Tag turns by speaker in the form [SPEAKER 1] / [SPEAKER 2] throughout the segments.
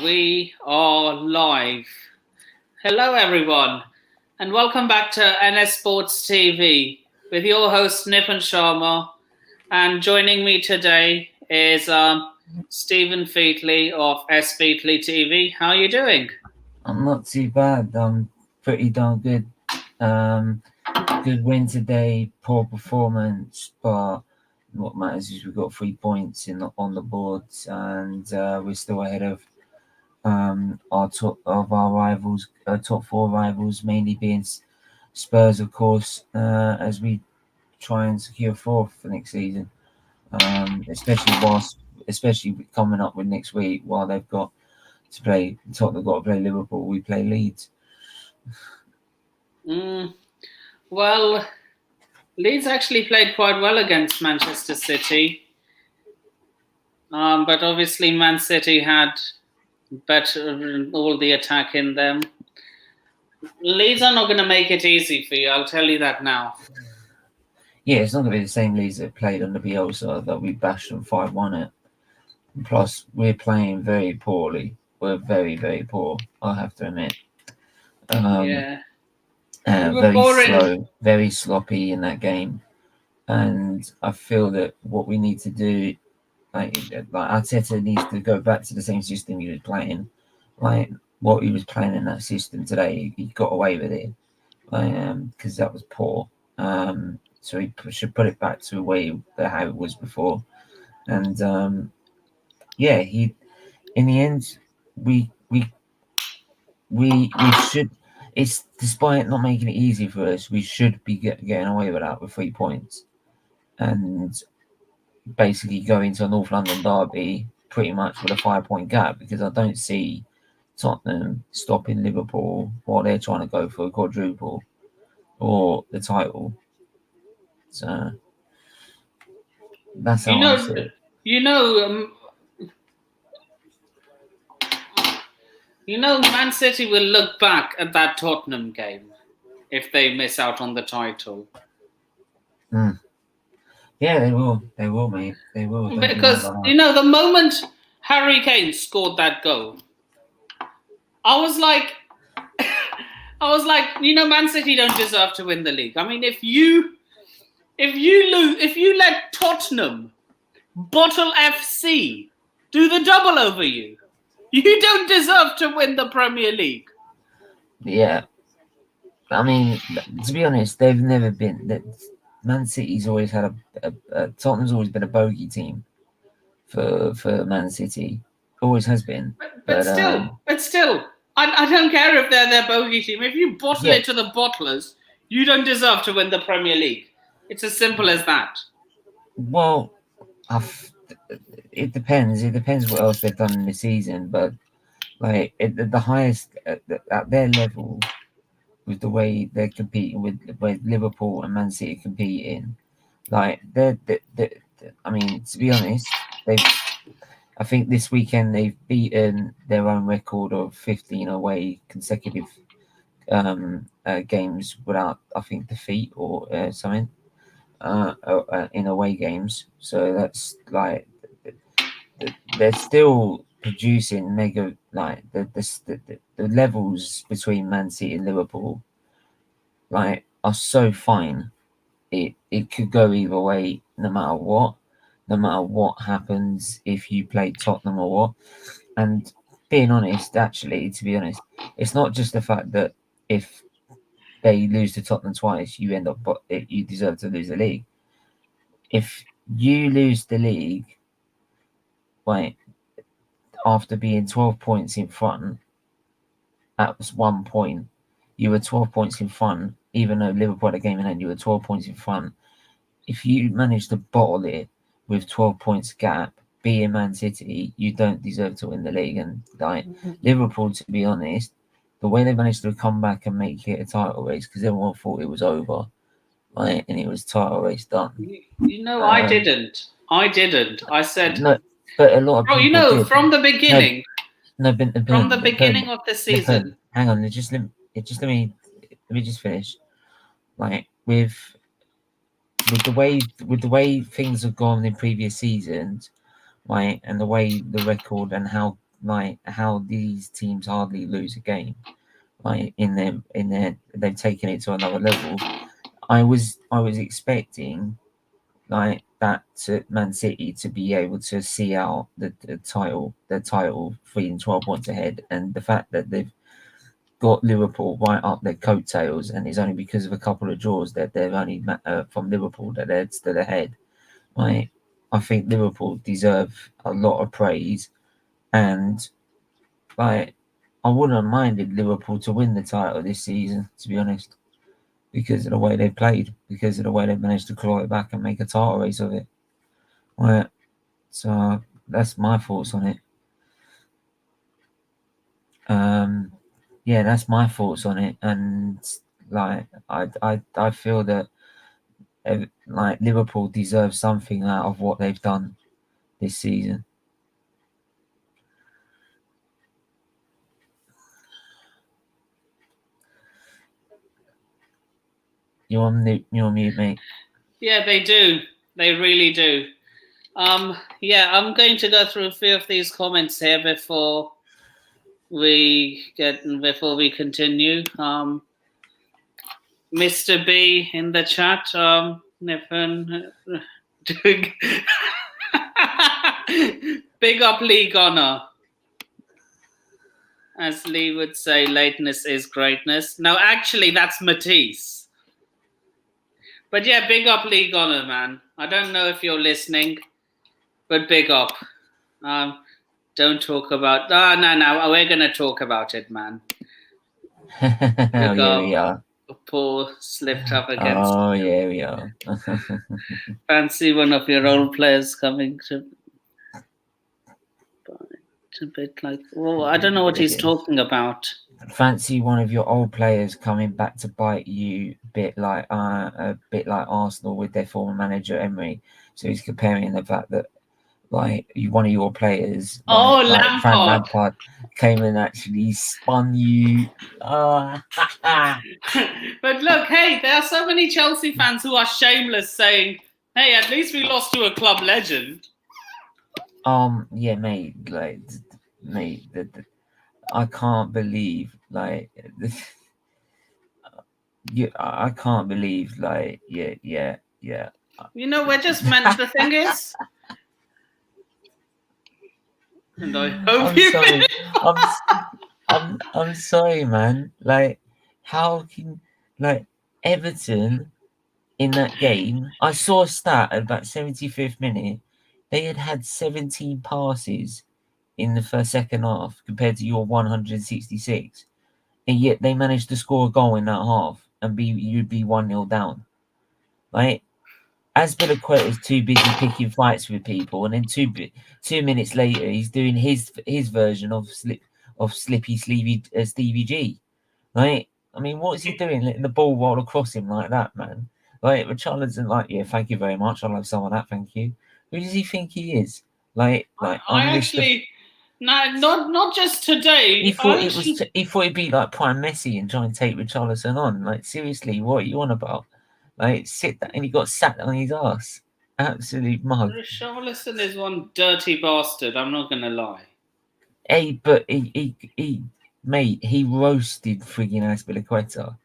[SPEAKER 1] We are live. Hello, everyone, and welcome back to NS Sports TV with your host Nipan Sharma. And joining me today is Stephen Featley of S Featley TV. How are you doing?
[SPEAKER 2] I'm not too bad. I'm pretty darn good. Good win today, poor performance, but what matters is we've got 3 points on the board, and we're still ahead of our rivals, top four rivals, mainly being Spurs, of course, as we try and secure fourth for next season. Especially coming up with next week, while they've got to play Tottenham, got to play Liverpool, we play Leeds.
[SPEAKER 1] Well, Leeds actually played quite well against Manchester City, but obviously Man City had better all the attack in them. Leeds are not going to make it easy for you, I'll tell you that now.
[SPEAKER 2] Yeah, it's not going to be the same Leeds that played on the Bielsa that we bashed them 5-1 at. Plus, we're playing very poorly. We're very, very poor, I have to admit. Very slow, very sloppy in that game. And I feel that what we need to do, like Arteta needs to go back to the same system he was playing. Like what he was playing in that system today, he got away with it. Because that was poor. So he should put it back to the way how it was before. And he. In the end, we should. It's despite not making it easy for us, we should be getting away with that with 3 points, and basically go into a North London derby pretty much with a 5-point gap, because I don't see Tottenham stopping Liverpool while they're trying to go for a quadruple or the title. So that's how I see it.
[SPEAKER 1] Man City will look back at that Tottenham game if they miss out on the title.
[SPEAKER 2] Yeah, they will. They will, mate. They will.
[SPEAKER 1] Because, the moment Harry Kane scored that goal, I was like, Man City don't deserve to win the league. I mean, if you let Tottenham, Bottle FC, do the double over you, you don't deserve to win the Premier League.
[SPEAKER 2] Yeah. I mean, to be honest, they've never been. Man City's always had Tottenham's always been a bogey team for Man City. Always has been.
[SPEAKER 1] But still, I don't care if they're their bogey team. If you bottle it to the bottlers, you don't deserve to win the Premier League. It's as simple as that.
[SPEAKER 2] Well, it depends. It depends what else they've done in the season. But like the highest at their level, with the way they're competing with Liverpool and Man City competing, like I mean, to be honest, I think this weekend they've beaten their own record of 15 away consecutive games without, I think, defeat or something in away games. So that's like they're still producing mega, like the levels between Man City and Liverpool, like, are so fine. It could go either way, no matter what happens, if you play Tottenham or what. And being honest, to be honest, it's not just the fact that if they lose to Tottenham twice, you end up, you deserve to lose the league. If you lose the league, like, after being 12 points in front, at 1 point, you were 12 points in front, even though Liverpool had a game in hand, you were 12 points in front. If you manage to bottle it with 12 points gap, being Man City, you don't deserve to win the league. And Liverpool, to be honest, the way they managed to come back and make it a title race, because everyone thought it was over, and it was title race done.
[SPEAKER 1] I didn't. I said
[SPEAKER 2] no, but a lot of people did.
[SPEAKER 1] From the beginning.
[SPEAKER 2] From
[SPEAKER 1] the beginning of the season.
[SPEAKER 2] Hang on, let me just finish. Like with the way things have gone in previous seasons, right, and the way the record and how like how these teams hardly lose a game, like they've taken it to another level. I was expecting like that Man City to be able to see out the title 3 and 12 points ahead, and the fact that they've got Liverpool right up their coattails, and it's only because of a couple of draws that they're only from Liverpool that they're still ahead. Like, I think Liverpool deserve a lot of praise, and like I wouldn't have minded Liverpool to win the title this season, to be honest, because of the way they played, because of the way they managed to claw it back and make a title race of it. Right. So that's my thoughts on it. Yeah, that's my thoughts on it, and like I feel that like Liverpool deserves something out of what they've done this season. You're on mute, mate.
[SPEAKER 1] Yeah, they do. They really do. Yeah, I'm going to go through a few of these comments here before we continue. Mr. B in the chat, Nippon, big up League Honor. As Lee would say, lateness is greatness. No, actually, that's Matisse. But yeah, big up League Honor, man. I don't know if you're listening, but big up. Don't talk about... No, we're going to talk about it, man.
[SPEAKER 2] Oh, yeah, we are.
[SPEAKER 1] Paul slipped up against...
[SPEAKER 2] Oh, yeah, we are.
[SPEAKER 1] Fancy one of your old players coming to... It's a bit like... Well, I don't know what he's talking about.
[SPEAKER 2] Fancy one of your old players coming back to bite you, a bit like Arsenal with their former manager Emery. So he's comparing the fact that like one of your players, like Frank Lampard, came and actually spun you.
[SPEAKER 1] But look, hey, there are so many Chelsea fans who are shameless, saying, "Hey, at least we lost to a club legend."
[SPEAKER 2] Yeah, mate. Like, mate, I can't believe, like, I can't believe, like, yeah.
[SPEAKER 1] You know, we're just meant. The thing is, and I hope
[SPEAKER 2] I'm sorry, man. Like, how can Everton in that game? I saw a stat at about 75th minute. They had 17 passes in the second half compared to your 166, and yet they managed to score a goal in that half and you'd be 1-0 down. Like, Azpilicueta is too busy picking fights with people, and then 2 minutes later he's doing his version of Slippy Stevie G. Right? I mean, what is he doing, letting the ball roll across him like that, man? Like, Richarlison, like, yeah, thank you very much. I'll have some of that, thank you. Who does he think he is?
[SPEAKER 1] I actually, not just today.
[SPEAKER 2] He thought he'd be like Prime Messi and try and take Richarlison on. Like, seriously, what are you on about? Like, sit there, and he got sat on his ass. Absolute mug.
[SPEAKER 1] Richarlison is one dirty bastard. I'm not gonna lie.
[SPEAKER 2] Hey, but he mate, he roasted frigging Azpilicueta.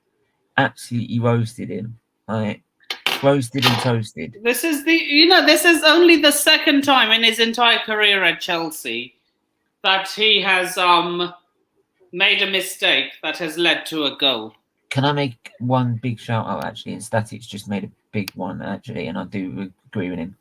[SPEAKER 2] Absolutely roasted him. Like, roasted and toasted.
[SPEAKER 1] This is only the second time in his entire career at Chelsea that he has made a mistake that has led to a goal.
[SPEAKER 2] Can I make one big shout out, actually? And Statics just made a big one, actually, and I do agree with him.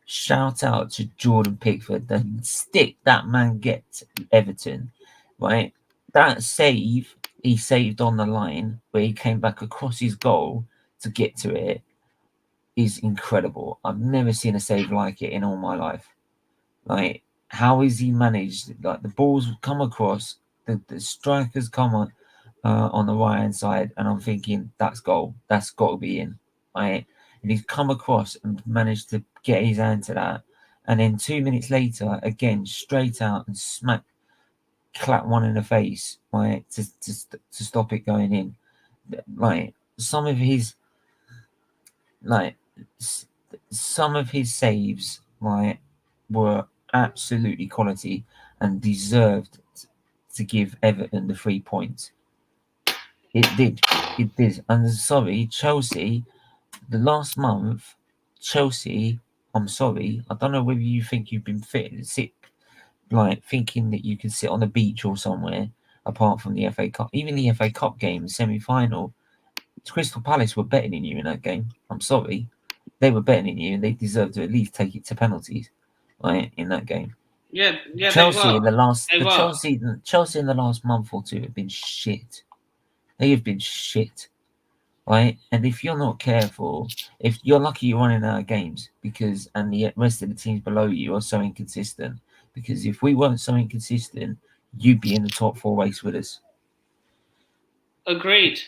[SPEAKER 2] Shout out to Jordan Pickford, the stick that man gets Everton, right? That save he saved on the line where he came back across his goal to get to it is incredible. I've never seen a save like it in all my life. Like, how is he managed? Like, the balls come across, the strikers come on the right hand side, and I'm thinking that's goal. That's got to be in, right? And he's come across and managed to get his hand to that, and then 2 minutes later, again straight out and clap one in the face, right, to stop it going in. Like, some of his saves, right, were absolutely quality. and deserved to give Everton the 3 points. It did. It did. And sorry, Chelsea, the last month, Chelsea, I'm sorry, I don't know whether you think you've been sick, like thinking that you can sit on a beach or somewhere apart from the FA Cup. Even the FA Cup game, semi-final, Crystal Palace were better than you in that game. I'm sorry. They were better than you and they deserved to at least take it to penalties, right, in that game.
[SPEAKER 1] Yeah, they
[SPEAKER 2] Chelsea
[SPEAKER 1] were.
[SPEAKER 2] in the last
[SPEAKER 1] They
[SPEAKER 2] the
[SPEAKER 1] were.
[SPEAKER 2] Chelsea in the last month or two have been shit. They have been shit. Right? And if you're not careful, if you're lucky you're running out of games and the rest of the teams below you are so inconsistent. Because if we weren't so inconsistent, you'd be in the top 4 race with us.
[SPEAKER 1] Agreed.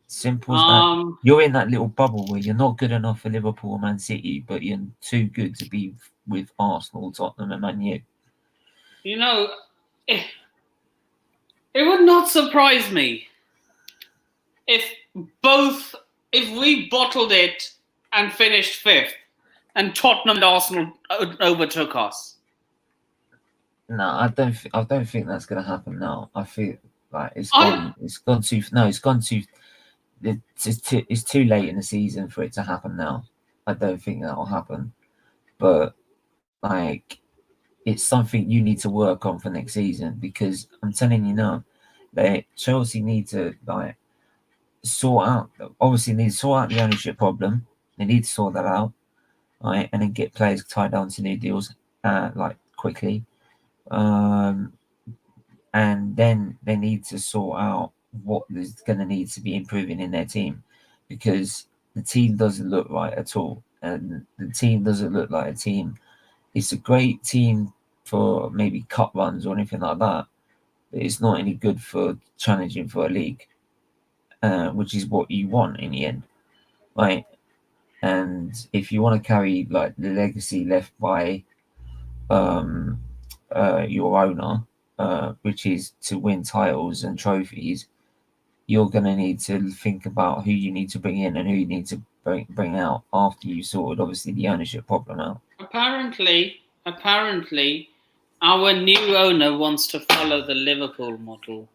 [SPEAKER 2] Simple as that. You're in that little bubble where you're not good enough for Liverpool or Man City, but you're too good to be with Arsenal, Tottenham, and Man U.
[SPEAKER 1] You know, it would not surprise me if we bottled it and finished 5th, and Tottenham and Arsenal overtook us.
[SPEAKER 2] No, I don't think that's going to happen now. I feel like it's gone too. No, it's gone too. It's too late in the season for it to happen now. I don't think that will happen. But like, it's something you need to work on for next season, because I'm telling you now, that Chelsea need to like sort out. Obviously, need to sort out the ownership problem. They need to sort that out, right, and then get players tied down to new deals, like quickly. And then they need to sort out what is going to need to be improving in their team, because the team doesn't look right at all, and the team doesn't look like a team. It's a great team for maybe cup runs or anything like that, but it's not any good for challenging for a league, which is what you want in the end, right? And if you want to carry like the legacy left by your owner, which is to win titles and trophies, you're going to need to think about who you need to bring in and who you need to bring out after you sorted, obviously, the ownership problem out.
[SPEAKER 1] Apparently, our new owner wants to follow the Liverpool model.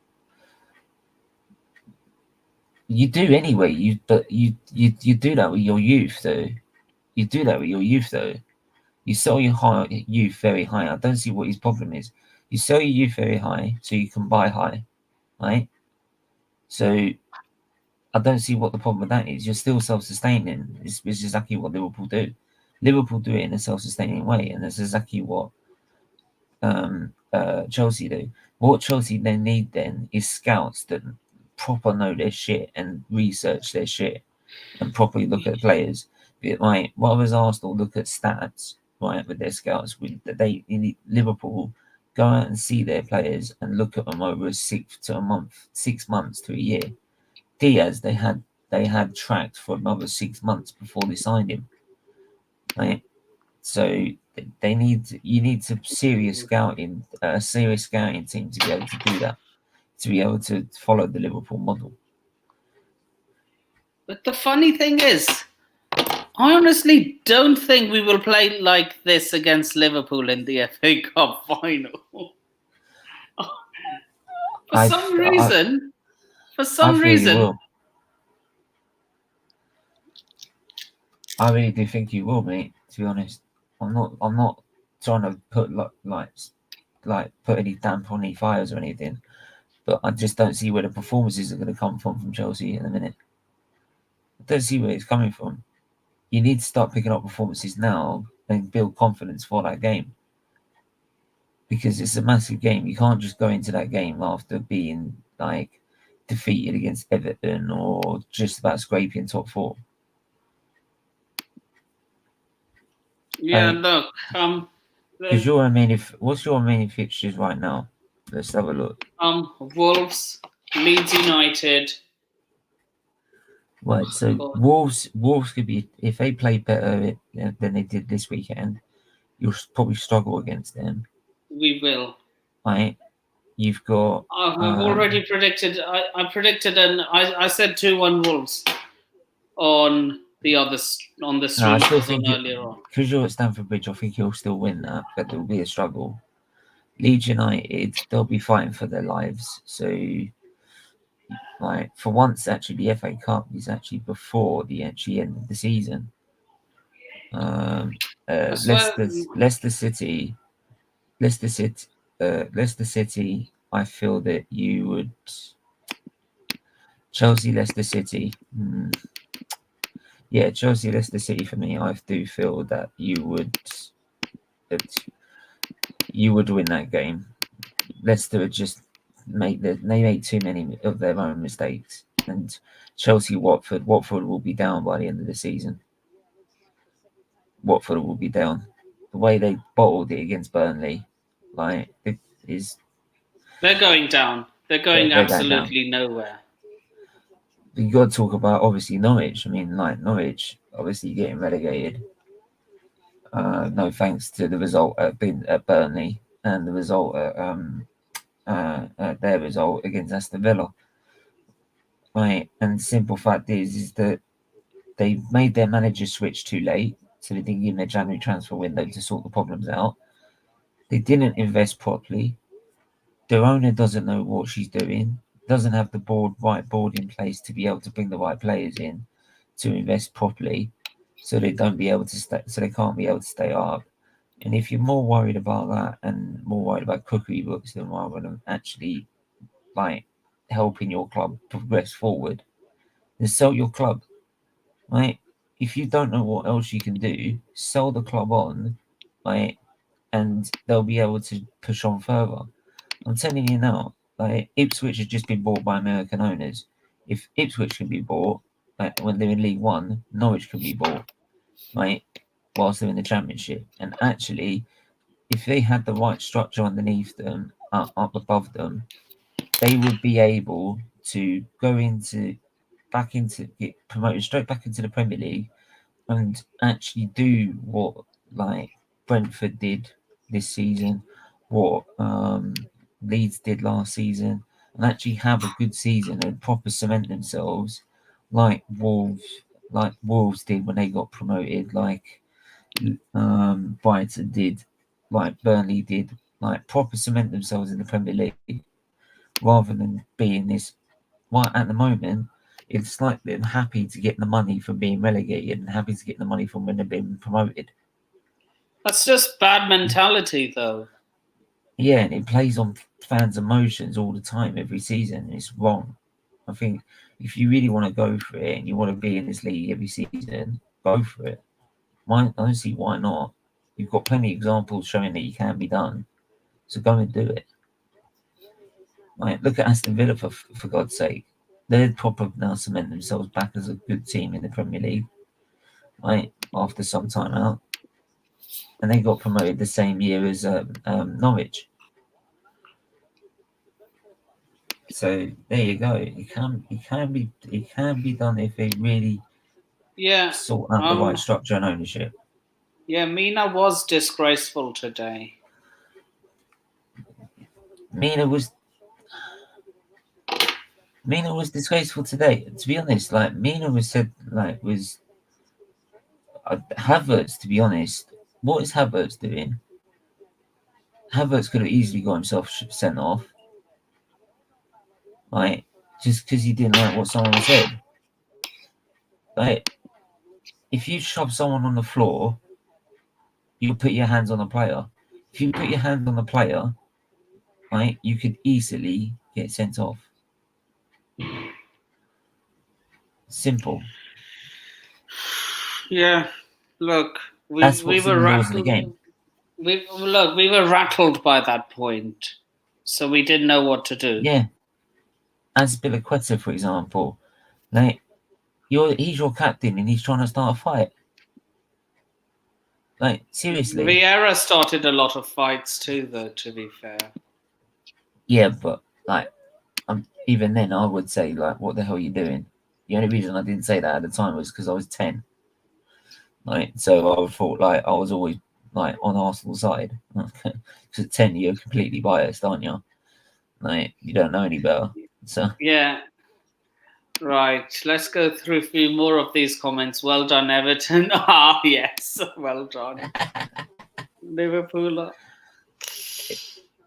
[SPEAKER 2] You do anyway. You do that with your youth, though. You do that with your youth, though. You sell your youth very high. I don't see what his problem is. You sell your youth very high so you can buy high, right? So I don't see what the problem with that is. You're still self-sustaining. It's exactly what Liverpool do. Liverpool do it in a self-sustaining way, and that's exactly what Chelsea do. What Chelsea then need is scouts that proper know their shit and research their shit and properly look at players. Like, what was Arsenal look at stats, right, with their scouts? Liverpool go out and see their players and look at them over 6 months to a year. Diaz, they had tracked for another 6 months before they signed him, right? So you need a serious scouting team to be able to do that, to be able to follow the Liverpool model.
[SPEAKER 1] But the funny thing is, I honestly don't think we will play like this against Liverpool in the FA Cup final. For some reason,
[SPEAKER 2] I really do think you will, mate. To be honest, I'm not trying to put put any damp on any fires or anything, but I just don't see where the performances are going to come from Chelsea in a minute. I don't see where it's coming from. You need to start picking up performances now and build confidence for that game, because it's a massive game. You can't just go into that game after being like defeated against Everton or just about scraping top 4.
[SPEAKER 1] Yeah, look.
[SPEAKER 2] Because what's your main fixtures right now? Let's have a look.
[SPEAKER 1] Wolves, Leeds United.
[SPEAKER 2] Right, so Wolves could be, if they play better than they did this weekend, you'll probably struggle against them.
[SPEAKER 1] We will.
[SPEAKER 2] Right, you've got.
[SPEAKER 1] I've already predicted. I predicted, and I said 2-1 Wolves on the other on the
[SPEAKER 2] No,
[SPEAKER 1] stream
[SPEAKER 2] I still
[SPEAKER 1] was on
[SPEAKER 2] think
[SPEAKER 1] earlier on.
[SPEAKER 2] because you're at Stamford Bridge, I think you'll still win that, but there will be a struggle. Leeds United, they'll be fighting for their lives. So, like for once, actually, the FA Cup is actually before the actually end of the season.
[SPEAKER 1] I swear,
[SPEAKER 2] Leicester City, Leicester City, Leicester City. I feel that you would Chelsea, Leicester City. Yeah, Chelsea, Leicester City for me. I do feel that you would win that game. Leicester would just they make too many of their own mistakes, and Chelsea, Watford will be down by the end of the season. Watford will be down. The way they bottled it against Burnley, like it is.
[SPEAKER 1] they're going down. They're going
[SPEAKER 2] They're going down.
[SPEAKER 1] absolutely nowhere.
[SPEAKER 2] You got to talk about obviously Norwich. I mean, like Norwich, obviously getting relegated. No thanks to the result at Burnley and the result at their result against Aston Villa. Right, and the simple fact is that they made their manager switch too late, so they didn't give them a January transfer window to sort the problems out. They didn't invest properly. Their owner doesn't know what she's doing, doesn't have the right board in place to be able to bring the right players in to invest properly, so they can't be able to stay up. And if you're more worried about that and more worried about cookery books than rather than actually like helping your club progress forward, then sell your club. Right? If you don't know what else you can do, sell the club on, right? And they'll be able to push on further. I'm telling you now, like Ipswich has just been bought by American owners. If Ipswich can be bought, like when they're in League One, Norwich can be bought, right? Whilst they're in the Championship. And actually, if they had the right structure underneath them, up above them, they would be able to get promoted straight back into the Premier League and actually do what like Brentford did this season, what Leeds did last season, and actually have a good season and proper cement themselves like Wolves did when they got promoted, like Brighton did, like Burnley did, like proper cement themselves in the Premier League, rather than being this. Well, at the moment, it's like they're happy to get the money from being relegated and happy to get the money from when they're being promoted.
[SPEAKER 1] That's just bad mentality, though.
[SPEAKER 2] Yeah, and it plays on fans' emotions all the time, every season. It's wrong. I think if you really want to go for it and you want to be in this league every season, go for it. I don't see why not. You've got plenty of examples showing that you can be done, so go and do it. Like, look at Aston Villa for God's sake. They're proper now cement themselves back as a good team in the Premier League, right? After some time out, and they got promoted the same year as Norwich. So there you go. It can be done if they really sort out the right structure and ownership.
[SPEAKER 1] Yeah, Mina was disgraceful today.
[SPEAKER 2] Mina was disgraceful today. To be honest, like Mina was Havertz. To be honest, what is Havertz doing? Havertz could have easily got himself sent off, right? Just because he didn't like what someone said. Like, if you shove someone on the floor, you put your hands on the player. If you put your hands on the player, right, you could easily get sent off. Simple.
[SPEAKER 1] Yeah, look,
[SPEAKER 2] That's
[SPEAKER 1] we
[SPEAKER 2] what's in
[SPEAKER 1] were
[SPEAKER 2] the rules of the
[SPEAKER 1] rattled.
[SPEAKER 2] game.
[SPEAKER 1] We were rattled by that point, so we didn't know what to do.
[SPEAKER 2] Yeah. As Azpilicueta, for example, like he's your captain and he's trying to start a fight. Like, seriously.
[SPEAKER 1] Vieira started a lot of fights too, though, to be fair.
[SPEAKER 2] Yeah, but like, even then, I would say, like, what the hell are you doing? The only reason I didn't say that at the time was because I was 10. Like, so I thought, like, I was always like on Arsenal's side. Because at 10, you're completely biased, aren't you? Like, you don't know any better. So
[SPEAKER 1] yeah, Right, let's go through a few more of these comments. Well done, Everton. Ah, yes, well done. Liverpool.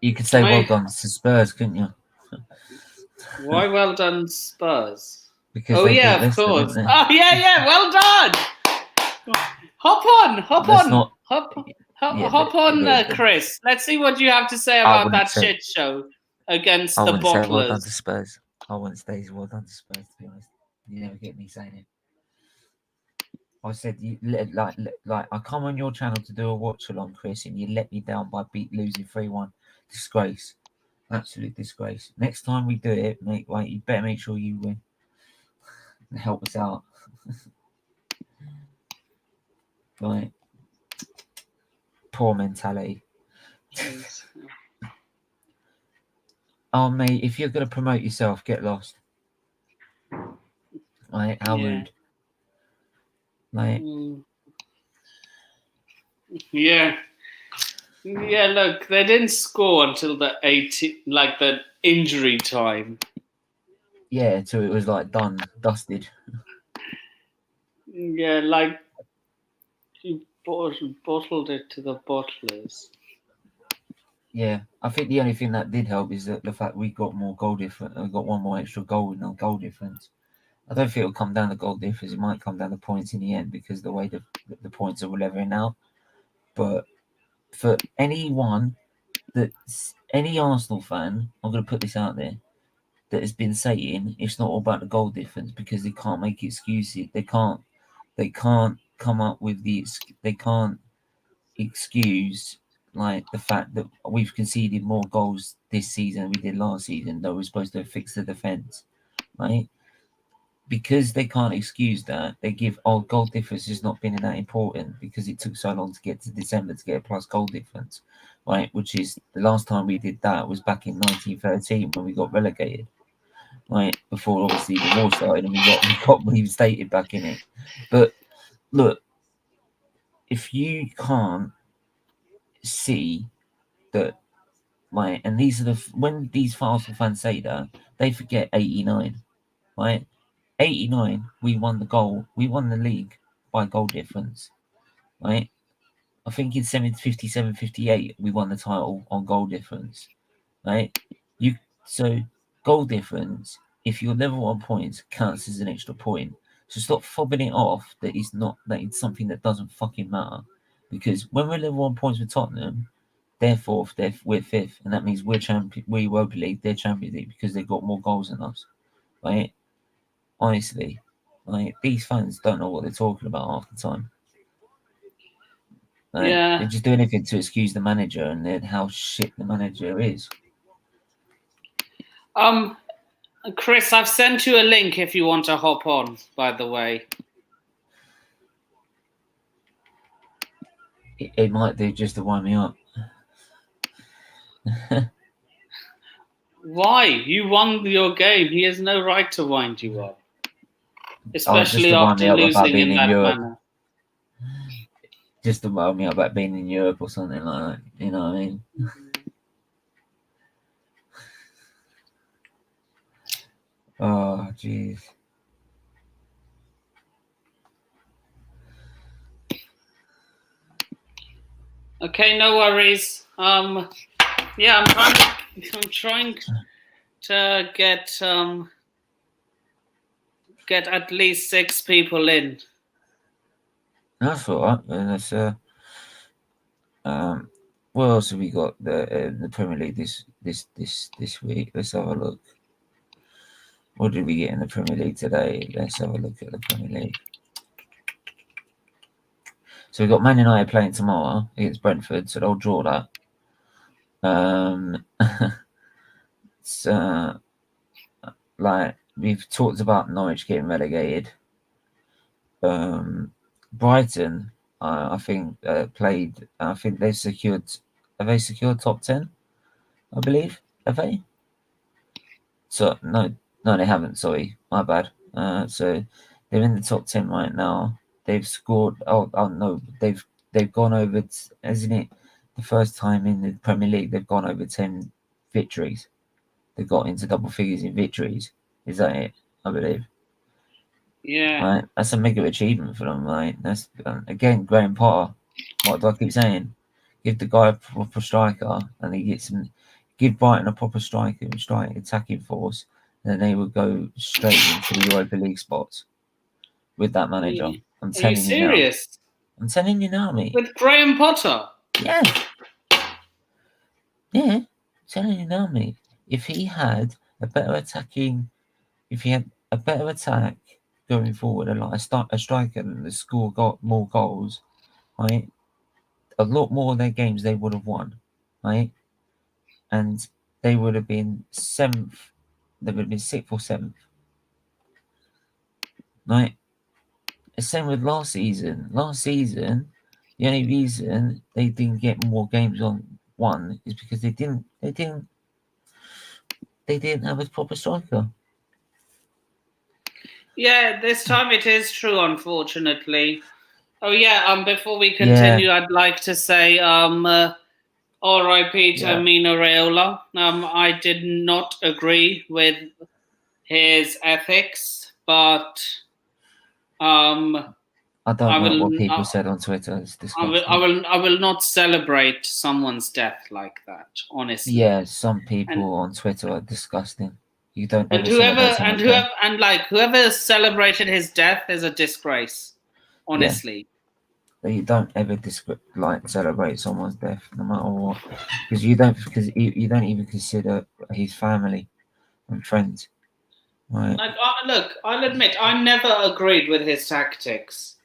[SPEAKER 2] You could say well done to Spurs, couldn't you?
[SPEAKER 1] Why well done, Spurs?
[SPEAKER 2] Because
[SPEAKER 1] Oh
[SPEAKER 2] they beat
[SPEAKER 1] yeah, of
[SPEAKER 2] Leicester,
[SPEAKER 1] course.
[SPEAKER 2] didn't they?
[SPEAKER 1] Oh yeah, well done. Hop
[SPEAKER 2] That's
[SPEAKER 1] on,
[SPEAKER 2] not. Yeah,
[SPEAKER 1] hop on,
[SPEAKER 2] the-
[SPEAKER 1] Chris. Let's see what you have to say
[SPEAKER 2] I
[SPEAKER 1] about
[SPEAKER 2] wouldn't
[SPEAKER 1] that
[SPEAKER 2] say.
[SPEAKER 1] shit show against
[SPEAKER 2] I
[SPEAKER 1] the
[SPEAKER 2] wouldn't say well done to
[SPEAKER 1] bottlers.
[SPEAKER 2] Spurs. I wouldn't say well done to Spurs. To be honest, you never get me saying it. I said like I come on your channel to do a watch along, Chris, and you let me down by losing 3-1. Disgrace, absolute disgrace. Next time we do it, mate, like you better make sure you win and help us out. Like poor mentality. Oh mate, if you're gonna promote yourself, get lost. Like how rude. Like
[SPEAKER 1] Yeah. Yeah, look, they didn't score until the 80, like the injury time.
[SPEAKER 2] yeah, so it was like done, dusted.
[SPEAKER 1] Yeah, like you bottled it to the bottlers.
[SPEAKER 2] Yeah, I think the only thing that did help is that the fact we got more goal difference. We got one more extra goal in our goal difference. I don't think it'll come down to goal difference. It might come down to points in the end because the way the points are leveling out. But for anyone that's any Arsenal fan, I'm going to put this out there, that has been saying it's not all about the goal difference because they can't make excuses. They can't come up with they can't excuse like the fact that we've conceded more goals this season than we did last season, though we're supposed to fix the defence, right? Because they can't excuse that, they give goal difference has not been that important because it took so long to get to December to get a plus goal difference, right? Which is the last time we did that was back in 1913 when we got relegated, right? Before obviously the war started and we got reinstated back in it. But look, if you can't see that, right, and these are when these Arsenal fans say that, they forget 89, right? 89, we won the league by goal difference, right? I think in 57, 58, we won the title on goal difference, right? So goal difference, if you're level on points, counts as an extra point. So stop fobbing it off that it's something that doesn't fucking matter. Because when we're level on points with Tottenham, they're fourth, we're fifth, and that means we're Europa League, they're Champions League because they've got more goals than us, right? Honestly, like these fans don't know what they're talking about half the time. Like, they just do anything to excuse the manager and then how shit the manager is.
[SPEAKER 1] Chris, I've sent you a link if you want to hop on, by the way.
[SPEAKER 2] It might do just to wind me up.
[SPEAKER 1] Why? You won your game. He has no right to wind you up. Especially
[SPEAKER 2] just to wind
[SPEAKER 1] after
[SPEAKER 2] me up about
[SPEAKER 1] losing
[SPEAKER 2] being
[SPEAKER 1] in
[SPEAKER 2] in
[SPEAKER 1] that
[SPEAKER 2] Europe.
[SPEAKER 1] manner.
[SPEAKER 2] Just to wind me up about being in Europe or something like that. You know what I mean? Oh, jeez.
[SPEAKER 1] Okay, no worries. Yeah, I'm trying to get at least 6 people in.
[SPEAKER 2] That's all right. And that's what else have we got the Premier League this week? Let's have a look. What did we get in the Premier League today? Let's have a look at the Premier League. So we've got Man United playing tomorrow against Brentford, so they'll draw that. So, like we've talked about Norwich getting relegated. Brighton, I think played. I think they've secured. Have they secured top 10? I believe. Have they? So no, they haven't. Sorry, my bad. So they're in the top 10 right now. They've scored. Oh no, they've gone over. Isn't it the first time in the Premier League they've gone over 10 victories? They've got into double figures in victories. Is that it? I believe.
[SPEAKER 1] Yeah.
[SPEAKER 2] Right, that's a mega achievement for them. Right, that's again Graham Potter. What do I keep saying? Give the guy a proper striker, and he gets some. Give Brighton a proper striker, attacking force, and then they would go straight into the Europa League spots with that manager. I'm
[SPEAKER 1] Are you
[SPEAKER 2] telling you now.
[SPEAKER 1] serious?
[SPEAKER 2] I'm telling you now, mate.
[SPEAKER 1] With Graham Potter?
[SPEAKER 2] Yeah, yeah. I'm telling you now, mate. If he had a better attacking, if he had a better attack going forward, and like a striker that got more goals, right? A lot more of their games they would have won, right? And they would have been seventh. They would have been sixth or seventh, right? The same with last season. Last season, the only reason they didn't get more games on one is because they didn't have a proper striker.
[SPEAKER 1] Yeah, this time it is true, unfortunately. Oh yeah, before we continue, I'd like to say R.I.P. to Mino Raiola. I did not agree with his ethics, but
[SPEAKER 2] I don't like what people said on Twitter. It's disgusting.
[SPEAKER 1] I will not celebrate someone's death like that, honestly.
[SPEAKER 2] Yeah, some people on Twitter are disgusting. You don't
[SPEAKER 1] And
[SPEAKER 2] ever celebrate someone's death.
[SPEAKER 1] whoever celebrated his death is a disgrace, honestly.
[SPEAKER 2] Yeah. You don't ever celebrate someone's death, no matter what, because you don't even consider his family and friends. Right.
[SPEAKER 1] Like, look, I'll admit, I never agreed with his tactics,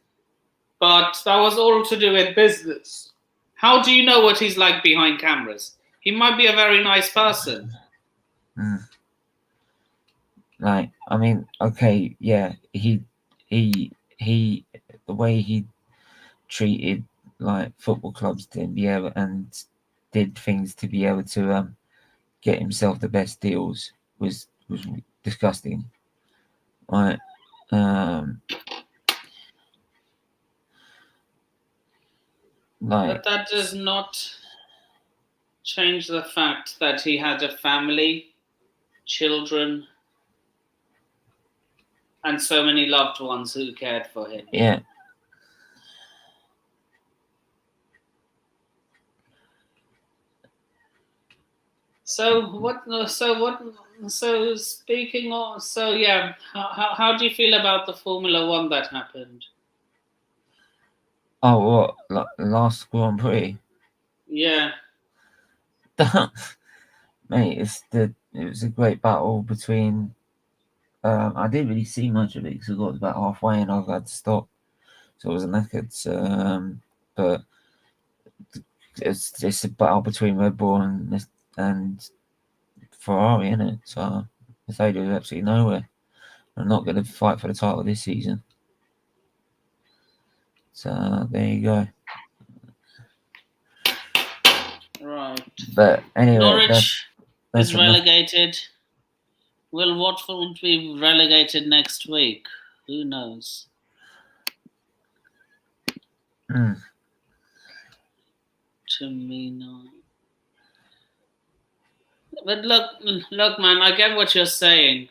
[SPEAKER 1] but that was all to do with business. How do you know what he's like behind cameras? He might be a very nice person.
[SPEAKER 2] Like, I mean, okay, yeah, he, the way he treated like football clubs to be able and did things to be able to get himself the best deals was disgusting. Right.
[SPEAKER 1] But that does not change the fact that he had a family, children, and so many loved ones who cared for him.
[SPEAKER 2] Yeah.
[SPEAKER 1] Speaking of, how do you feel about the Formula One that happened?
[SPEAKER 2] Oh, what? Last Grand Prix?
[SPEAKER 1] Yeah.
[SPEAKER 2] Mate, it was a great battle between. I didn't really see much of it because I got about halfway and I had to stop, so I was knackered. But it's a battle between Red Bull and Ferrari, isn't it? So Mercedes is absolutely nowhere. I'm not going to fight for the title this season. So there you go.
[SPEAKER 1] Right.
[SPEAKER 2] But anyway,
[SPEAKER 1] Norwich
[SPEAKER 2] that's
[SPEAKER 1] is relegated. Will Watford be relegated next week? Who knows? To me, no. But look, man, I get what you're saying.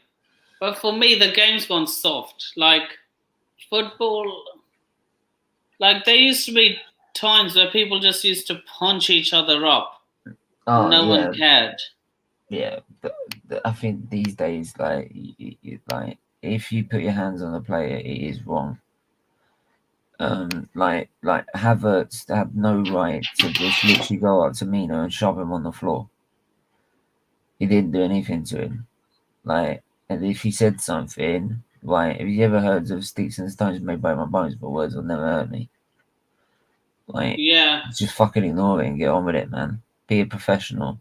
[SPEAKER 1] But for me, the game's gone soft. Like, football, like, there used to be times where people just used to punch each other up. No one cared.
[SPEAKER 2] Yeah, I think these days, like if you put your hands on a player, it is wrong. Like Havertz had no right to just literally go up to Mina and shove him on the floor. He didn't do anything to him. Like, and if he said something, like, have you ever heard of sticks and stones may break my bones, but words will never hurt me? Like, just fucking ignore it and get on with it, man. Be a professional.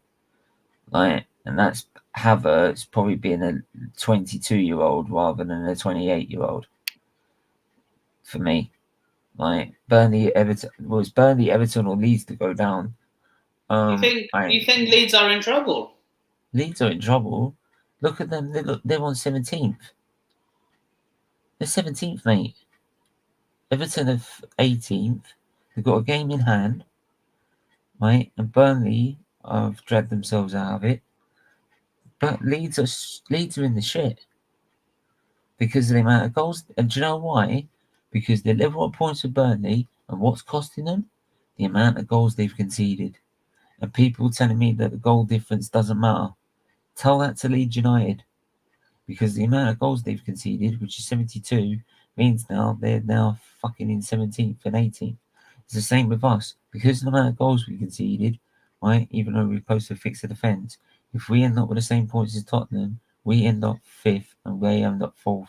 [SPEAKER 2] Like, and that's Havertz probably being a 22-year-old rather than a 28-year-old. For me, like Everton, or Leeds to go down.
[SPEAKER 1] You think Leeds are in trouble?
[SPEAKER 2] Leeds are in trouble. Look at them. They're on 17th. They're 17th, mate. Everton are 18th. They've got a game in hand, right? And Burnley have dragged themselves out of it. But Leeds are in the shit. because of the amount of goals. And do you know why? Because they're level on points with Burnley, and what's costing them? The amount of goals they've conceded. And people telling me that the goal difference doesn't matter. Tell that to Leeds United. Because the amount of goals they've conceded, which is 72, means now they're now fucking in 17th and 18th. It's the same with us. Because of the amount of goals we conceded, right, even though we're supposed to fix the defence, if we end up with the same points as Tottenham, we end up 5th and they end up 4th.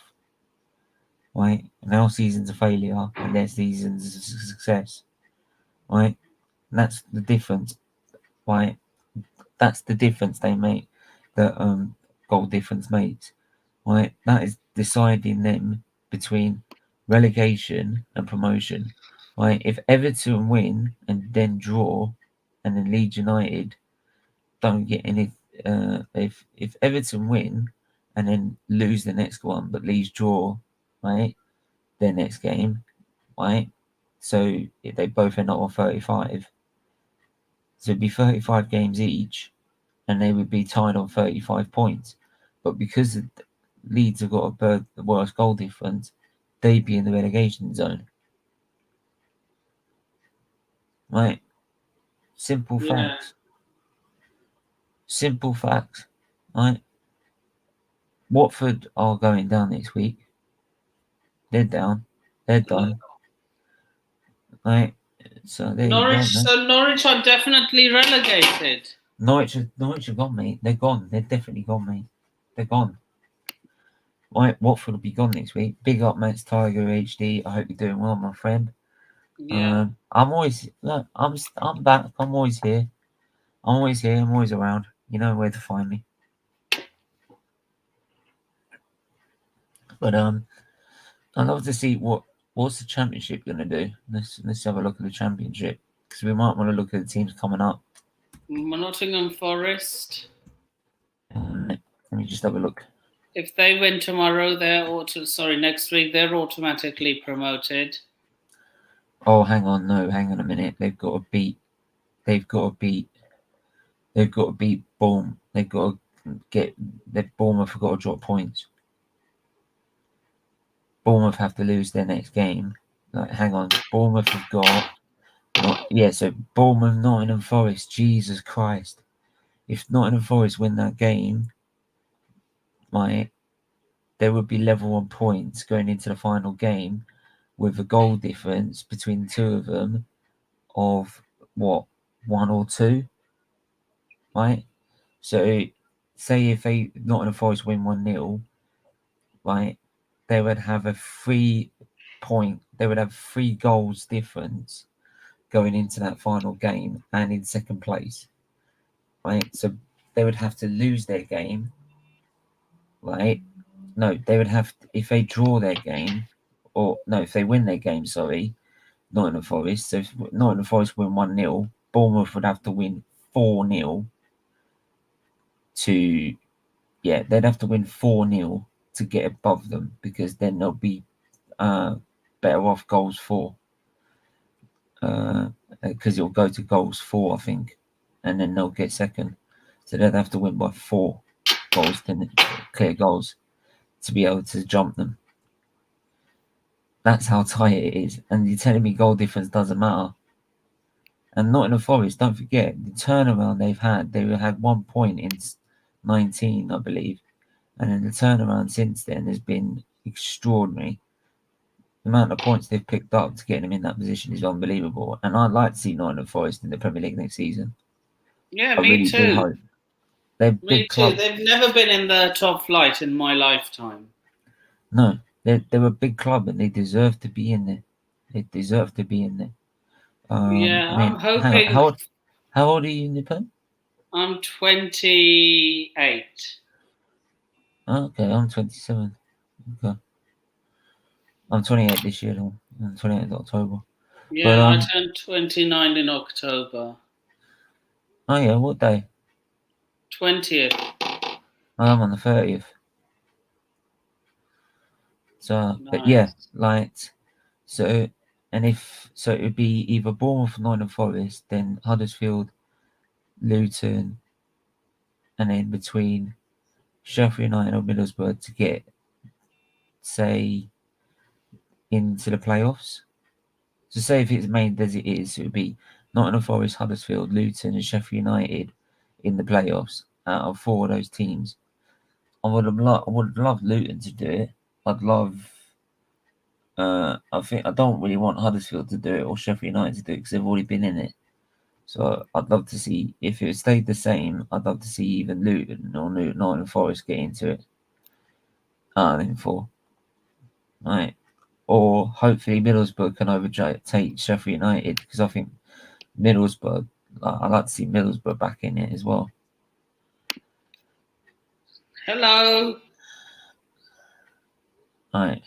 [SPEAKER 2] Right? And our season's a failure and their season's a success. Right? And that's the difference. Right? That's the difference they make. The goal difference makes. Right? That is deciding them between relegation and promotion. Right? If Everton win and then draw, and then Leeds United don't get any. If Everton win and then lose the next one, but Leeds draw, right, their next game, right. So if they both end up on 35, so it'd be 35 games each, and they would be tied on 35 points. But because Leeds have got the worst goal difference, they'd be in the relegation zone. Right? Simple facts. Simple facts. Right? Watford are going down next week. They're down. They're done. Right? So there you go, man.
[SPEAKER 1] So Norwich are definitely relegated.
[SPEAKER 2] Norwich have gone, mate. They're gone. They're definitely gone, mate. They're gone. Right, Watford will be gone next week. Big up, Matt's Tiger HD. I hope you're doing well, my friend.
[SPEAKER 1] Yeah.
[SPEAKER 2] I'm always look. I'm back. I'm always here. I'm always here. I'm always around. You know where to find me. But I'd love to see what's the championship going to do. Let's have a look at the championship because we might want to look at the teams coming up.
[SPEAKER 1] Nottingham Forest.
[SPEAKER 2] Let me just have a look.
[SPEAKER 1] If they win tomorrow, next week, they're automatically promoted.
[SPEAKER 2] Oh, hang on a minute. They've got to beat Bournemouth. They've got to Bournemouth have got to drop points. Bournemouth have to lose their next game. Hang on. Bournemouth have got so Bournemouth, Nottingham Forest. Jesus Christ. If Nottingham Forest win that game, right, they would be level on points going into the final game with a goal difference between the two of them of what, 1 or 2, right? So say if Nottingham Forest win 1-0, right, they would have a 3 goals difference going into that final game and in second place, right? So they would have to lose their game, right? No, they would have if they draw their game, or no, if they win their game, sorry, Nottingham Forest. So if Nottingham Forest win 1-0, Bournemouth would have to win 4-0 to, they'd have to win 4-0 to get above them because then they'll be better off goals for. Because it'll go to goals for, I think, and then they'll get second. So they'd have to win by 4 goals, clear goals, to be able to jump them. That's how tight it is. And you're telling me goal difference doesn't matter. And Nottingham Forest, don't forget, the turnaround they had 1 point in 19, I believe. And then the turnaround since then has been extraordinary. The amount of points they've picked up to get them in that position is unbelievable. And I'd like to see Nottingham Forest in the Premier League next season.
[SPEAKER 1] Yeah,
[SPEAKER 2] I
[SPEAKER 1] me
[SPEAKER 2] really
[SPEAKER 1] too.
[SPEAKER 2] do hope. They're big club.
[SPEAKER 1] They've never been in the top flight in my lifetime.
[SPEAKER 2] No, they're a big club and they deserve to be in there. They deserve to be in there.
[SPEAKER 1] I'm hoping.
[SPEAKER 2] How old are you, Nippon?
[SPEAKER 1] I'm 28.
[SPEAKER 2] Okay, I'm 27. Okay. I'm 28 this year, though. I'm 28 October.
[SPEAKER 1] Yeah, I turned 29 in October.
[SPEAKER 2] Oh, yeah, what day?
[SPEAKER 1] 20th.
[SPEAKER 2] I'm on the 30th. So,
[SPEAKER 1] Nice.
[SPEAKER 2] but yeah, so it would be either Bournemouth, Nottingham Forest, then Huddersfield, Luton, and then between Sheffield United or Middlesbrough say, into the playoffs. So say if it's made as it is, it would be Nottingham Forest, Huddersfield, Luton, and Sheffield United in the playoffs out of 4 of those teams. I would love Luton to do it. I'd love. I don't really want Huddersfield to do it or Sheffield United to do it because they've already been in it. So I'd love to see, if it stayed the same, I'd love to see even Luton or Nottingham Forest get into it. In 4, right? Or hopefully Middlesbrough can overtake Sheffield United, because I think Middlesbrough, I'd like to see Middlesbrough back in it as well.
[SPEAKER 1] Hello.
[SPEAKER 2] Right.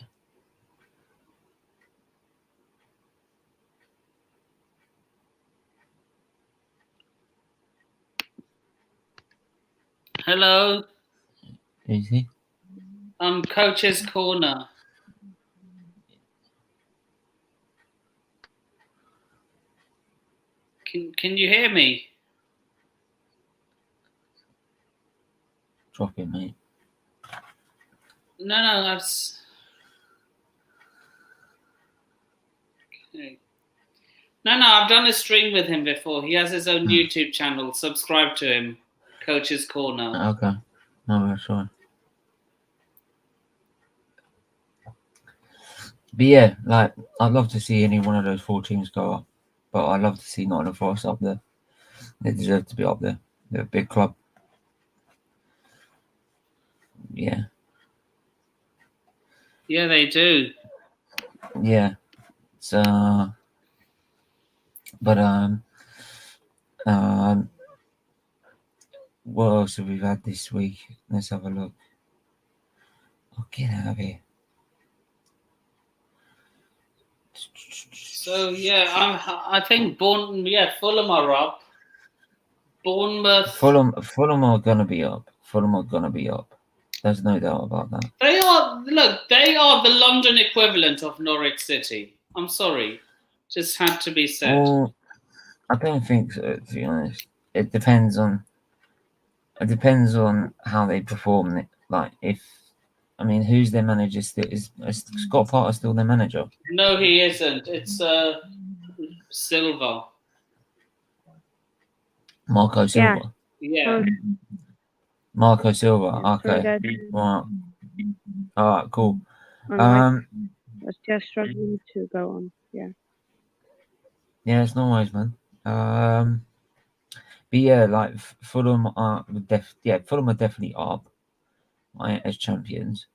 [SPEAKER 1] Hello.
[SPEAKER 2] Who's he?
[SPEAKER 1] Coach's Corner. Can you hear me?
[SPEAKER 2] Drop it, mate.
[SPEAKER 1] No, that's... Okay. No, I've done a stream with him before. He has his own YouTube channel. Subscribe to him. Coach's Corner.
[SPEAKER 2] Okay. No, that's fine. But yeah, like, I'd love to see any one of those 4 teams go up. But I'd love to see Nottingham Forest up there. They deserve to be up there. They're a big club. Yeah.
[SPEAKER 1] Yeah, they do.
[SPEAKER 2] Yeah. So, but what else have we had this week? Let's have a look. Oh, get out of here.
[SPEAKER 1] So yeah, I think Fulham are up. Bournemouth.
[SPEAKER 2] Fulham are gonna be up. There's no doubt about that.
[SPEAKER 1] They are the London equivalent of Norwich City. I'm sorry, just had to be said.
[SPEAKER 2] Well, I don't think so, to be honest. It depends on how they perform. Like, who's their manager still? Is Scott Parker still their manager?
[SPEAKER 1] No, he isn't. It's Silva.
[SPEAKER 2] Marco Silva.
[SPEAKER 1] Yeah.
[SPEAKER 2] Marco Silva. Okay. Right. All right. Cool.
[SPEAKER 3] Was just struggling to go on. Yeah.
[SPEAKER 2] Yeah, it's no worries, man. But yeah, like Fulham are definitely up, right, as champions.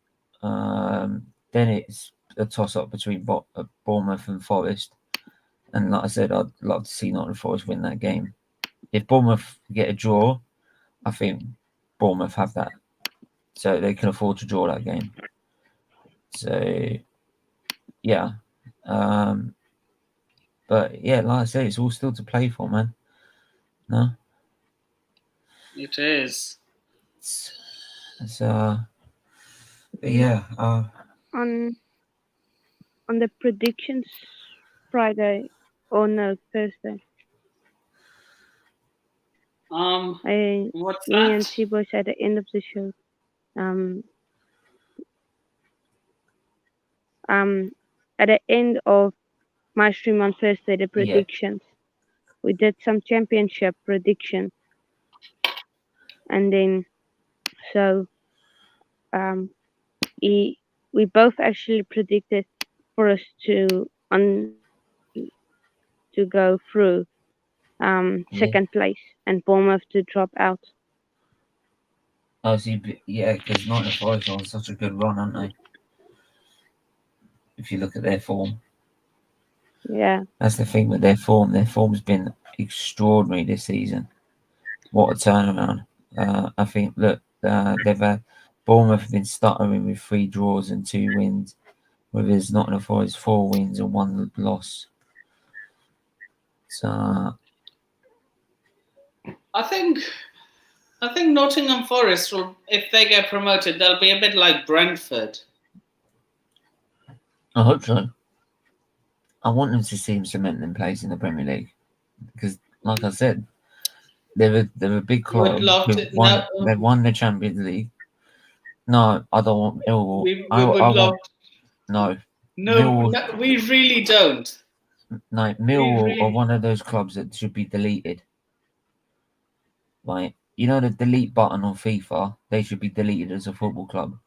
[SPEAKER 2] Then it's a toss up between Bournemouth and Forest, and like I said, I'd love to see Nottingham Forest win that game. If Bournemouth get a draw, I think Bournemouth have that, so they can afford to draw that game. So yeah, but yeah, like I say, it's all still to play for, man. No,
[SPEAKER 1] it is.
[SPEAKER 2] So yeah.
[SPEAKER 3] On the predictions Friday or no Thursday.
[SPEAKER 1] What's
[SPEAKER 3] me
[SPEAKER 1] that?
[SPEAKER 3] and T-Boys at the end of the show. At the end of my stream on Thursday, the predictions. Yeah. We did some championship predictions, and then we both actually predicted for us to go through second place and Bournemouth to drop out.
[SPEAKER 2] Oh, so because Nottingham Forest are on such a good run, aren't they? If you look at their form.
[SPEAKER 3] Yeah.
[SPEAKER 2] That's the thing with their form. Their form's been extraordinary this season. What a turnaround. I think, look, they've had Bournemouth have been stuttering with 3 draws and 2 wins, whereas Nottingham Forest 4 wins and 1 loss. So
[SPEAKER 1] I think Nottingham Forest will, if they get promoted, they'll be a bit like Brentford.
[SPEAKER 2] I hope so. I want them to see them cement their place in the Premier League, because, like I said, they're a big club. They've won the Champions League. No, I don't want Millwall.
[SPEAKER 1] We would love
[SPEAKER 2] No.
[SPEAKER 1] No, we really don't.
[SPEAKER 2] No, Millwall are one of those clubs that should be deleted. Like, you know the delete button on FIFA? They should be deleted as a football club.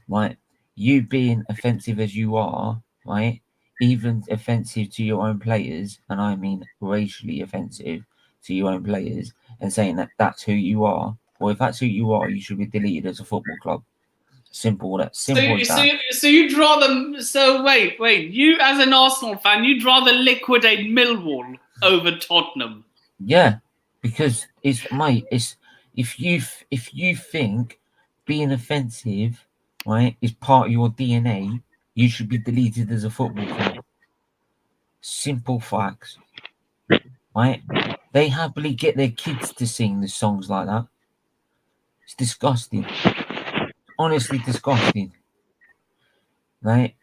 [SPEAKER 2] Like, you being offensive as you are, right? Even offensive to your own players, and I mean racially offensive to your own players, and saying that that's who you are. Well, if that's who you are, you should be deleted as a football club. Simple as that.
[SPEAKER 1] So you'd rather? So wait. You as an Arsenal fan, you'd rather liquidate Millwall over Tottenham?
[SPEAKER 2] Yeah, because it's if you think being offensive, right, is part of your DNA, you should be deleted as a football club. Simple facts, right? They happily get their kids to sing the songs like that. It's disgusting. Honestly disgusting. Right?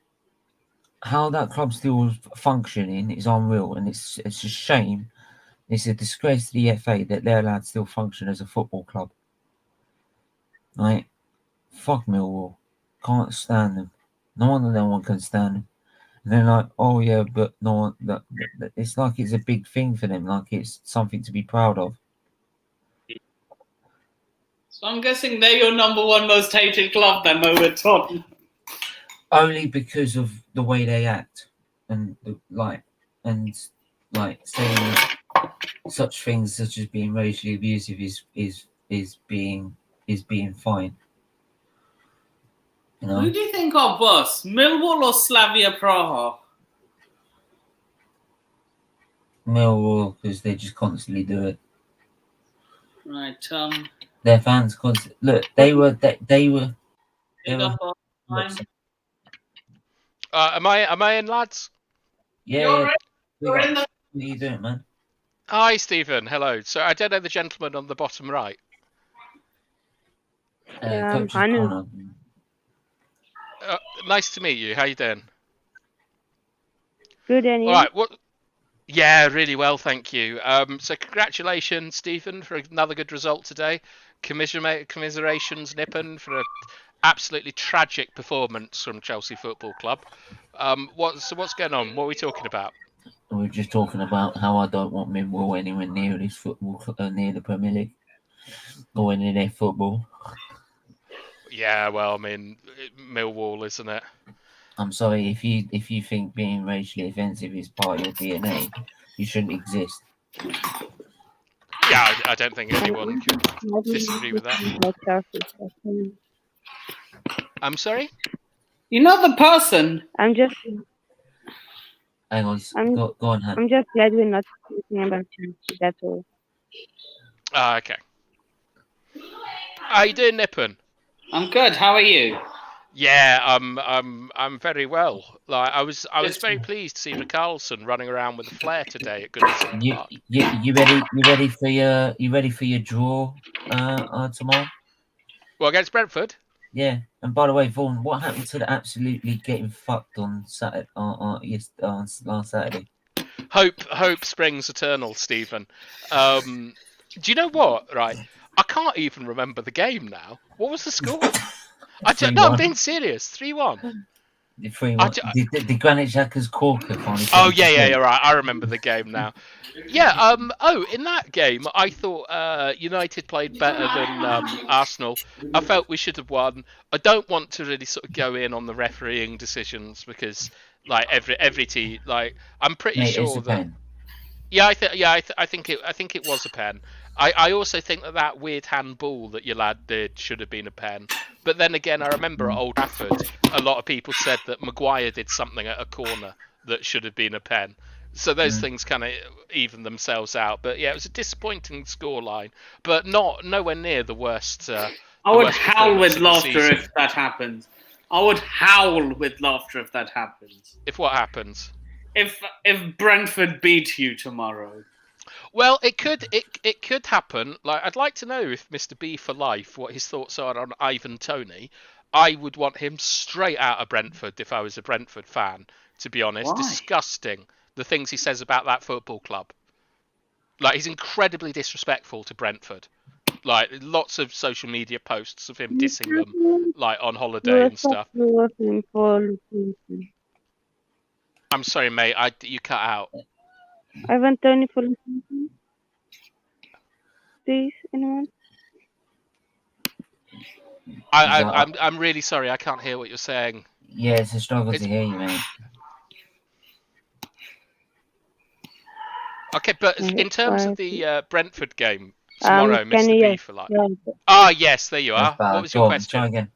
[SPEAKER 2] How that club still functioning is unreal, and it's a shame. It's a disgrace to the FA that they're allowed to still function as a football club. Right? Fuck Millwall. Can't stand them. No one can stand them. And they're like, oh yeah, but no one. It's like it's a big thing for them. Like it's something to be proud of.
[SPEAKER 1] So I'm guessing they're your number one most hated club then, over Tottenham.
[SPEAKER 2] Only because of the way they act and saying such things such as being racially abusive is being fine. You know?
[SPEAKER 1] Who do you think are worse, Millwall or Slavia Praha?
[SPEAKER 2] Millwall, because they just constantly do it.
[SPEAKER 1] Right.
[SPEAKER 2] Their fans constantly look. They were.
[SPEAKER 4] Am I in, lads?
[SPEAKER 2] Yeah. What are you doing, man?
[SPEAKER 4] Hi, Stephen. Hello. So I don't know the gentleman on the bottom right.
[SPEAKER 3] Hanu.
[SPEAKER 4] Nice to meet you. How you doing?
[SPEAKER 3] Good, and you?
[SPEAKER 4] All right. What? Yeah, really well, thank you. So congratulations, Stephen, for another good result today. Commiserations, Nippon, for an absolutely tragic performance from Chelsea Football Club. What's going on? What are we talking about?
[SPEAKER 2] We're just talking about how I don't want Millwall anywhere near this football, near the Premier League, or near their football.
[SPEAKER 4] Yeah, well, I mean, Millwall, isn't it?
[SPEAKER 2] I'm sorry, if you think being racially offensive is part of your DNA, you shouldn't exist.
[SPEAKER 4] Yeah, I don't think anyone could disagree with that. I'm sorry?
[SPEAKER 1] You're not the person.
[SPEAKER 3] I'm just.
[SPEAKER 2] Hang on, go on, Han.
[SPEAKER 3] I'm just glad we're not talking about Chelsea. That's all.
[SPEAKER 4] Okay. How you doing, Nippon?
[SPEAKER 1] I'm good. How are you?
[SPEAKER 4] Yeah, I'm very well. Like I was very pleased to see Carlson running around with a flare today at Goodison Park.
[SPEAKER 2] You ready for your draw tomorrow?
[SPEAKER 4] Well, against Brentford.
[SPEAKER 2] Yeah, and by the way, Vaughan, what happened to the absolutely getting fucked on Saturday? Last Saturday.
[SPEAKER 4] Hope springs eternal, Stephen. Do you know what? Right, I can't even remember the game now. What was the score? I'm being serious. 3-1.
[SPEAKER 2] 3-1. The Granite Xhaka's corker finally.
[SPEAKER 4] Oh yeah, right. I remember the game now. Yeah. In that game, I thought United played better than Arsenal. I felt we should have won. I don't want to really sort of go in on the refereeing decisions because, like every team, like I'm pretty sure that. Pen. Yeah, I think it was a pen. I also think that weird handball that your lad did should have been a pen. But then again, I remember at Old Trafford, a lot of people said that Maguire did something at a corner that should have been a pen. So those things kind of even themselves out. But yeah, it was a disappointing scoreline, but nowhere near the worst. I
[SPEAKER 1] would howl with laughter if that happens. I would howl with laughter if that happens.
[SPEAKER 4] If what happens?
[SPEAKER 1] If Brentford beat you tomorrow.
[SPEAKER 4] Well, it could happen. Like, I'd like to know if Mr. B for life, what his thoughts are on Ivan Toney. I would want him straight out of Brentford if I was a Brentford fan. To be honest,
[SPEAKER 1] Why?
[SPEAKER 4] Disgusting the things he says about that football club. Like, he's incredibly disrespectful to Brentford. Like lots of social media posts of him dissing them, like on holiday and stuff. I'm sorry, mate. You cut out.
[SPEAKER 3] Ivan Tony for listening. Please, anyone?
[SPEAKER 4] I'm really sorry. I can't hear what you're saying.
[SPEAKER 2] Yeah, it's a struggle to hear you, mate.
[SPEAKER 4] Okay, but in terms of the Brentford game tomorrow, Mr. B for life.
[SPEAKER 3] Yeah.
[SPEAKER 4] Ah, yes, there you are. What was your question?
[SPEAKER 2] Try again.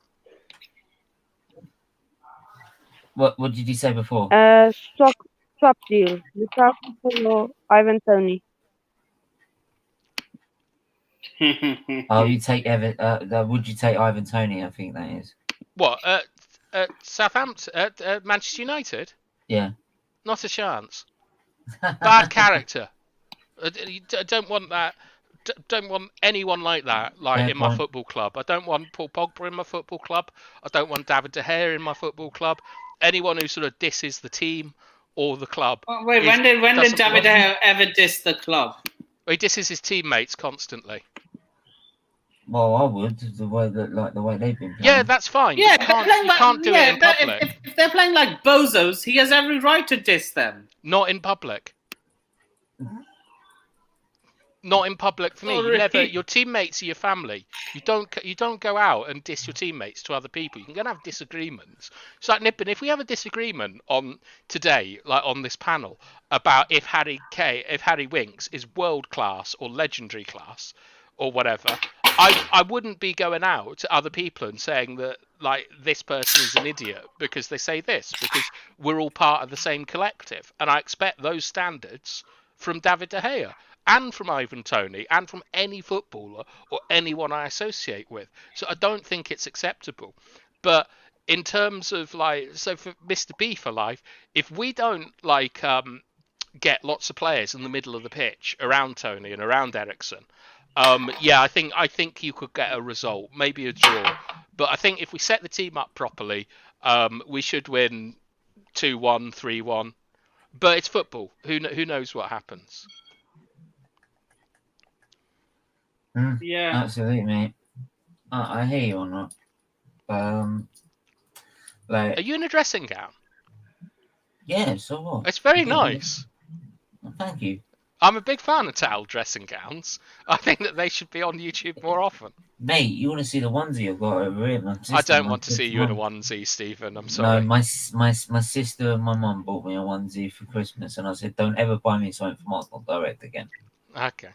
[SPEAKER 2] What did you say before?
[SPEAKER 3] Swap deal. Lukaku for Ivan Tony.
[SPEAKER 2] Oh, you take Evan. Would you take Ivan Toney? I think that is.
[SPEAKER 4] What? Southampton? Manchester United?
[SPEAKER 2] Yeah.
[SPEAKER 4] Not a chance. Bad character. I don't want that. Don't want anyone like that, like in my football club. I don't want Paul Pogba in my football club. I don't want David De Gea in my football club. Anyone who sort of disses the team or the club.
[SPEAKER 1] Oh, wait, when did David De Gea ever diss the club?
[SPEAKER 4] He disses his teammates constantly.
[SPEAKER 2] Well, I would the way they've been playing.
[SPEAKER 4] Yeah, that's fine.
[SPEAKER 1] Yeah,
[SPEAKER 4] you can't do it in public.
[SPEAKER 1] If they're playing like bozos, he has every right to diss them.
[SPEAKER 4] Not in public. Not in public for me. Your teammates are your family. You don't go out and diss your teammates to other people. You can go and have disagreements. It's like Nippon, if we have a disagreement on today, like on this panel, about if Harry Winks is world class or legendary class or whatever, I wouldn't be going out to other people and saying that like this person is an idiot because they say this, because we're all part of the same collective. And I expect those standards from David De Gea and from Ivan Toney and from any footballer or anyone I associate with. So I don't think it's acceptable. But in terms of so for Mr. B for life, if we don't get lots of players in the middle of the pitch around Toney and around Eriksen, I think you could get a result, maybe a draw. But I think if we set the team up properly, we should win 2-1, 3-1. But it's football. Who knows what happens?
[SPEAKER 1] Yeah,
[SPEAKER 2] absolutely, mate. I hear you on that.
[SPEAKER 4] Are you in a dressing gown?
[SPEAKER 2] Yeah, so what?
[SPEAKER 4] It's very nice.
[SPEAKER 2] Well, thank you.
[SPEAKER 4] I'm a big fan of towel dressing gowns. I think that they should be on YouTube more often.
[SPEAKER 2] Mate, you want to see the onesie I've got over here?
[SPEAKER 4] I don't want to see you in a onesie, Stephen. I'm sorry.
[SPEAKER 2] No, my sister and my mum bought me a onesie for Christmas, and I said, "Don't ever buy me something from Arsenal Direct again."
[SPEAKER 4] Okay.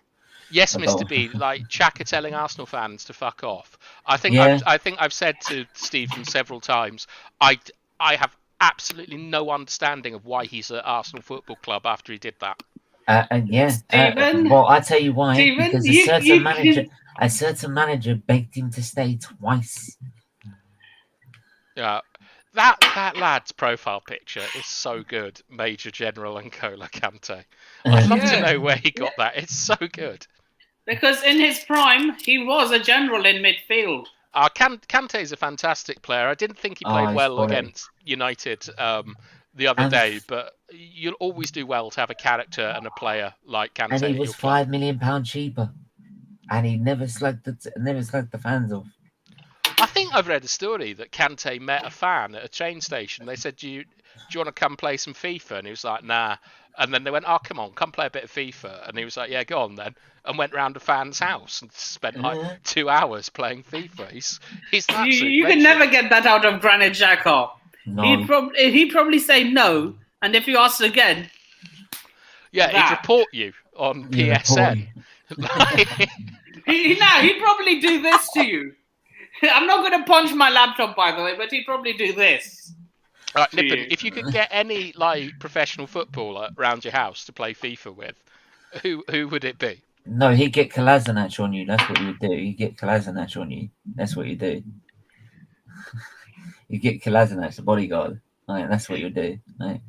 [SPEAKER 4] Yes, Mr. B. Like Chaka telling Arsenal fans to fuck off. I think I've said to Stephen several times. I have absolutely no understanding of why he's at Arsenal Football Club after he did that.
[SPEAKER 1] Stephen?
[SPEAKER 2] Well, I tell you why.
[SPEAKER 1] Stephen,
[SPEAKER 2] because a certain manager begged him to stay twice.
[SPEAKER 4] Yeah, that lad's profile picture is so good. Major General N'Golo Kante. I'd love to know where he got that. It's so good.
[SPEAKER 1] Because in his prime, he was a general in midfield.
[SPEAKER 4] Kante is a fantastic player. I didn't think he played well against United the other day, but you'll always do well to have a character and a player like Kante.
[SPEAKER 2] And he was £5 million cheaper, and he never slugged the fans off.
[SPEAKER 4] I think I've read a story that Kante met a fan at a train station. They said, do you want to come play some FIFA? And he was like, nah. And then they went, oh, come on, come play a bit of FIFA. And he was like, yeah, go on then. And went round a fan's house and spent like 2 hours playing FIFA. He's
[SPEAKER 1] you can never get that out of Granit Xhaka.
[SPEAKER 2] No.
[SPEAKER 1] He'd probably say no. And if you asked again...
[SPEAKER 4] Yeah, he'd report you on PSN.
[SPEAKER 1] He'd probably do this to you. I'm not going to punch my laptop, by the way, but he'd probably do this.
[SPEAKER 4] Right, Nippon, if you could get any professional footballer around your house to play FIFA with, who would it be?
[SPEAKER 2] No, he'd get Kolasinac on you. That's what he would do. He'd get Kolasinac on you. That's what you do. You get Kolasinac, the bodyguard. Right, that's what you do. Right.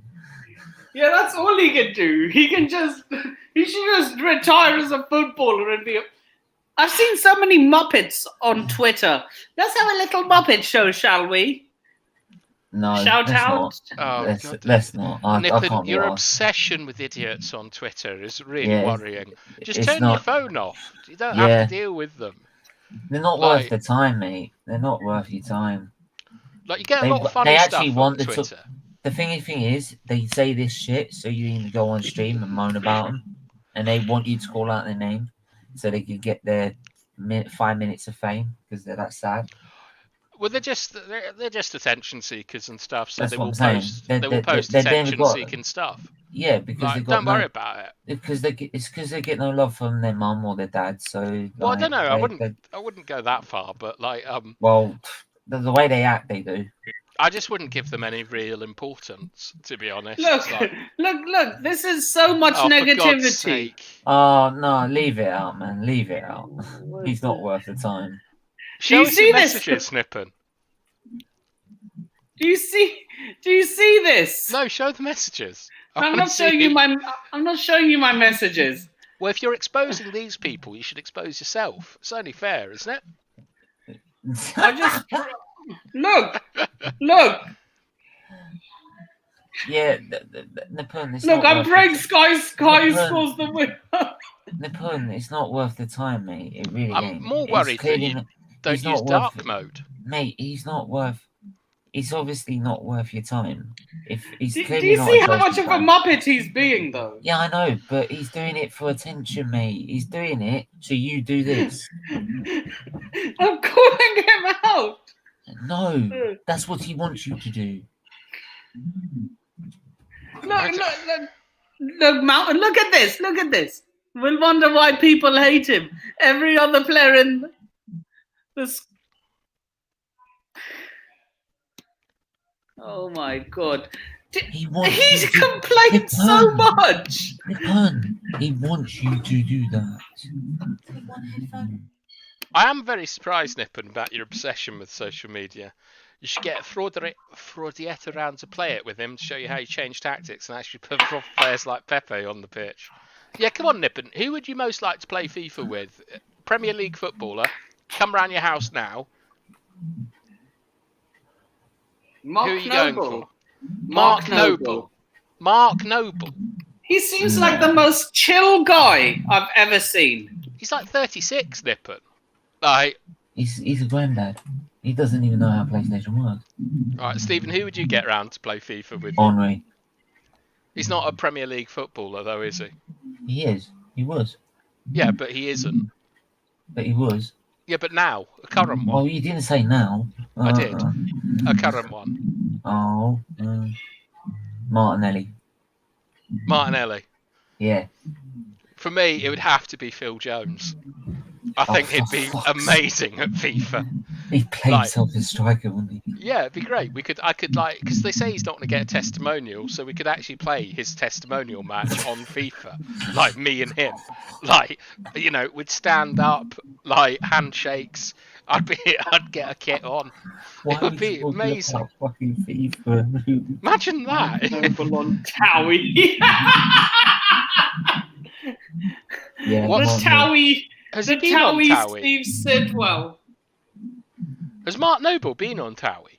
[SPEAKER 1] Yeah, that's all he can do. He should just retire as a footballer and be. I've seen so many Muppets on Twitter. Let's have a little Muppet show, shall we?
[SPEAKER 2] No,
[SPEAKER 1] shout out.
[SPEAKER 2] Let's not.
[SPEAKER 4] Nippon, your obsession with idiots on Twitter is really worrying. Just turn your phone off. You don't have to deal with them.
[SPEAKER 2] They're not worth the time, mate. They're not worth your time.
[SPEAKER 4] Like, you get a lot of funny
[SPEAKER 2] they
[SPEAKER 4] stuff
[SPEAKER 2] actually
[SPEAKER 4] on
[SPEAKER 2] want
[SPEAKER 4] Twitter.
[SPEAKER 2] The thing is, they say this shit so you can go on stream and moan about them, and they want you to call out their name so they can get their 5 minutes of fame because they're that sad.
[SPEAKER 4] Well, they're just attention seekers and stuff. So
[SPEAKER 2] That's
[SPEAKER 4] they
[SPEAKER 2] what
[SPEAKER 4] will
[SPEAKER 2] I'm saying.
[SPEAKER 4] post. They will post attention seeking stuff.
[SPEAKER 2] Yeah, because
[SPEAKER 4] like,
[SPEAKER 2] they got
[SPEAKER 4] don't worry about it.
[SPEAKER 2] Because they get no love from their mum or their dad. So
[SPEAKER 4] well, I don't know.
[SPEAKER 2] I
[SPEAKER 4] wouldn't go that far, but like
[SPEAKER 2] Well, the way they act, they do.
[SPEAKER 4] I just wouldn't give them any real importance, to be honest.
[SPEAKER 1] Look,
[SPEAKER 4] like,
[SPEAKER 1] look! This is so much negativity.
[SPEAKER 4] For God's sake.
[SPEAKER 2] Oh no, leave it out, man. Leave it out. He's not worth the time.
[SPEAKER 4] Show us your messages, Nippon.
[SPEAKER 1] Do you see this?
[SPEAKER 4] No, show the messages.
[SPEAKER 1] I'm not showing you my messages.
[SPEAKER 4] Well, if you're exposing these people, you should expose yourself. It's only fair, isn't it?
[SPEAKER 1] I just look.
[SPEAKER 2] Yeah, Nippon.
[SPEAKER 1] Look, I'm praying Sky scores the win.
[SPEAKER 2] Nippon, it's not worth the time, mate. It really ain't.
[SPEAKER 4] I'm more worried that you don't use dark mode.
[SPEAKER 2] Mate, he's not worth... He's obviously not worth your time. If he's
[SPEAKER 1] do you see how much of a muppet he's being, though?
[SPEAKER 2] Yeah, I know, but he's doing it for attention, mate. He's doing it so you do this.
[SPEAKER 1] I'm calling him out.
[SPEAKER 2] No, that's what he wants you to do.
[SPEAKER 1] Look, Mountain. Look at this. We'll wonder why people hate him. Every other player in this. Oh my God. He complained so much.
[SPEAKER 2] He wants you to do that.
[SPEAKER 4] I am very surprised, Nippon, about your obsession with social media. You should get Fraudietta around to play it with him to show you how you change tactics and actually put players like Pepe on the pitch. Yeah, come on, Nippon. Who would you most like to play FIFA with? Premier League footballer. Come round your house now. Who are you going for? Mark Noble. Mark Noble.
[SPEAKER 1] He seems like the most chill guy I've ever seen.
[SPEAKER 4] He's like 36, Nippon.
[SPEAKER 2] He's a granddad. He doesn't even know how PlayStation works.
[SPEAKER 4] Alright, Stephen, who would you get round to play FIFA with?
[SPEAKER 2] Henry.
[SPEAKER 4] He's not a Premier League footballer, though, is he?
[SPEAKER 2] He is. He was.
[SPEAKER 4] Yeah, but he isn't.
[SPEAKER 2] But he was.
[SPEAKER 4] Yeah, but now, a current one.
[SPEAKER 2] Well, you didn't say now.
[SPEAKER 4] I did. A current one.
[SPEAKER 2] Oh, Martinelli.
[SPEAKER 4] Martinelli.
[SPEAKER 2] Yeah.
[SPEAKER 4] For me, it would have to be Phil Jones. I think he'd be amazing at FIFA.
[SPEAKER 2] He'd play himself as striker, wouldn't he?
[SPEAKER 4] Yeah, it'd be great. I could because they say he's not going to get a testimonial, so we could actually play his testimonial match on FIFA, like me and him. Like, we'd stand up, like handshakes. I'd get a kit on. It would be amazing.
[SPEAKER 2] Fucking FIFA.
[SPEAKER 4] Imagine that.
[SPEAKER 1] On Towie.
[SPEAKER 2] Yeah.
[SPEAKER 4] What's
[SPEAKER 1] Towie?
[SPEAKER 4] Has he been on Towie?
[SPEAKER 1] Steve Sidwell.
[SPEAKER 4] Has Mark Noble been on Towie?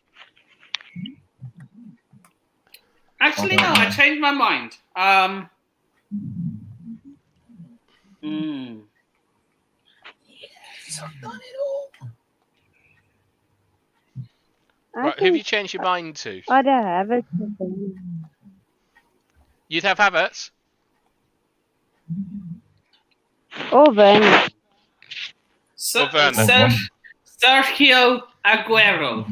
[SPEAKER 1] Actually, no. I changed my mind.
[SPEAKER 2] Yes, I've done it all.
[SPEAKER 4] Right, who have you changed your mind to?
[SPEAKER 3] I'd have it.
[SPEAKER 4] You'd have Havertz?
[SPEAKER 3] Or Werner.
[SPEAKER 1] Sergio Aguero.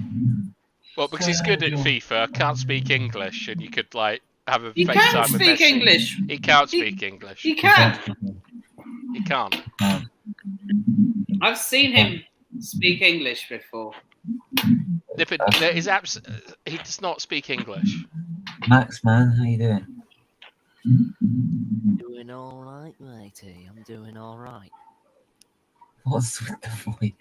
[SPEAKER 4] Well, because he's good at FIFA, can't speak English, and you could have a FaceTime with Messi.
[SPEAKER 1] He can't speak English.
[SPEAKER 4] He can't speak English.
[SPEAKER 1] He can.
[SPEAKER 4] He can't.
[SPEAKER 1] I've seen him speak English before.
[SPEAKER 4] He does not speak English.
[SPEAKER 2] Max, man, how you doing?
[SPEAKER 5] Doing all right, matey. I'm doing all right.
[SPEAKER 2] What's with the voice?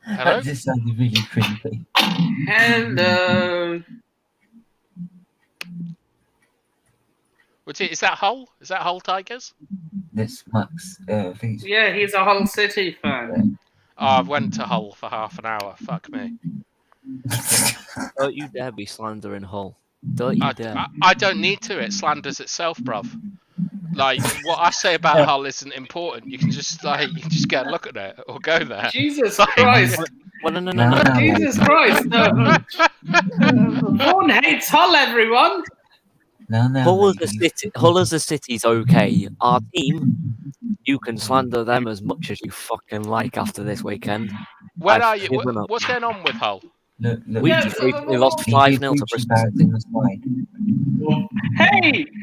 [SPEAKER 4] Hello?
[SPEAKER 2] That just sounded really creepy.
[SPEAKER 1] Hello.
[SPEAKER 4] Is that Hull? Is that Hull Tigers?
[SPEAKER 2] This Max, I think it's...
[SPEAKER 1] Yeah, he's a Hull City fan.
[SPEAKER 4] Oh, I went to Hull for half an hour. Fuck me.
[SPEAKER 5] Don't you dare be slandering Hull. Don't you dare.
[SPEAKER 4] I don't need to. It slanders itself, bruv. Like what I say about Hull isn't important. You can just go and look at it or go there.
[SPEAKER 1] Jesus Christ.
[SPEAKER 5] Well, no.
[SPEAKER 2] No.
[SPEAKER 1] Jesus Christ. Vaughan hates Hull, everyone.
[SPEAKER 2] No,
[SPEAKER 5] Hull as a city's okay. Our team, you can slander them as much as you fucking like after this weekend.
[SPEAKER 4] Where
[SPEAKER 5] I've
[SPEAKER 4] are you?
[SPEAKER 5] given up.
[SPEAKER 4] What's going on with Hull?
[SPEAKER 2] Look.
[SPEAKER 5] We
[SPEAKER 1] Yes,
[SPEAKER 5] lost
[SPEAKER 2] He
[SPEAKER 5] 5-0
[SPEAKER 2] did
[SPEAKER 5] to
[SPEAKER 2] Gucci
[SPEAKER 5] Bristol.
[SPEAKER 2] bags in the slide.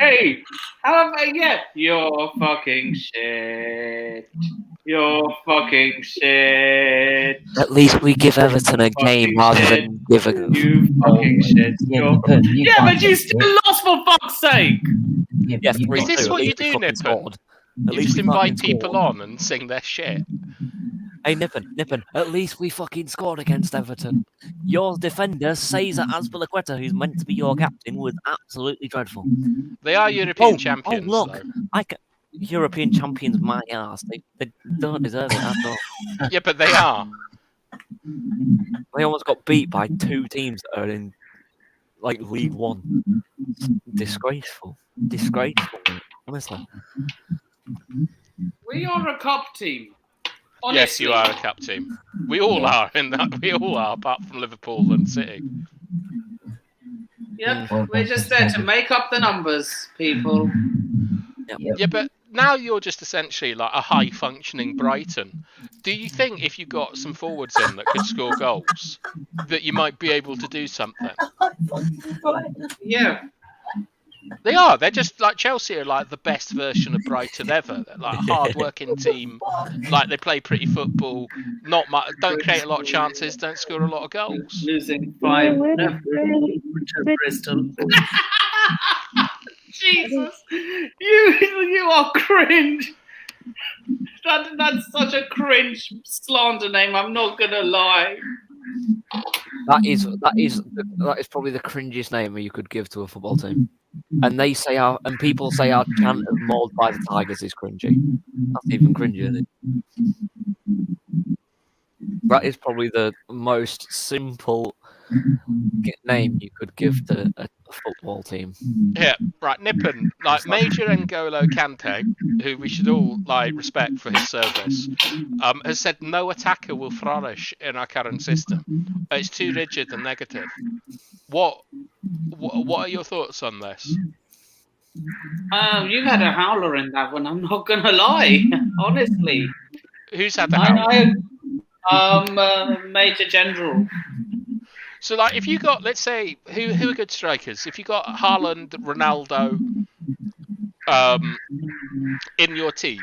[SPEAKER 1] Hey, how have I get? You're fucking shit. You're fucking shit.
[SPEAKER 5] At least we give Everton a game rather
[SPEAKER 1] shit.
[SPEAKER 5] than give a.
[SPEAKER 1] You fucking shit.
[SPEAKER 2] Yeah, because you
[SPEAKER 1] Yeah,
[SPEAKER 2] can't
[SPEAKER 1] but you
[SPEAKER 2] get
[SPEAKER 1] still
[SPEAKER 2] it.
[SPEAKER 1] lost for fuck's sake.
[SPEAKER 2] Yeah,
[SPEAKER 5] Yeah,
[SPEAKER 2] but you
[SPEAKER 5] 3-2.
[SPEAKER 4] Is this
[SPEAKER 5] At
[SPEAKER 4] what
[SPEAKER 5] least
[SPEAKER 4] you
[SPEAKER 5] we
[SPEAKER 4] do,
[SPEAKER 5] fucking
[SPEAKER 4] Nippon?
[SPEAKER 5] scored. At
[SPEAKER 4] You
[SPEAKER 5] least
[SPEAKER 4] just
[SPEAKER 5] we
[SPEAKER 4] invite
[SPEAKER 5] fucking
[SPEAKER 4] people
[SPEAKER 5] scored.
[SPEAKER 4] on and sing their shit.
[SPEAKER 5] Hey, Nippon, at least we fucking scored against Everton. Your defender, Cesar Azpilicueta, who's meant to be your captain, was absolutely dreadful.
[SPEAKER 4] They are European champions,
[SPEAKER 5] look,
[SPEAKER 4] though.
[SPEAKER 5] European champions, my ass. They don't deserve it at all.
[SPEAKER 4] Yeah, but they are.
[SPEAKER 5] They almost got beat by 2 teams that are in, like, League One. Disgraceful, honestly.
[SPEAKER 1] We are a cup team. Honestly.
[SPEAKER 4] Yes, you are a cup team. We all are in that. We all are, apart from Liverpool and City.
[SPEAKER 1] Yep, we're just there to make up the numbers, people.
[SPEAKER 2] Yep.
[SPEAKER 4] Yeah, but now you're just essentially like a high-functioning Brighton. Do you think if you got some forwards in that could score goals, that you might be able to do something?
[SPEAKER 1] Yeah.
[SPEAKER 4] They are. They're just like Chelsea are like the best version of Brighton ever. They're like a hard-working team. Like they play pretty football. Not much. Don't create a lot of chances. Don't score a lot of goals.
[SPEAKER 1] Losing 5-0
[SPEAKER 3] really
[SPEAKER 1] to Bristol. Jesus, you are cringe. That's such a cringe slander name. I'm not gonna lie.
[SPEAKER 5] That is probably the cringiest name you could give to a football team. And people say our chant of "Mauled by the Tigers" is cringy. That's even cringier. Isn't it? That is probably the most simple name you could give to a football team.
[SPEAKER 4] Yeah, right. Nippon, like Major N'Golo Kante, who we should all like respect for his service, has said no attacker will flourish in our current system. It's too rigid and negative. What are your thoughts on this?
[SPEAKER 1] You had a howler in that one. I'm not gonna lie. Honestly,
[SPEAKER 4] Who's had the howler?
[SPEAKER 1] Major General.
[SPEAKER 4] So, like, if you got, let's say, who are good strikers? If you got Haaland, Ronaldo, in your team,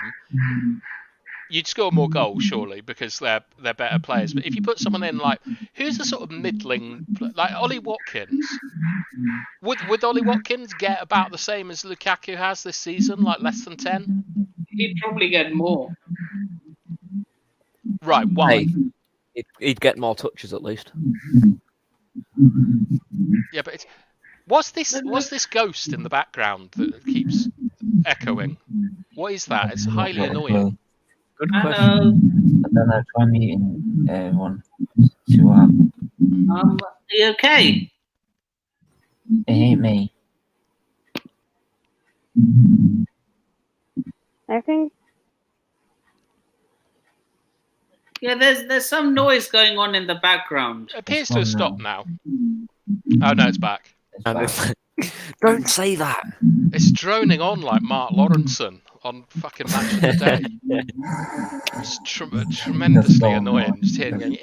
[SPEAKER 4] you'd score more goals, surely, because they're better players. But if you put someone in, like, who's the sort of middling, like Ollie Watkins? Would Ollie Watkins get about the same as Lukaku has this season, like less than 10?
[SPEAKER 1] He'd probably get more.
[SPEAKER 4] Right, why?
[SPEAKER 5] Hey, he'd get more touches at least.
[SPEAKER 4] Yeah, but what's this ghost in the background that keeps echoing? What is that? It's highly annoying.
[SPEAKER 5] Good
[SPEAKER 1] Hello.
[SPEAKER 5] question.
[SPEAKER 2] I don't know. Try muting one. See what happens.
[SPEAKER 1] Are you okay?
[SPEAKER 2] It ain't me.
[SPEAKER 3] I think
[SPEAKER 1] Yeah, there's some noise going on in the background.
[SPEAKER 4] It appears to have stopped now. Oh no, it's back.
[SPEAKER 5] Don't say that.
[SPEAKER 4] It's droning on like Mark Lawrenson on fucking Match of the Day. It's tremendously annoying. Just hearing going,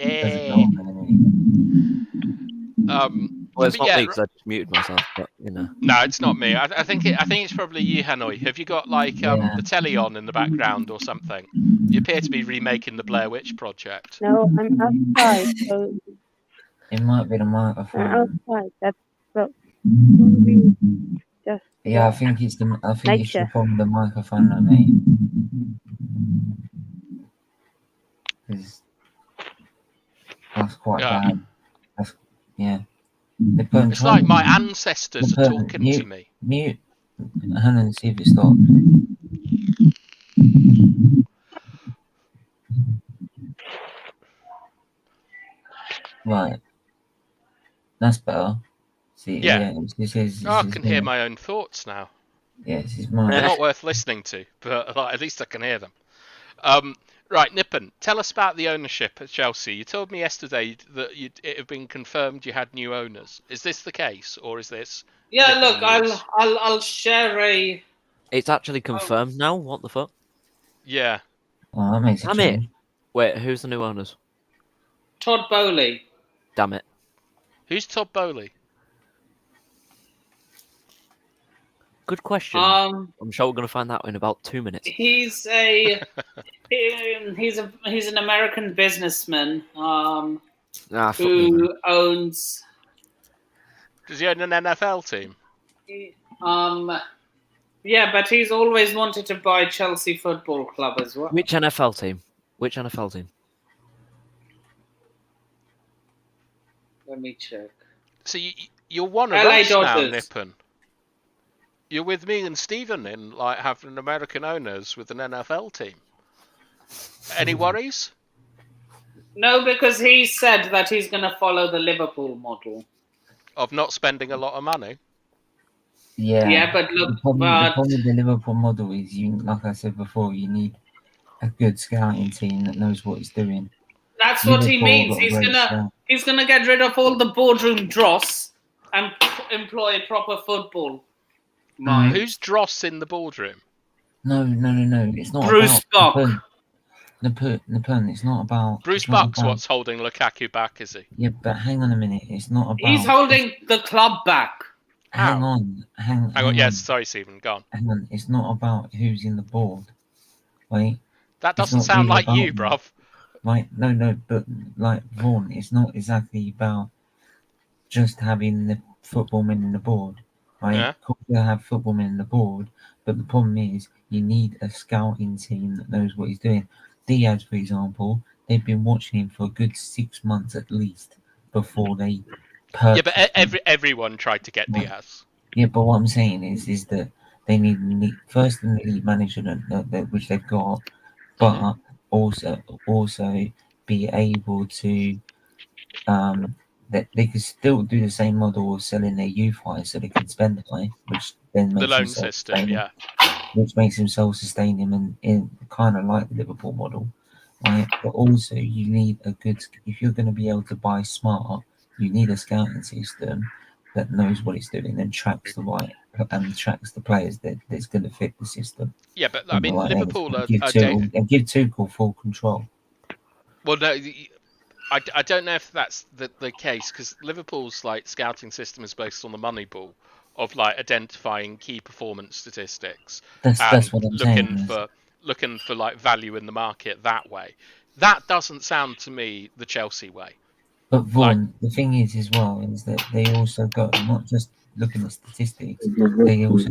[SPEAKER 5] Well, it's
[SPEAKER 4] but
[SPEAKER 5] not
[SPEAKER 4] yeah,
[SPEAKER 5] me because I just muted myself, but you know.
[SPEAKER 4] no, it's not me. I think it's probably you, Hanoi. Have you got like the telly on in the background or something? You appear to be remaking the Blair Witch Project.
[SPEAKER 3] no, I'm outside, so
[SPEAKER 2] It might be the
[SPEAKER 3] I'm
[SPEAKER 2] microphone.
[SPEAKER 3] outside. That's so. Just
[SPEAKER 2] Yeah, I think it's the
[SPEAKER 3] Nature.
[SPEAKER 2] problem the microphone, not me. 'Cause that's quite bad.
[SPEAKER 4] It's like my ancestors are talking to me.
[SPEAKER 2] Mute. Hang on, see if it stops. Right. That's better. See,
[SPEAKER 4] Yeah.
[SPEAKER 2] this is,
[SPEAKER 4] Oh, I can hear my own thoughts now.
[SPEAKER 2] Yes, it's
[SPEAKER 4] They're
[SPEAKER 2] mine.
[SPEAKER 4] not worth listening to, but like, at least I can hear them. Right, Nippon, tell us about the ownership at Chelsea. You told me yesterday that it had been confirmed you had new owners. Is this the case, or is this?
[SPEAKER 1] Yeah,
[SPEAKER 4] Nippon
[SPEAKER 1] look,
[SPEAKER 4] news?
[SPEAKER 1] I'll share a.
[SPEAKER 5] It's actually confirmed now. What the fuck?
[SPEAKER 4] Yeah.
[SPEAKER 2] Oh, that makes a
[SPEAKER 5] Damn it!
[SPEAKER 2] change.
[SPEAKER 5] Wait, who's the new owners?
[SPEAKER 1] Todd Bowley.
[SPEAKER 5] Damn it!
[SPEAKER 4] Who's Todd Bowley?
[SPEAKER 5] Good question. I'm sure we're gonna find out in about 2 minutes.
[SPEAKER 1] He's an American businessman
[SPEAKER 5] Fuck me, man.
[SPEAKER 1] who owns
[SPEAKER 4] Does he own an NFL team?
[SPEAKER 1] yeah, but he's always wanted to buy Chelsea Football Club as well.
[SPEAKER 5] Which NFL team? Which NFL team?
[SPEAKER 1] Let me check.
[SPEAKER 4] So you're one of
[SPEAKER 1] LA
[SPEAKER 4] us now,
[SPEAKER 1] Dodgers.
[SPEAKER 4] Nippon. You're with me and Stephen in like having American owners with an NFL team. Any worries?
[SPEAKER 1] No, because he said that he's going to follow the Liverpool model.
[SPEAKER 4] Of not spending a lot of money?
[SPEAKER 2] Yeah.
[SPEAKER 1] Yeah, but look,
[SPEAKER 2] the problem with the Liverpool model is, like I said before, you need a good scouting team that knows what it's doing.
[SPEAKER 1] That's what he means.
[SPEAKER 2] Liverpool
[SPEAKER 1] He's gonna get rid of all the boardroom dross and employ proper football minds.
[SPEAKER 4] Who's dross in the boardroom?
[SPEAKER 2] No. It's not
[SPEAKER 1] Bruce
[SPEAKER 2] about
[SPEAKER 1] Buck.
[SPEAKER 2] Napoleon. It's not about
[SPEAKER 4] Bruce Buck's what's holding Lukaku back, is he?
[SPEAKER 2] Yeah, but hang on a minute. It's not about.
[SPEAKER 1] He's holding the club back.
[SPEAKER 2] Hang
[SPEAKER 4] How?
[SPEAKER 2] on. Hang
[SPEAKER 4] on. Yes,
[SPEAKER 2] on.
[SPEAKER 4] sorry, Stephen. Go on.
[SPEAKER 2] Hang on. It's not about who's in the board, right?
[SPEAKER 4] That doesn't sound like you, bruv.
[SPEAKER 2] Right? No. But like Vaughan, it's not exactly about just having the footballmen in the board, right?
[SPEAKER 4] Yeah.
[SPEAKER 2] Of course, you have footballmen in the board, but the problem is you need a scouting team that knows what he's doing. Diaz, for example, they've been watching him for a good 6 months at least before they
[SPEAKER 4] Yeah, but everyone tried to get Diaz.
[SPEAKER 2] Yeah, but what I'm saying is that they need first an elite manager which they've got, but also be able to that they could still do the same model of selling their youth high so they can spend the money, which then makes
[SPEAKER 4] the loan system, yeah,
[SPEAKER 2] which makes them self-sustaining and kind of like the Liverpool model, right? But also you need if you're going to be able to buy smart, you need a scouting system that knows what it's doing and tracks the players that's going to fit the system.
[SPEAKER 4] Yeah, but I mean, Liverpool
[SPEAKER 2] give Tuchel full control.
[SPEAKER 4] Well, no, I don't know if that's the case, because Liverpool's like scouting system is based on the Moneyball of like identifying key performance statistics
[SPEAKER 2] that's what I'm saying.
[SPEAKER 4] Looking for like value in the market that way. That doesn't sound to me the Chelsea way.
[SPEAKER 2] But Vaughan, the thing is as well is that they also got not just looking at statistics, they also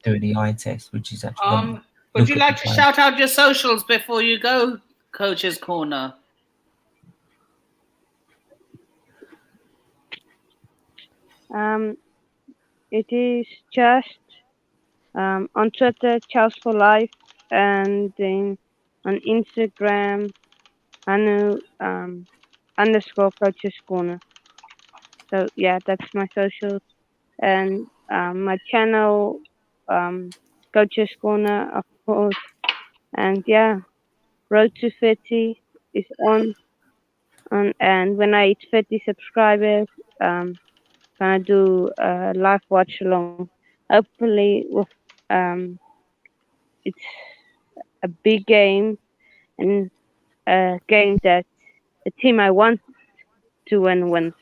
[SPEAKER 2] do the eye test, which is actually.
[SPEAKER 1] Would you like to shout out your socials before you go, Coach's Corner?
[SPEAKER 3] It is just on Twitter, Chelsea for Life, and then on Instagram, Anu _Coach's Corner. So yeah, that's my socials, and my channel, Coach's Corner, of course, and yeah, Road to 30 is on, and when I hit 30 subscribers, gonna do a live watch along. Hopefully, with it's a big game and a game that the team I want to win wins.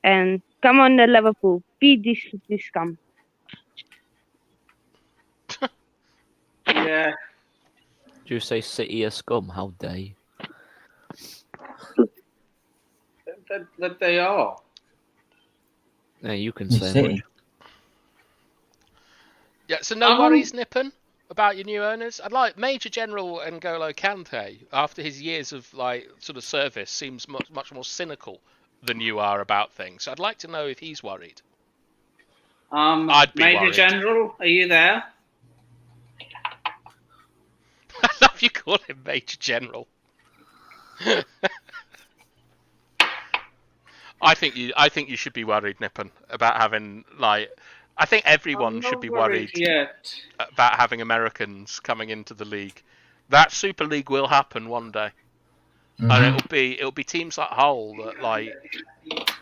[SPEAKER 3] And come on, the Liverpool, beat this scum.
[SPEAKER 1] Yeah.
[SPEAKER 5] Do you say City are scum? How dare you?
[SPEAKER 1] That they are.
[SPEAKER 5] Yeah, you can say much.
[SPEAKER 4] Yeah, so no worries, Nippon, about your new owners. I'd like Major General N'Golo Kante, after his years of like sort of service, seems much more cynical than you are about things. So I'd like to know if he's worried. I'd be
[SPEAKER 1] Major
[SPEAKER 4] worried.
[SPEAKER 1] General, are you there?
[SPEAKER 4] I love you call him Major General. I think you should be worried, Nippon, about having like I think everyone
[SPEAKER 1] I'm
[SPEAKER 4] should
[SPEAKER 1] not
[SPEAKER 4] be
[SPEAKER 1] worried
[SPEAKER 4] worried
[SPEAKER 1] yet.
[SPEAKER 4] about having Americans coming into the league. That Super League will happen one day, and
[SPEAKER 2] Mhm.
[SPEAKER 4] it'll be teams like Hull that like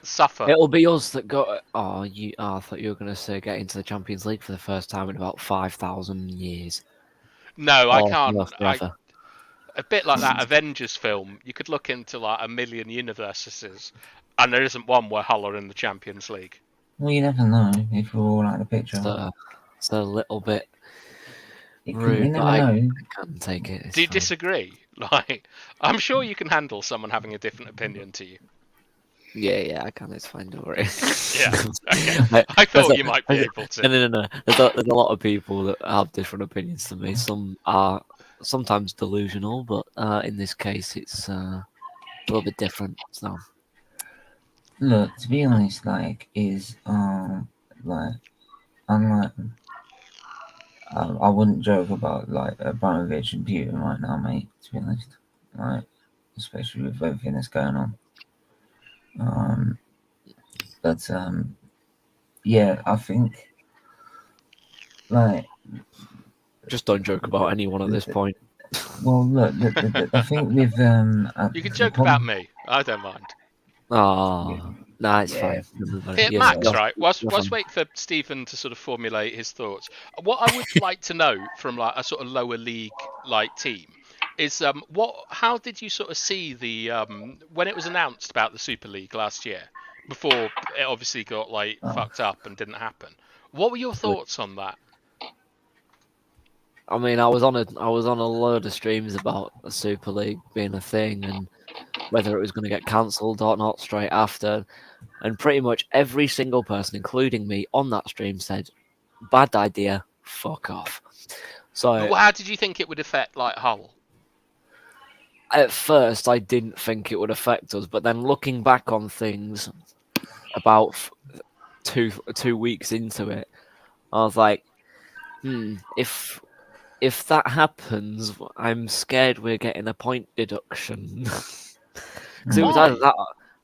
[SPEAKER 4] suffer.
[SPEAKER 5] It'll be us that go. Oh, I thought you were going to say get into the Champions League for the first time in about 5,000 years.
[SPEAKER 4] No, I
[SPEAKER 5] Or
[SPEAKER 4] can't.
[SPEAKER 5] forever.
[SPEAKER 4] A bit like that Avengers film. You could look into like a million universes, and there isn't one where Hull are in the Champions League.
[SPEAKER 2] Well, you never know if we're all out of the picture.
[SPEAKER 5] It's a little bit
[SPEAKER 2] You
[SPEAKER 5] rude,
[SPEAKER 2] never
[SPEAKER 5] but I
[SPEAKER 2] know.
[SPEAKER 5] can take it. It's
[SPEAKER 4] Do you
[SPEAKER 5] fine.
[SPEAKER 4] disagree? Like, I'm sure you can handle someone having a different opinion to you.
[SPEAKER 5] Yeah, I can. It's fine. Don't worry.
[SPEAKER 4] Yeah, okay. I thought you might be able to.
[SPEAKER 5] No. There's a lot of people that have different opinions to me. Some are sometimes delusional, but in this case, it's a little bit different. So
[SPEAKER 2] Look, to be honest, like like unlike I wouldn't joke about like Abramovich and Putin right now, mate. To be honest, like especially with everything that's going on. But yeah, I think like
[SPEAKER 5] just don't joke about anyone at this point.
[SPEAKER 2] well, look, I think with
[SPEAKER 4] You can
[SPEAKER 2] the
[SPEAKER 4] joke about me. I don't mind.
[SPEAKER 5] Oh, nah, it's
[SPEAKER 2] Yeah.
[SPEAKER 5] fine.
[SPEAKER 4] Here,
[SPEAKER 5] Yes,
[SPEAKER 4] Max,
[SPEAKER 5] you're-
[SPEAKER 4] right? Whilst
[SPEAKER 5] you're fine.
[SPEAKER 4] wait for Stephen to sort of formulate his thoughts. What I would like to know from like a sort of lower league like team is how did you sort of see the when it was announced about the Super League last year before it obviously got like fucked up and didn't happen? What were your thoughts on that?
[SPEAKER 5] I mean, I was on a load of streams about the Super League being a thing and whether it was going to get cancelled or not straight after, and pretty much every single person, including me, on that stream said, "Bad idea, fuck off." So
[SPEAKER 4] But how did you think it would affect like Hull?
[SPEAKER 5] at first, I didn't think it would affect us, but then looking back on things about 2 weeks into it, I was like, if that happens, I'm scared we're getting a point deduction. Because it was either that.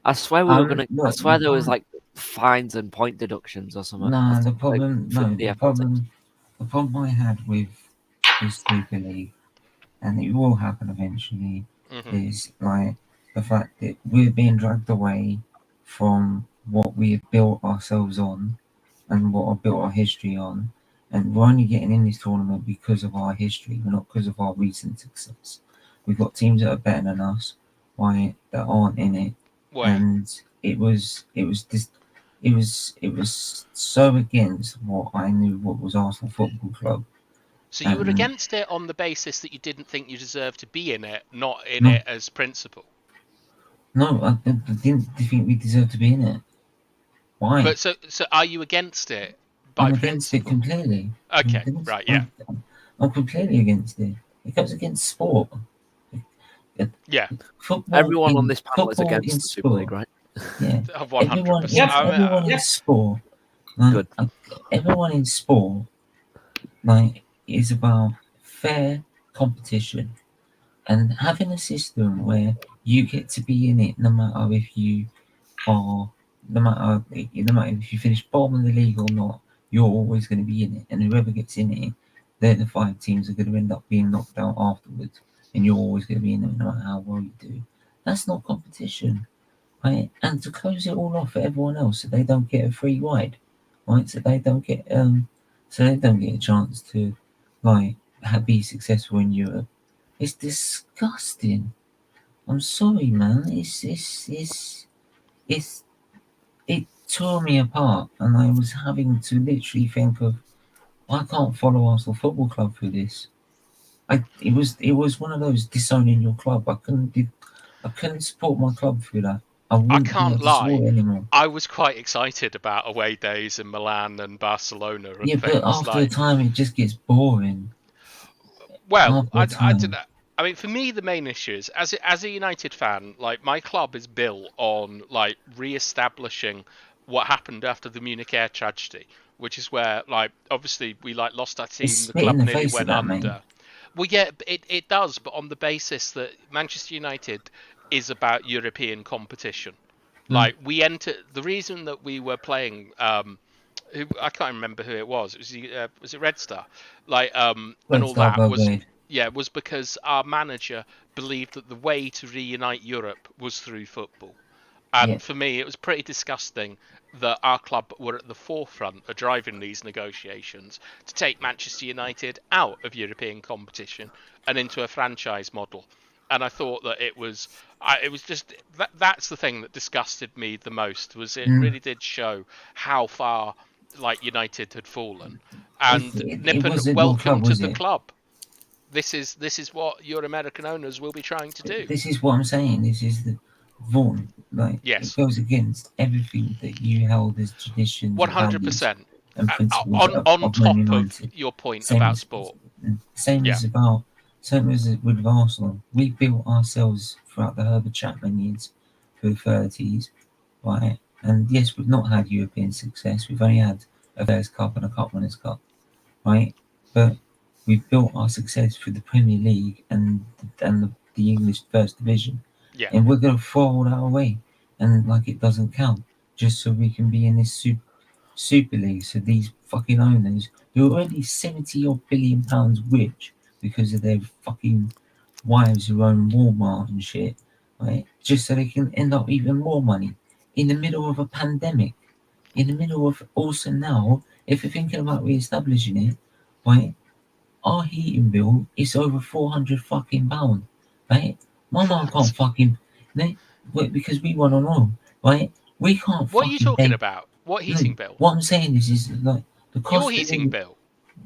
[SPEAKER 5] I swear we were gonna. I swear there was like fines and point deductions or something.
[SPEAKER 2] No, the
[SPEAKER 5] like,
[SPEAKER 2] problem.
[SPEAKER 5] for
[SPEAKER 2] No,
[SPEAKER 5] the
[SPEAKER 2] the
[SPEAKER 5] FL teams.
[SPEAKER 2] problem. The problem I had with this Super League, and it will happen eventually, is like the fact that we're being dragged away from what we have built ourselves on and what I've built our history on, and we're only getting in this tournament because of our history, not because of our recent success. We've got teams that are better than us, right, that aren't in it, and it was so against what I knew what was Arsenal Football Club.
[SPEAKER 4] So you were against it on the basis that you didn't think you deserved to be in it, not in
[SPEAKER 2] No.
[SPEAKER 4] it as principle.
[SPEAKER 2] No, I didn't think we deserved to be in it. Why?
[SPEAKER 4] But so are you against it by
[SPEAKER 2] I'm against
[SPEAKER 4] principle?
[SPEAKER 2] it completely.
[SPEAKER 4] Okay, right, yeah.
[SPEAKER 2] I'm completely against it. It goes against sport.
[SPEAKER 4] Yeah.
[SPEAKER 2] Football
[SPEAKER 5] Everyone on this panel is
[SPEAKER 2] football
[SPEAKER 5] against
[SPEAKER 2] in
[SPEAKER 5] the Super League,
[SPEAKER 2] sport.
[SPEAKER 5] right?
[SPEAKER 2] Yeah.
[SPEAKER 4] 100%.
[SPEAKER 2] Everyone in sport. Like,
[SPEAKER 5] Good.
[SPEAKER 2] Everyone in sport, like, is about fair competition and having a system where you get to be in it no matter if you are, no matter if you finish bottom of the league or not, you're always going to be in it, and whoever gets in it, they're the 5 teams are going to end up being knocked out afterwards, and you're always going to be in it no matter how well you do. That's not competition, right? And to close it all off for everyone else, so they don't get a free ride, right? So they don't get a chance to like be successful in Europe. It's disgusting. I'm sorry, man. It tore me apart, and I was having to literally think of, I can't follow Arsenal Football Club through this. It was one of those disowning your club. I couldn't support my club through that. I wouldn't be able to support it anymore.
[SPEAKER 4] I was quite excited about away days in Milan and Barcelona and
[SPEAKER 2] Yeah,
[SPEAKER 4] things.
[SPEAKER 2] but after a time, it just gets boring.
[SPEAKER 4] Well, I don't know. I mean, for me, the main issue is as a United fan, like my club is built on like re-establishing what happened after the Munich air tragedy, which is where like obviously we like lost our team, the club nearly went under. Well, yeah, it does, but on the basis that Manchester United is about European competition. Like we entered, the reason that we were playing I can't remember who it was. Was it Red Star? Like and
[SPEAKER 2] Red
[SPEAKER 4] all
[SPEAKER 2] Star
[SPEAKER 4] that was
[SPEAKER 2] Belgrade.
[SPEAKER 4] was because our manager believed that the way to reunite Europe was through football. And
[SPEAKER 2] Yeah.
[SPEAKER 4] for me, it was pretty disgusting that our club were at the forefront of driving these negotiations to take Manchester United out of European competition and into a franchise model. And I thought that it was just that's the thing that disgusted me the most. Was it really did show how far like United had fallen. And
[SPEAKER 2] It
[SPEAKER 4] Nippon,
[SPEAKER 2] wasn't your
[SPEAKER 4] welcome
[SPEAKER 2] club,
[SPEAKER 4] to
[SPEAKER 2] was
[SPEAKER 4] the
[SPEAKER 2] it?
[SPEAKER 4] club. This is what your American owners will be trying to do.
[SPEAKER 2] This is what I'm saying. This is the Vaughan. Like, it
[SPEAKER 4] Yes,
[SPEAKER 2] goes against everything that you held as traditions, values,
[SPEAKER 4] 100%.
[SPEAKER 2] and principles
[SPEAKER 4] On
[SPEAKER 2] of Man
[SPEAKER 4] top of
[SPEAKER 2] United.
[SPEAKER 4] your point
[SPEAKER 2] Same
[SPEAKER 4] about
[SPEAKER 2] as
[SPEAKER 4] sport.
[SPEAKER 2] same
[SPEAKER 4] Yeah.
[SPEAKER 2] as with Arsenal. We built ourselves throughout the Herbert Chapman years through the 30s, right? And yes, we've not had European success. We've only had a Fairs Cup and a Cup Winners' Cup, right? But we've built our success through the Premier League and the English First Division,
[SPEAKER 4] Yeah.
[SPEAKER 2] and we're gonna throw all that away and like it doesn't count just so we can be in this Super League. So these fucking owners who are already 70 odd billion pounds rich because of their fucking wives who own Walmart and shit, right? Just so they can end up even more money in the middle of a pandemic, in the middle of also now, if you're thinking about re-establishing it, right? Our heating bill is over 400 fucking pound, right? My mum can't fucking, because we want on oil, right? We can't
[SPEAKER 4] What are you
[SPEAKER 2] fucking
[SPEAKER 4] talking
[SPEAKER 2] pay.
[SPEAKER 4] about? What
[SPEAKER 2] No,
[SPEAKER 4] heating bill?
[SPEAKER 2] what I'm saying is like the
[SPEAKER 4] Your
[SPEAKER 2] cost of
[SPEAKER 4] heating
[SPEAKER 2] living.
[SPEAKER 4] bill?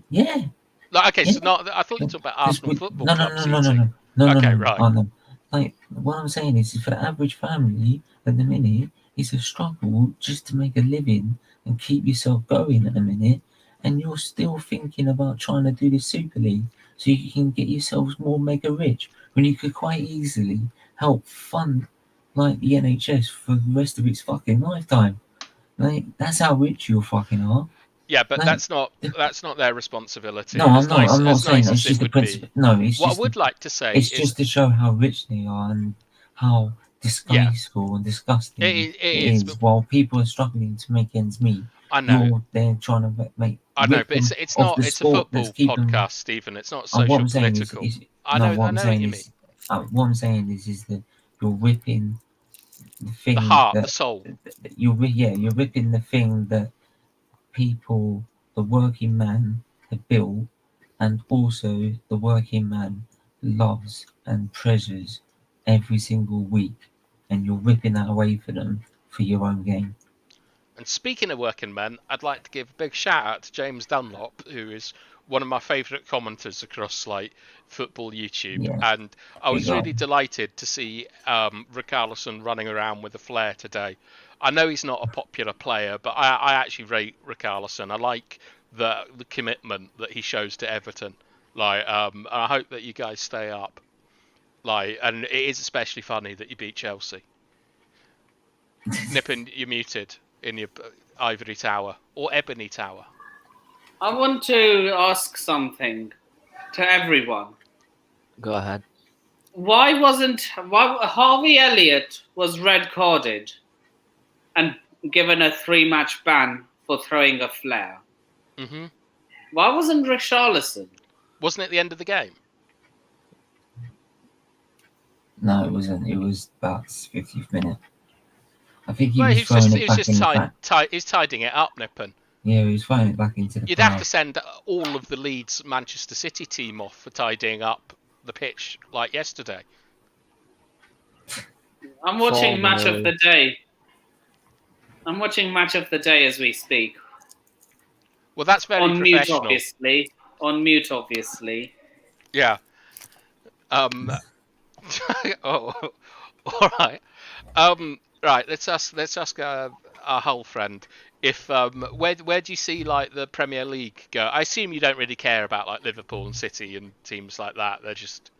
[SPEAKER 2] Yeah,
[SPEAKER 4] Like, okay,
[SPEAKER 2] yeah.
[SPEAKER 4] so not. I thought you were talking about
[SPEAKER 2] Because
[SPEAKER 4] Arsenal Football
[SPEAKER 2] no, no,
[SPEAKER 4] Club's
[SPEAKER 2] no, no, no,
[SPEAKER 4] heating.
[SPEAKER 2] no, no, no,
[SPEAKER 4] Okay,
[SPEAKER 2] no,
[SPEAKER 4] right.
[SPEAKER 2] oh, no. Like what I'm saying is, for the average family at the minute, it's a struggle just to make a living and keep yourself going at the minute, and you're still thinking about trying to do the Super League so you can get yourselves more mega rich when you could quite easily help fund like the NHS for the rest of its fucking lifetime. Like that's how rich you fucking are.
[SPEAKER 4] Yeah, but
[SPEAKER 2] Like,
[SPEAKER 4] that's not their responsibility.
[SPEAKER 2] no, I'm not. I'm not
[SPEAKER 4] As
[SPEAKER 2] saying
[SPEAKER 4] nice
[SPEAKER 2] that. It's
[SPEAKER 4] as it
[SPEAKER 2] just the
[SPEAKER 4] would be.
[SPEAKER 2] principle. No,
[SPEAKER 4] What I would like to say
[SPEAKER 2] it's
[SPEAKER 4] is,
[SPEAKER 2] just to show how rich they are and how
[SPEAKER 4] yeah,
[SPEAKER 2] disgraceful and disgusting
[SPEAKER 4] it
[SPEAKER 2] it
[SPEAKER 4] is. But
[SPEAKER 2] is. While people are struggling to make ends meet,
[SPEAKER 4] I know,
[SPEAKER 2] you're there trying to
[SPEAKER 4] I know,
[SPEAKER 2] rip
[SPEAKER 4] but
[SPEAKER 2] them
[SPEAKER 4] it's
[SPEAKER 2] off
[SPEAKER 4] not.
[SPEAKER 2] the
[SPEAKER 4] It's a
[SPEAKER 2] sport that's
[SPEAKER 4] football
[SPEAKER 2] keeping.
[SPEAKER 4] podcast, Stephen. It's not
[SPEAKER 2] And what
[SPEAKER 4] social
[SPEAKER 2] I'm saying
[SPEAKER 4] political.
[SPEAKER 2] is
[SPEAKER 4] I
[SPEAKER 2] no.
[SPEAKER 4] know.
[SPEAKER 2] What
[SPEAKER 4] I
[SPEAKER 2] I'm
[SPEAKER 4] know what
[SPEAKER 2] saying
[SPEAKER 4] you mean.
[SPEAKER 2] is that you're ripping the
[SPEAKER 4] The
[SPEAKER 2] thing
[SPEAKER 4] heart, the
[SPEAKER 2] that
[SPEAKER 4] soul.
[SPEAKER 2] you're ripping the thing that people, the working man, have built, and also the working man loves and treasures every single week, and you're ripping that away from them for your own gain.
[SPEAKER 4] And speaking of working men, I'd like to give a big shout out to James Dunlop, who is one of my favourite commenters across like football YouTube.
[SPEAKER 2] Yeah,
[SPEAKER 4] And I
[SPEAKER 2] big
[SPEAKER 4] was really
[SPEAKER 2] up.
[SPEAKER 4] delighted to see Richarlison running around with a flair today. I know he's not a popular player, but I actually rate Richarlison. I like the commitment that he shows to Everton. Like, and I hope that you guys stay up. Like, and it is especially funny that you beat Chelsea. Nippon, you're muted in your ivory tower or ebony tower.
[SPEAKER 1] I want to ask something to everyone.
[SPEAKER 5] Go ahead.
[SPEAKER 1] Why Harvey Elliott was red carded and given a 3-match ban for throwing a flare?
[SPEAKER 4] Mm-hmm.
[SPEAKER 1] Why wasn't Richarlison?
[SPEAKER 4] Wasn't it the end of the game?
[SPEAKER 2] No, it wasn't. It was about 50th minute. I think he
[SPEAKER 4] Well,
[SPEAKER 2] was throwing it
[SPEAKER 4] he was
[SPEAKER 2] back
[SPEAKER 4] just
[SPEAKER 2] in the back.
[SPEAKER 4] he's tidying it up, Nippon.
[SPEAKER 2] Yeah, he was throwing it back into the
[SPEAKER 4] You'd have
[SPEAKER 2] crowd.
[SPEAKER 4] to send all of the Leeds Manchester City team off for tidying up the pitch like yesterday.
[SPEAKER 1] I'm watching Match of the
[SPEAKER 5] Formerly.
[SPEAKER 1] Day. I'm watching Match of the Day as we speak.
[SPEAKER 4] Well, that's very
[SPEAKER 1] On mute,
[SPEAKER 4] professional.
[SPEAKER 1] obviously. On mute, obviously.
[SPEAKER 4] Yeah. Oh, all right. Right. Let's ask our Hull friend if where do you see like the Premier League go? I assume you don't really care about like Liverpool and City and teams like that. They're just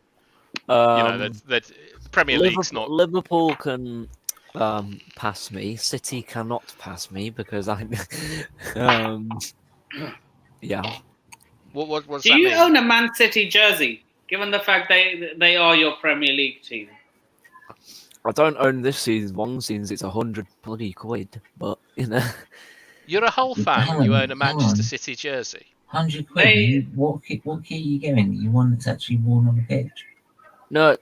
[SPEAKER 4] the Premier League's not.
[SPEAKER 5] Liverpool can pass me. City cannot pass me because I. Yeah.
[SPEAKER 4] What does
[SPEAKER 1] Do
[SPEAKER 4] that
[SPEAKER 1] you
[SPEAKER 4] mean?
[SPEAKER 1] own a Man City jersey? Given the fact they are your Premier League team.
[SPEAKER 5] I don't own this season. One season it's 100 bloody quid, but you know.
[SPEAKER 4] You're a Hull fan
[SPEAKER 2] Hang
[SPEAKER 4] and you
[SPEAKER 2] on,
[SPEAKER 4] own a
[SPEAKER 2] hang
[SPEAKER 4] Manchester
[SPEAKER 2] on.
[SPEAKER 4] City jersey.
[SPEAKER 2] 100 quid.
[SPEAKER 1] They-
[SPEAKER 2] What kit are you getting? You one that's actually worn on the pitch?
[SPEAKER 5] No,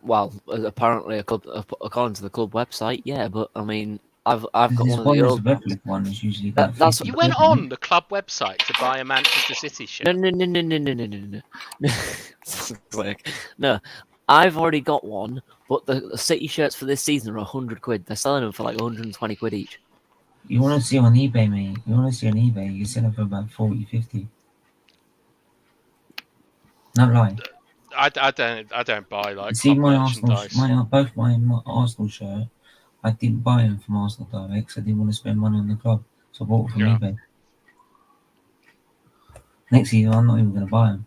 [SPEAKER 5] well, apparently according to the club website, yeah. But I mean, I've got
[SPEAKER 2] Because
[SPEAKER 5] one
[SPEAKER 2] this
[SPEAKER 5] of
[SPEAKER 2] one
[SPEAKER 5] the
[SPEAKER 2] is
[SPEAKER 5] old
[SPEAKER 2] a
[SPEAKER 5] ones.
[SPEAKER 2] replica one. It's usually
[SPEAKER 5] That-
[SPEAKER 2] like
[SPEAKER 5] that's-
[SPEAKER 2] 50
[SPEAKER 4] You went
[SPEAKER 2] quid,
[SPEAKER 4] on the club website to buy a Manchester City shirt.
[SPEAKER 5] No. Like, no, I've already got one, but the City shirts for this season are 100 quid. They're selling them for like 120 quid each.
[SPEAKER 2] You want to see on eBay, mate? You want to see on eBay? You can sell them for about 40, 50. No lie.
[SPEAKER 4] I don't buy like
[SPEAKER 2] See
[SPEAKER 4] club
[SPEAKER 2] my Arsenal,
[SPEAKER 4] merchandise.
[SPEAKER 2] both my Arsenal shirt. I didn't buy them from Arsenal Direct, so I didn't want to spend money on the club, so I bought it from
[SPEAKER 4] Yeah.
[SPEAKER 2] eBay. Next season, I'm not even going to buy them.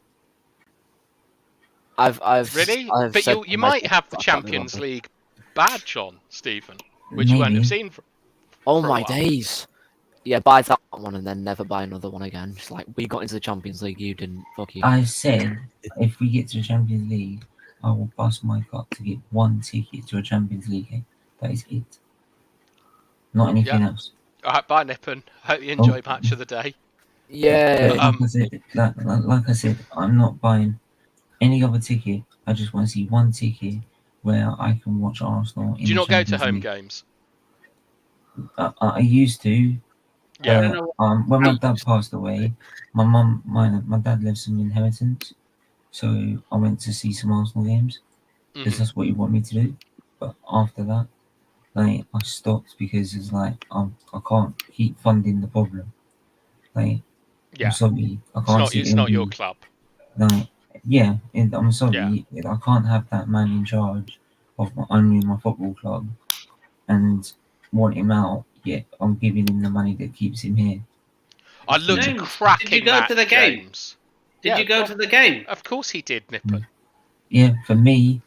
[SPEAKER 4] Really?
[SPEAKER 5] I've
[SPEAKER 4] But
[SPEAKER 5] said
[SPEAKER 4] you
[SPEAKER 5] to
[SPEAKER 4] might
[SPEAKER 5] myself,
[SPEAKER 4] have the
[SPEAKER 5] I can't be
[SPEAKER 4] Champions
[SPEAKER 5] bothered.
[SPEAKER 4] League badge on, Stephen, which you won't have
[SPEAKER 2] Maybe.
[SPEAKER 4] seen for
[SPEAKER 5] Oh
[SPEAKER 4] for a
[SPEAKER 5] my
[SPEAKER 4] while.
[SPEAKER 5] days! Yeah, buy that one and then never buy another one again. Just like we got into the Champions League, you didn't. Fuck you.
[SPEAKER 2] I said if we get to the Champions League, I will bust my gut to get one ticket to a Champions League game. That is it. Not anything else.
[SPEAKER 4] All right, bye, Nippon. Hope you enjoy match of the day.
[SPEAKER 5] Yeah.
[SPEAKER 2] Like I said, I'm not buying any other ticket. I just want to see one ticket where I can watch Arsenal.
[SPEAKER 4] Do you not go to home games?
[SPEAKER 2] I used to.
[SPEAKER 4] Yeah.
[SPEAKER 2] When my dad passed away, my dad left some inheritance, so I went to see some Arsenal games because
[SPEAKER 4] Mhm.
[SPEAKER 2] that's what he wanted me to do. But after that, like I stopped because it's like I can't keep funding the problem. Like
[SPEAKER 4] Yeah.
[SPEAKER 2] I'm sorry, I
[SPEAKER 4] It's
[SPEAKER 2] can't
[SPEAKER 4] not.
[SPEAKER 2] see
[SPEAKER 4] It's not your
[SPEAKER 2] MD.
[SPEAKER 4] club.
[SPEAKER 2] Like I'm sorry, I can't have that man in charge of only my football club and want him out. Yet I'm giving him the money that keeps him here.
[SPEAKER 4] I looked at
[SPEAKER 1] James,
[SPEAKER 4] cracking
[SPEAKER 1] did you go to the
[SPEAKER 4] match,
[SPEAKER 1] game?
[SPEAKER 4] James.
[SPEAKER 1] Did
[SPEAKER 4] Yeah,
[SPEAKER 1] you go to the game?
[SPEAKER 4] Of course he did, Nippon.
[SPEAKER 2] Yeah, for me.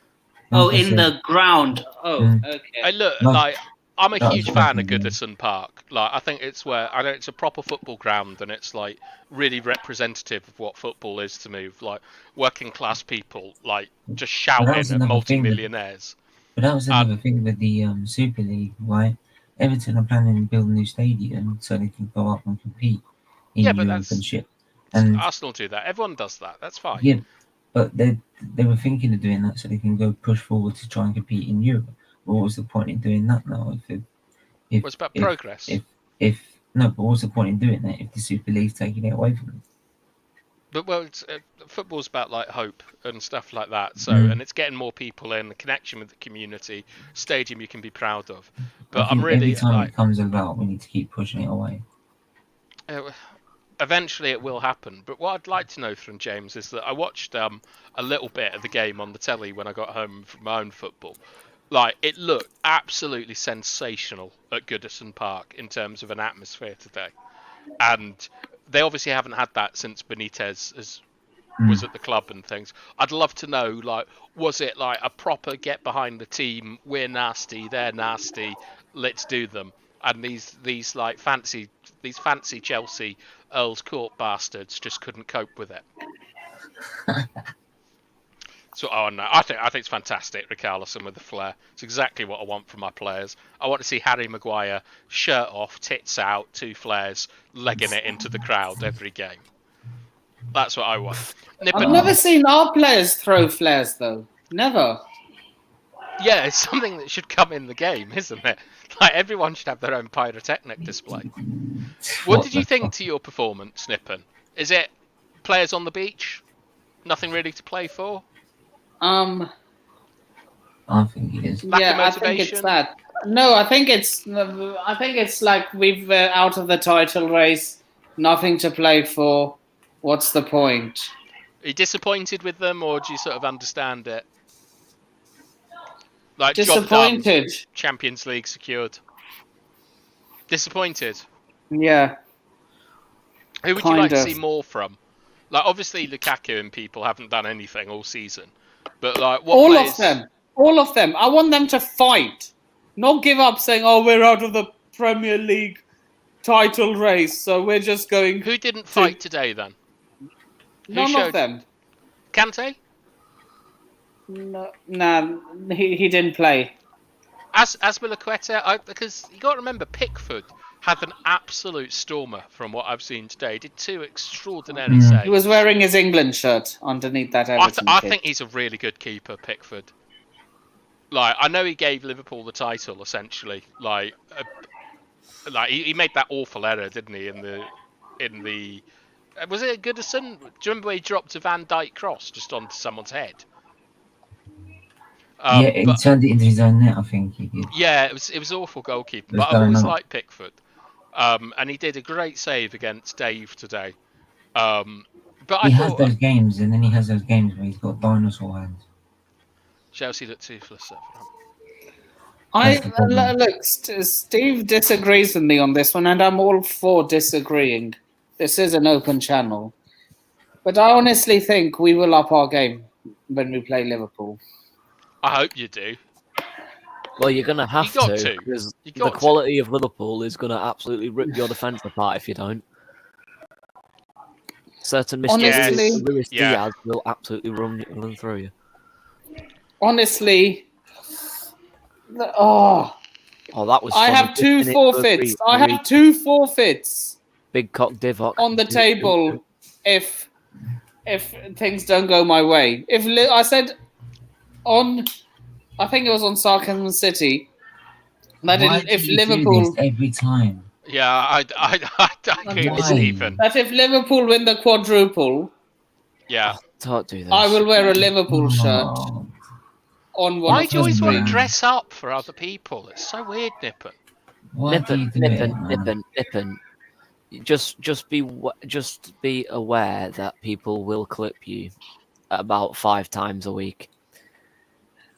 [SPEAKER 1] Oh,
[SPEAKER 2] like I
[SPEAKER 1] in
[SPEAKER 2] said,
[SPEAKER 1] the ground. Oh,
[SPEAKER 2] Mm.
[SPEAKER 1] okay.
[SPEAKER 4] I look
[SPEAKER 2] No,
[SPEAKER 4] like I'm a
[SPEAKER 2] that
[SPEAKER 4] huge
[SPEAKER 2] was what I
[SPEAKER 4] fan of
[SPEAKER 2] think, yeah.
[SPEAKER 4] Goodison Park. Like I think it's where I know it's a proper football ground and it's like really representative of what football is to me. Like working class people like just shouting at
[SPEAKER 2] another thing with-
[SPEAKER 4] multi-millionaires.
[SPEAKER 2] But that was another thing with the Super League, right? Everton are planning to build a new stadium so they can go up and compete in
[SPEAKER 4] Yeah, but
[SPEAKER 2] Europe
[SPEAKER 4] that's
[SPEAKER 2] and shit. And
[SPEAKER 4] Arsenal do that. Everyone does that. That's fine.
[SPEAKER 2] yeah, but they were thinking of doing that so they can go push forward to try and compete in Europe. But what was the point in doing that now? If
[SPEAKER 4] It's about progress.
[SPEAKER 2] But what's the point in doing that if the Super League's taking it away from them?
[SPEAKER 4] But it's, football's about like hope and stuff like that. So
[SPEAKER 2] Mm.
[SPEAKER 4] and it's getting more people in, the connection with the community, stadium you can be proud of.
[SPEAKER 2] I
[SPEAKER 4] But
[SPEAKER 2] think
[SPEAKER 4] I'm really
[SPEAKER 2] every time
[SPEAKER 4] like
[SPEAKER 2] it comes about, we need to keep pushing it away.
[SPEAKER 4] eventually it will happen. But what I'd like to know from James is that I watched a little bit of the game on the telly when I got home from my own football. Like it looked absolutely sensational at Goodison Park in terms of an atmosphere today, and they obviously haven't had that since Benitez was at the club and things. I'd love to know, like, was it like a proper get behind the team? We're nasty, they're nasty. Let's do them. And these like fancy Chelsea Earl's Court bastards just couldn't cope with it. So, no, I think it's fantastic, Richarlison with the flair. It's exactly what I want from my players. I want to see Harry Maguire, shirt off, tits out, two flares, legging it into the crowd every game. That's what I want.
[SPEAKER 1] I've never seen our players throw flares, though. Never.
[SPEAKER 4] Yeah, it's something that should come in the game, isn't it? Like, everyone should have their own pyrotechnic display. What did you think to your performance, Nippon? Is it players on the beach? Nothing really to play for?
[SPEAKER 2] I think it is.
[SPEAKER 4] Lack of
[SPEAKER 1] I think
[SPEAKER 4] motivation?
[SPEAKER 1] it's that. No, I think it's like we've out of the title race, nothing to play for. What's the point?
[SPEAKER 4] Are you disappointed with them, or do you sort of understand it? Like, job done,
[SPEAKER 1] Disappointed.
[SPEAKER 4] Champions League secured. Disappointed?
[SPEAKER 1] Yeah.
[SPEAKER 4] Who would you like to
[SPEAKER 1] Kind of.
[SPEAKER 4] see more from? Like, obviously Lukaku and people haven't done anything all season. But, like, what
[SPEAKER 1] All
[SPEAKER 4] players...
[SPEAKER 1] of them. All of them. I want them to fight. Not give up saying, oh, we're out of the Premier League title race, so we're just going...
[SPEAKER 4] Who didn't fight today, then?
[SPEAKER 1] None of them.
[SPEAKER 4] Kante?
[SPEAKER 1] No, nah, he didn't play.
[SPEAKER 4] Azpilicueta, because you got to remember Pickford had an absolute stormer from what I've seen today. He did 2 extraordinary saves.
[SPEAKER 1] He was wearing his England shirt underneath that Everton
[SPEAKER 4] I
[SPEAKER 1] kit.
[SPEAKER 4] think he's a really good keeper, Pickford. Like, I know he gave Liverpool the title essentially. Like he made that awful error, didn't he? In the was it Goodison? Do you remember where he dropped a Van Dijk cross just onto someone's head?
[SPEAKER 2] He turned it into his own net, I think he did.
[SPEAKER 4] Yeah, it was awful goalkeeping, but I've always liked Pickford. And he did a great save against Dave today. But
[SPEAKER 2] he has those games, and then he has those games where he's got dinosaur hands.
[SPEAKER 4] Chelsea look toothless.
[SPEAKER 1] Look, Steve disagrees with me on this one, and I'm all for disagreeing. This is an open channel. But I honestly think we will up our game when we play Liverpool.
[SPEAKER 4] I hope you do.
[SPEAKER 5] Well, you're going to have to, because the quality of Liverpool is going to absolutely rip your defence apart if you don't. Certain mistakes Luis Diaz will absolutely run through you.
[SPEAKER 1] Honestly,
[SPEAKER 5] that was.
[SPEAKER 1] I have 2 forfeits. I have 2 forfeits.
[SPEAKER 5] Big cock Divock
[SPEAKER 1] on the table if things don't go my way. I said on, I think it was on Sarcasm City, that if Liverpool
[SPEAKER 2] every time.
[SPEAKER 4] Yeah, I agree with Stephen.
[SPEAKER 1] That if Liverpool win the quadruple,
[SPEAKER 5] don't do this.
[SPEAKER 1] I will wear a Liverpool shirt.
[SPEAKER 4] Why do you always want to dress up for other people? It's so weird, Nippon.
[SPEAKER 5] Nippon. Just be aware that people will clip you about 5 times a week.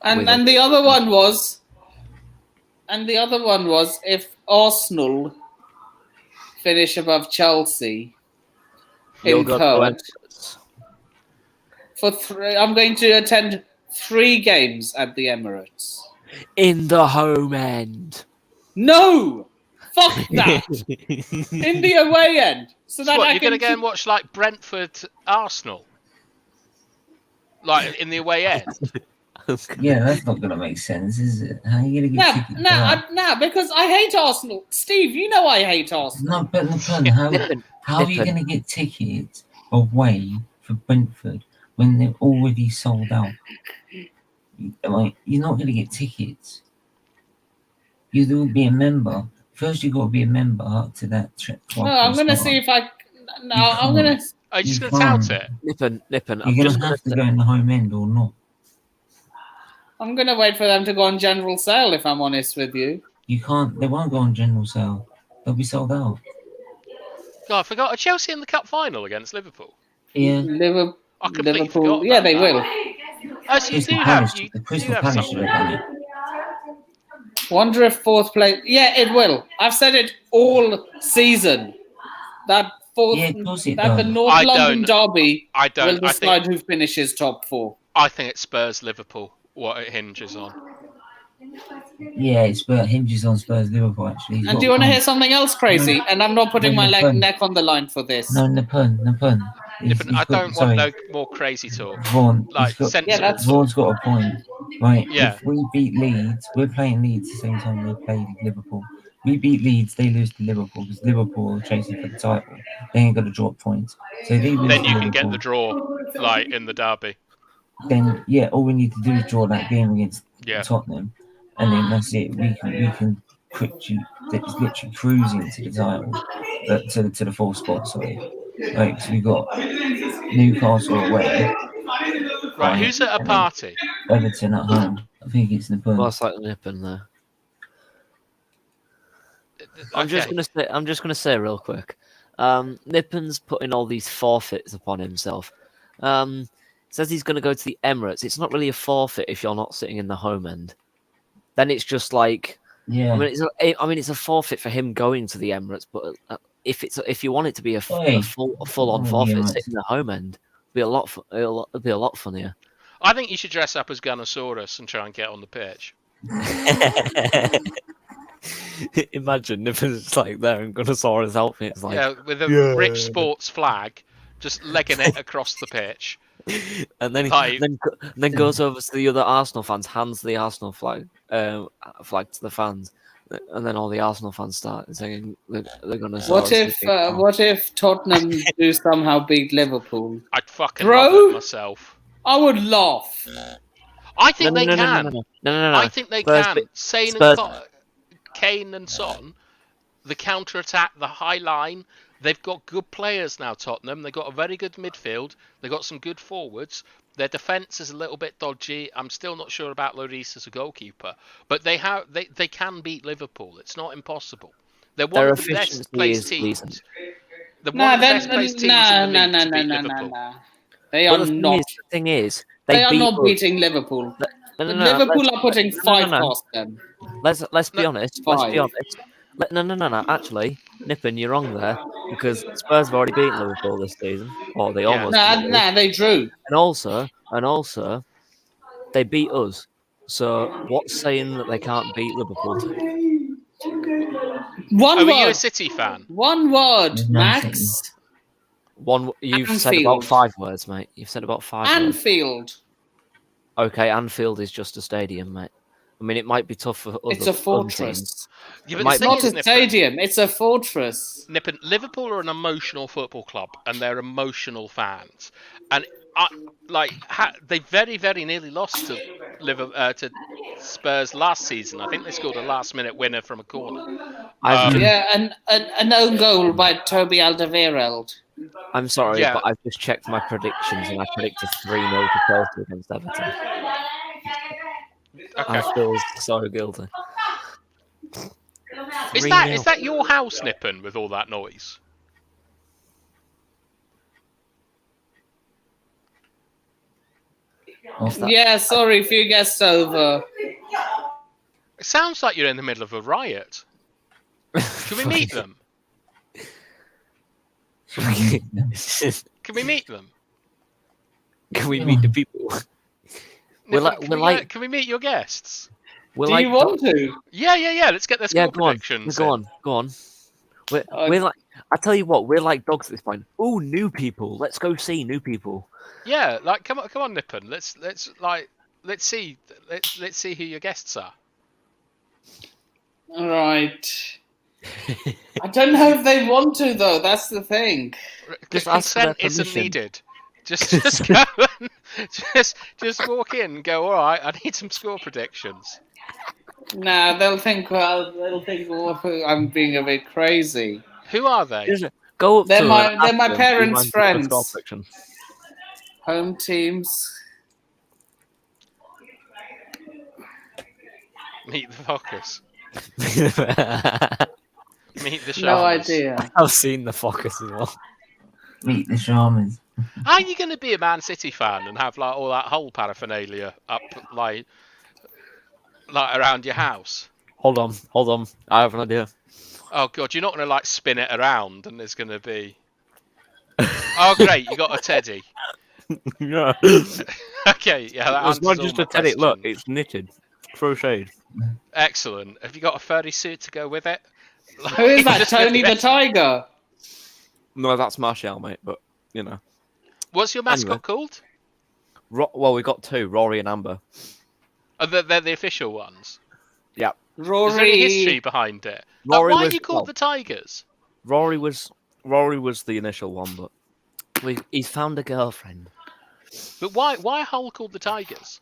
[SPEAKER 1] And the other one was if Arsenal finish above Chelsea in third. I'm going to attend 3 games at the Emirates.
[SPEAKER 5] In the home end.
[SPEAKER 1] No! Fuck that! In the away end. So that
[SPEAKER 4] you're going to go and watch like Brentford Arsenal? Like in the away end?
[SPEAKER 2] Yeah, that's not going to make sense, is it? How are you going to get tickets?
[SPEAKER 1] No, because I hate Arsenal. Steve, you know I hate Arsenal.
[SPEAKER 2] No, but how are you going to get tickets away for Brentford when they're already sold out? Like, you're not going to get tickets. You will be a member. First, you've got to be a member to that trip.
[SPEAKER 1] No, I'm going to see if I... No, I'm going to...
[SPEAKER 4] Are you just going to tout it?
[SPEAKER 5] Nippon.
[SPEAKER 2] You're going to have to go in the home end or not.
[SPEAKER 1] I'm going to wait for them to go on general sale, if I'm honest with you.
[SPEAKER 2] You can't... They won't go on general sale. They'll be sold out.
[SPEAKER 4] God, I forgot. Are Chelsea in the cup final against Liverpool?
[SPEAKER 2] Yeah.
[SPEAKER 4] I completely forgot.
[SPEAKER 1] Yeah, they will.
[SPEAKER 4] Oh, so you do have...
[SPEAKER 2] The Crystal Palace should have done it.
[SPEAKER 1] Wonder if 4th place... Yeah, it will. I've said it all season. That the North London derby will decide who finishes top 4.
[SPEAKER 4] I think it's Spurs-Liverpool, what it hinges on.
[SPEAKER 2] Yeah, it hinges on Spurs-Liverpool, actually.
[SPEAKER 1] And do you want to hear something else crazy? And I'm not putting my neck on the line for this.
[SPEAKER 2] No pun.
[SPEAKER 4] I don't want no more crazy talk.
[SPEAKER 2] Vaughan,
[SPEAKER 4] Vaughan's
[SPEAKER 2] got a point. Right,
[SPEAKER 4] yeah.
[SPEAKER 2] If we beat Leeds, we're playing Leeds the same time they play Liverpool. We beat Leeds, they lose to Liverpool because Liverpool are chasing for the title. They ain't got to drop points. So then you
[SPEAKER 4] can get the draw, like in the derby.
[SPEAKER 2] Then all we need to do is draw that game against Tottenham, and then that's it. We can it's literally cruising to the title, to the 4th spot. Sorry, right. So we got Newcastle away.
[SPEAKER 4] Right, who's at a party?
[SPEAKER 2] Everton at home. I think it's Nippon.
[SPEAKER 5] Most likely Nippon there. I'm just gonna say real quick. Nippon's putting all these forfeits upon himself. Says he's going to go to the Emirates. It's not really a forfeit if you're not sitting in the home end. Then it's just like, I mean, it's a forfeit for him going to the Emirates. But if you want it to be a full on forfeit, sit in the home end. It'll be a lot funnier.
[SPEAKER 4] I think you should dress up as Gunnosaurus and try and get on the pitch.
[SPEAKER 5] Imagine if it's like there and Gunnosaurus helping. It's like
[SPEAKER 4] with a Rich Sports flag, just legging it across the pitch.
[SPEAKER 5] and then
[SPEAKER 4] Like-
[SPEAKER 5] then goes over to the other Arsenal fans, hands the Arsenal flag to the fans, and then all the Arsenal fans start singing. They're gonna start singing.
[SPEAKER 1] What if Tottenham do somehow beat Liverpool?
[SPEAKER 4] I'd fucking
[SPEAKER 1] Bro?
[SPEAKER 4] love it myself.
[SPEAKER 1] I would laugh.
[SPEAKER 4] I think they can.
[SPEAKER 5] No.
[SPEAKER 4] I think they
[SPEAKER 5] Spurs
[SPEAKER 4] can.
[SPEAKER 5] Spurs-
[SPEAKER 4] Kane and Son, the counter-attack, the high line. They've got good players now, Tottenham. They've got a very good midfield. They've got some good forwards. Their defence is a little bit dodgy. I'm still not sure about Lloris as a goalkeeper. But they can beat Liverpool. It's not impossible. They're one of the best placed teams. They're one of the best placed teams in the league to beat Liverpool.
[SPEAKER 1] They are not.
[SPEAKER 5] The thing is,
[SPEAKER 1] They are
[SPEAKER 5] beat
[SPEAKER 1] not
[SPEAKER 5] us.
[SPEAKER 1] beating Liverpool. Liverpool are putting 5 past them.
[SPEAKER 5] Let's be honest. Let's be
[SPEAKER 1] 5.
[SPEAKER 5] honest. No. Actually, Nippon, you're wrong there because Spurs have already beaten Liverpool this season, or they almost.
[SPEAKER 1] They drew.
[SPEAKER 5] And also, they beat us. So what's saying that they can't beat Liverpool?
[SPEAKER 1] One
[SPEAKER 4] Are
[SPEAKER 1] word.
[SPEAKER 4] you a City fan?
[SPEAKER 1] One word, Max.
[SPEAKER 5] You've said
[SPEAKER 1] Anfield.
[SPEAKER 5] about 5 words, mate. You've said about 5 words.
[SPEAKER 1] Anfield.
[SPEAKER 5] Okay, Anfield is just a stadium, mate. I mean, it might be tough for other
[SPEAKER 1] It's a
[SPEAKER 5] teams.
[SPEAKER 1] fortress.
[SPEAKER 4] Yeah,
[SPEAKER 5] It
[SPEAKER 4] but
[SPEAKER 1] It's
[SPEAKER 4] the
[SPEAKER 1] not
[SPEAKER 4] thing
[SPEAKER 1] a
[SPEAKER 4] is,
[SPEAKER 1] stadium. It's a fortress.
[SPEAKER 4] Nippon, Liverpool are an emotional football club, and they're emotional fans. And they very, very nearly lost to to Spurs last season. I think they scored a last-minute winner from a corner.
[SPEAKER 1] And an own goal by Toby Alderweireld.
[SPEAKER 5] I'm sorry,
[SPEAKER 4] Yeah.
[SPEAKER 5] but I've just checked my predictions and I predicted 3-0 to Chelsea against Everton.
[SPEAKER 4] Okay.
[SPEAKER 5] I feel so guilty.
[SPEAKER 4] Is
[SPEAKER 5] 3-0.
[SPEAKER 4] that your house, Nippon, with all that noise?
[SPEAKER 1] Yeah, sorry, few guests over.
[SPEAKER 4] It sounds like you're in the middle of a riot. Can we meet them? Can we meet them?
[SPEAKER 5] Can we meet the people?
[SPEAKER 4] Nippon, can we meet your guests?
[SPEAKER 1] Do you want to?
[SPEAKER 4] Yeah. Let's get their score predictions.
[SPEAKER 5] Go on. We're like, I tell you what, we're like dogs at this point. Oh, new people. Let's go see new people.
[SPEAKER 4] Yeah, like come on, Nippon. Let's see who your guests are.
[SPEAKER 1] All right. I don't know if they want to though. That's the thing.
[SPEAKER 5] Just ask for their
[SPEAKER 4] Consent isn't
[SPEAKER 5] permission.
[SPEAKER 4] needed. Just go and just walk in and go. All right, I need some score predictions.
[SPEAKER 1] Nah, they'll think I'm being a bit crazy.
[SPEAKER 4] Who are they?
[SPEAKER 5] Just go up
[SPEAKER 1] They're
[SPEAKER 5] to
[SPEAKER 1] my-
[SPEAKER 5] them and
[SPEAKER 1] they're
[SPEAKER 5] ask
[SPEAKER 1] my
[SPEAKER 5] them,
[SPEAKER 1] parents'
[SPEAKER 5] "Do you mind doing a
[SPEAKER 1] friends."
[SPEAKER 5] score prediction?"
[SPEAKER 1] Home teams.
[SPEAKER 4] Meet the Fockers. Meet the Sharmers.
[SPEAKER 1] No idea.
[SPEAKER 5] I've seen the Focus as well.
[SPEAKER 2] Meet the Sharmers.
[SPEAKER 4] How are you going to be a Man City fan and have like all that whole paraphernalia up like around your house?
[SPEAKER 5] Hold on. I have an idea.
[SPEAKER 4] Oh god, you're not going to like spin it around and there's going to be. Oh great, you got a teddy.
[SPEAKER 5] Yeah.
[SPEAKER 4] Okay, yeah, that
[SPEAKER 5] It's not
[SPEAKER 4] answers
[SPEAKER 5] just
[SPEAKER 4] all
[SPEAKER 5] a
[SPEAKER 4] my
[SPEAKER 5] teddy. Look,
[SPEAKER 4] questions.
[SPEAKER 5] it's knitted, crocheted.
[SPEAKER 4] Excellent. Have you got a furry suit to go with it?
[SPEAKER 1] Who is that? Tony the Tiger.
[SPEAKER 5] No, that's Martial, mate. But you know,
[SPEAKER 4] What's your mascot
[SPEAKER 5] Anyway.
[SPEAKER 4] called?
[SPEAKER 5] well, we got 2, Rory and Amber.
[SPEAKER 4] Oh, they're the official ones.
[SPEAKER 5] Yeah,
[SPEAKER 1] Rory.
[SPEAKER 4] Is there any history behind it?
[SPEAKER 5] Rory
[SPEAKER 4] Why are
[SPEAKER 5] was-
[SPEAKER 4] you called
[SPEAKER 5] well-
[SPEAKER 4] the Tigers?
[SPEAKER 5] Rory was the initial one, but he's found a girlfriend.
[SPEAKER 4] But why Hull called the Tigers?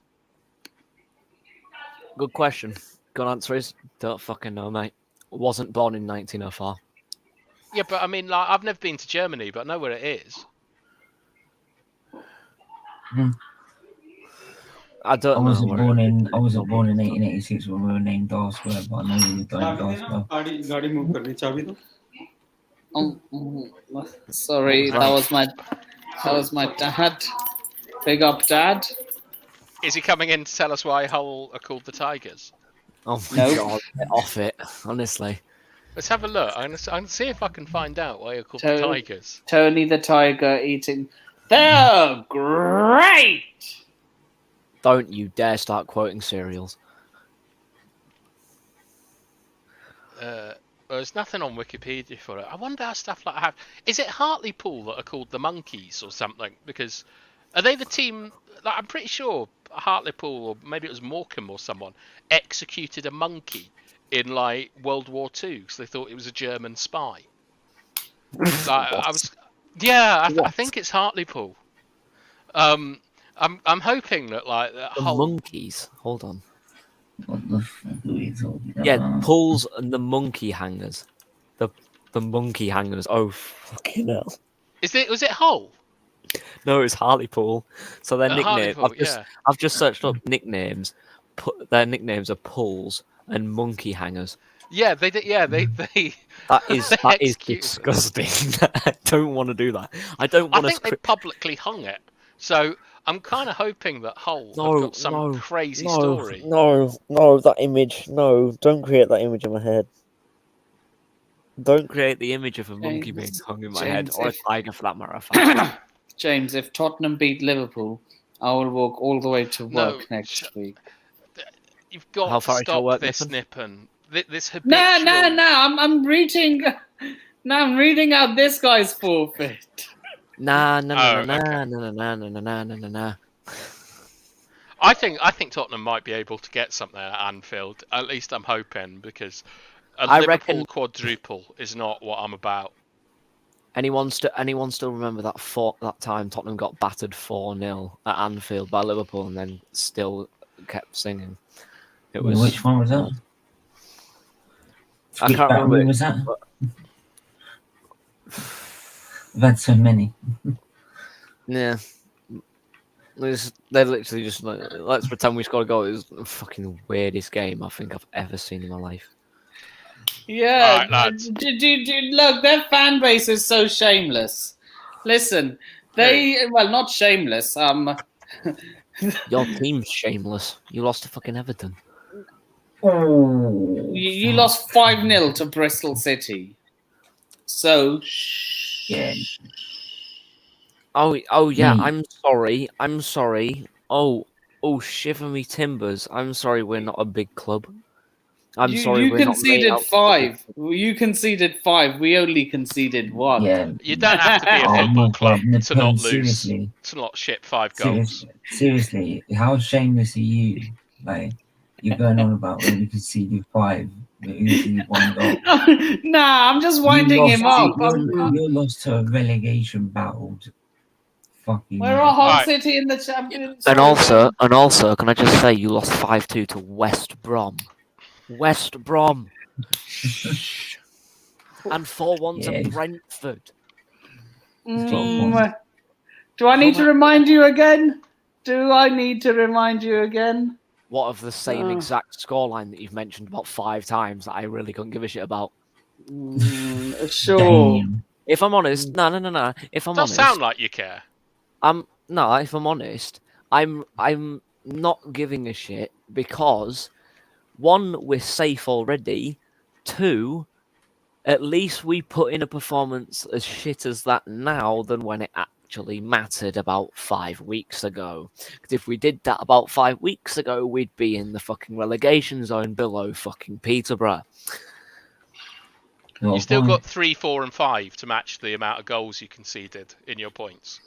[SPEAKER 5] Good question. Good answer is don't fucking know, mate. Wasn't born in 1904.
[SPEAKER 4] Yeah, but I mean, like, I've never been to Germany, but I know where it is.
[SPEAKER 5] I don't
[SPEAKER 2] I
[SPEAKER 5] know.
[SPEAKER 2] wasn't
[SPEAKER 5] where
[SPEAKER 2] born
[SPEAKER 5] it
[SPEAKER 2] in
[SPEAKER 5] is.
[SPEAKER 2] I wasn't born in 1886 when we were named Darswell, but I know we were named Darswell.
[SPEAKER 6] गाड़ी move करनी चाबी दो
[SPEAKER 1] Sorry, that was my dad. Big up, Dad.
[SPEAKER 4] Is he coming in to tell us why Hull are called the Tigers?
[SPEAKER 5] Oh my
[SPEAKER 1] Nope.
[SPEAKER 5] god, get off it, honestly.
[SPEAKER 4] Let's have a look. I'm gonna see if I can find out why you're called
[SPEAKER 1] Tony.
[SPEAKER 4] the Tigers.
[SPEAKER 1] Tony the Tiger eating. They're great.
[SPEAKER 5] Don't you dare start quoting cereals.
[SPEAKER 4] There's nothing on Wikipedia for it. I wonder how stuff like that. Is it Hartlepool that are called the Monkeys or something? Because Are they the team? Like, I'm pretty sure Hartlepool, or maybe it was Morecambe or someone, executed a monkey in like World War II because they thought it was a German spy. I was, yeah, I think it's Hartlepool. I'm hoping that like that
[SPEAKER 5] The
[SPEAKER 4] whole
[SPEAKER 5] monkeys. Hold on.
[SPEAKER 2] What the fuck are we talking about?
[SPEAKER 5] Yeah, pulls and the monkey hangers. The monkey hangers. Oh fucking hell!
[SPEAKER 4] was it Hull?
[SPEAKER 5] No, it's Hartlepool. So their nickname.
[SPEAKER 4] Hartlepool, yeah.
[SPEAKER 5] I've just searched up nicknames. Their nicknames are pulls and monkey hangers.
[SPEAKER 4] Yeah, they did. Yeah, they
[SPEAKER 5] That is
[SPEAKER 4] they
[SPEAKER 5] that is
[SPEAKER 4] executed-
[SPEAKER 5] disgusting. I don't want to do that. I don't
[SPEAKER 4] I
[SPEAKER 5] want
[SPEAKER 4] think they publicly hung it. So I'm kind of hoping that Hull have got some crazy story.
[SPEAKER 5] No, that image. No, don't create that image in my head. Don't create the image of a monkey being hung in my head, or a tiger for that matter of fact.
[SPEAKER 1] James, if Tottenham beat Liverpool, I will walk all the way to
[SPEAKER 4] No,
[SPEAKER 1] work next week.
[SPEAKER 4] You've got
[SPEAKER 5] How
[SPEAKER 4] to
[SPEAKER 5] far is your
[SPEAKER 4] stop
[SPEAKER 5] work,
[SPEAKER 4] this,
[SPEAKER 5] Nippon?
[SPEAKER 4] Nippon. This habitual...
[SPEAKER 1] No. I'm reading. Now I'm reading out this guy's forfeit.
[SPEAKER 5] Nah.
[SPEAKER 4] I think Tottenham might be able to get something at Anfield. At least I'm hoping, because a
[SPEAKER 5] I
[SPEAKER 4] Liverpool
[SPEAKER 5] reckon-
[SPEAKER 4] quadruple is not what I'm about.
[SPEAKER 5] Anyone still remember that time Tottenham got battered 4-0 at Anfield by Liverpool and then still kept singing? It was
[SPEAKER 2] Which one was that?
[SPEAKER 5] I
[SPEAKER 2] Which
[SPEAKER 5] can't
[SPEAKER 2] battery
[SPEAKER 5] remember.
[SPEAKER 2] was that? We've had so many.
[SPEAKER 5] Yeah. They literally just like, let's pretend we scored a goal. It was the fucking weirdest game I think I've ever seen in my life.
[SPEAKER 1] Yeah,
[SPEAKER 4] Alright, lads.
[SPEAKER 1] Look, their fan base is so shameless. Listen, not shameless.
[SPEAKER 5] Your team's shameless. You lost to fucking Everton.
[SPEAKER 2] Oh,
[SPEAKER 1] You lost 5-0 to Bristol City. So,
[SPEAKER 2] yeah.
[SPEAKER 5] Oh yeah,
[SPEAKER 2] Mate.
[SPEAKER 5] I'm sorry. Oh, shiver me timbers. I'm sorry we're not a big club. I'm sorry
[SPEAKER 1] you
[SPEAKER 5] we're not made
[SPEAKER 1] conceded
[SPEAKER 5] out-
[SPEAKER 1] 5. You conceded 5. We only conceded 1.
[SPEAKER 2] Yeah.
[SPEAKER 4] You don't have to be a
[SPEAKER 2] Oh,
[SPEAKER 4] football
[SPEAKER 2] my
[SPEAKER 4] club
[SPEAKER 2] God,
[SPEAKER 4] to not
[SPEAKER 2] Nippon,
[SPEAKER 4] lose,
[SPEAKER 2] seriously.
[SPEAKER 4] to not ship 5 goals.
[SPEAKER 2] Seriously, how shameless are you? Like, you're going on about when we conceded 5, we conceded 1 goal.
[SPEAKER 1] Nah, I'm just winding him up.
[SPEAKER 2] You're lost to a relegation battle. Fucking.
[SPEAKER 1] We're a Hull
[SPEAKER 4] Alright.
[SPEAKER 1] City in the Champions.
[SPEAKER 5] And also, can I just say you lost 5-2 to West Brom. West Brom. And 4-1
[SPEAKER 2] Yeah.
[SPEAKER 5] to Brentford.
[SPEAKER 1] Do I need to remind you again? Do I need to remind you again?
[SPEAKER 5] What of the same exact scoreline that you've mentioned about 5 times that I really couldn't give a shit about?
[SPEAKER 1] Sure.
[SPEAKER 2] Damn.
[SPEAKER 5] If I'm honest, no. If I'm
[SPEAKER 4] Does
[SPEAKER 5] honest,
[SPEAKER 4] sound like you care.
[SPEAKER 5] no. If I'm honest, I'm not giving a shit because 1, we're safe already. 2, at least we put in a performance as shit as that now than when it actually mattered about 5 weeks ago. Because if we did that about 5 weeks ago, we'd be in the fucking relegation zone below fucking Peterborough.
[SPEAKER 4] You still got 3, 4, and 5 to match the amount of goals you conceded in your points.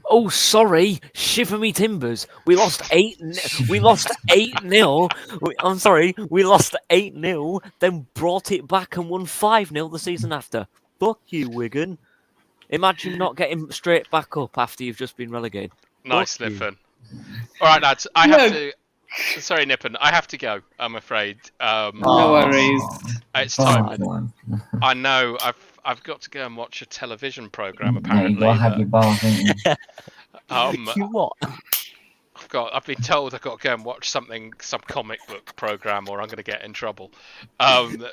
[SPEAKER 5] Oh, sorry, shiver me timbers. We lost 8. We lost 8-0. I'm sorry, we lost 8-0. Then brought it back and won 5-0 the season after. Fuck you, Wigan. Imagine not getting straight back up after you've just been relegated.
[SPEAKER 4] Nice,
[SPEAKER 5] Fuck you.
[SPEAKER 4] Nippon. All right, lads. I have to. Sorry, Nippon. I have to go. I'm afraid.
[SPEAKER 1] No worries.
[SPEAKER 4] It's time.
[SPEAKER 2] One.
[SPEAKER 4] I know. I've got to go and watch a television program.
[SPEAKER 2] No,
[SPEAKER 4] Apparently,
[SPEAKER 2] you gotta have your bath, ain't you?
[SPEAKER 5] You what?
[SPEAKER 4] I've been told I've got to go and watch some comic book program, or I'm going to get in trouble.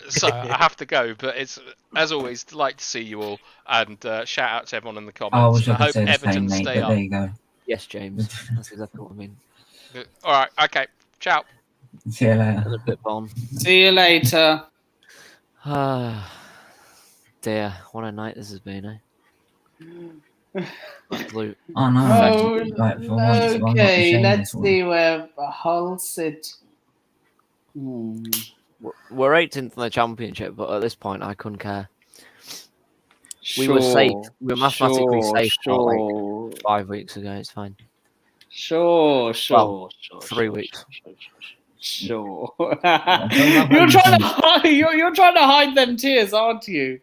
[SPEAKER 4] So I have to go. But it's, as always, like to see you all, and shout out to everyone in the comments.
[SPEAKER 2] I was
[SPEAKER 4] I
[SPEAKER 2] going to
[SPEAKER 4] hope
[SPEAKER 2] say the same,
[SPEAKER 4] Everton
[SPEAKER 2] mate,
[SPEAKER 4] stay
[SPEAKER 2] but
[SPEAKER 4] up.
[SPEAKER 2] there you go.
[SPEAKER 5] Yes, James. That's exactly what I mean.
[SPEAKER 4] All right. Okay. Ciao.
[SPEAKER 2] See you later.
[SPEAKER 5] And a bit bomb.
[SPEAKER 1] See you later.
[SPEAKER 5] Ah, dear, what a night this has been, eh? Absolute.
[SPEAKER 2] Oh no.
[SPEAKER 1] Oh,
[SPEAKER 2] Right, for once, I'm not
[SPEAKER 1] okay,
[SPEAKER 2] ashamed
[SPEAKER 1] let's
[SPEAKER 2] this one.
[SPEAKER 1] see where Hull sit.
[SPEAKER 5] We're 18th in the championship, but at this point, I couldn't care. We were safe. We were mathematically safe for like 5 weeks ago. It's fine.
[SPEAKER 1] Sure.
[SPEAKER 5] 3 weeks.
[SPEAKER 1] Sure.
[SPEAKER 2] I don't know
[SPEAKER 1] You're
[SPEAKER 2] how
[SPEAKER 1] trying
[SPEAKER 2] you
[SPEAKER 1] to hide. You're trying to hide them tears, aren't you?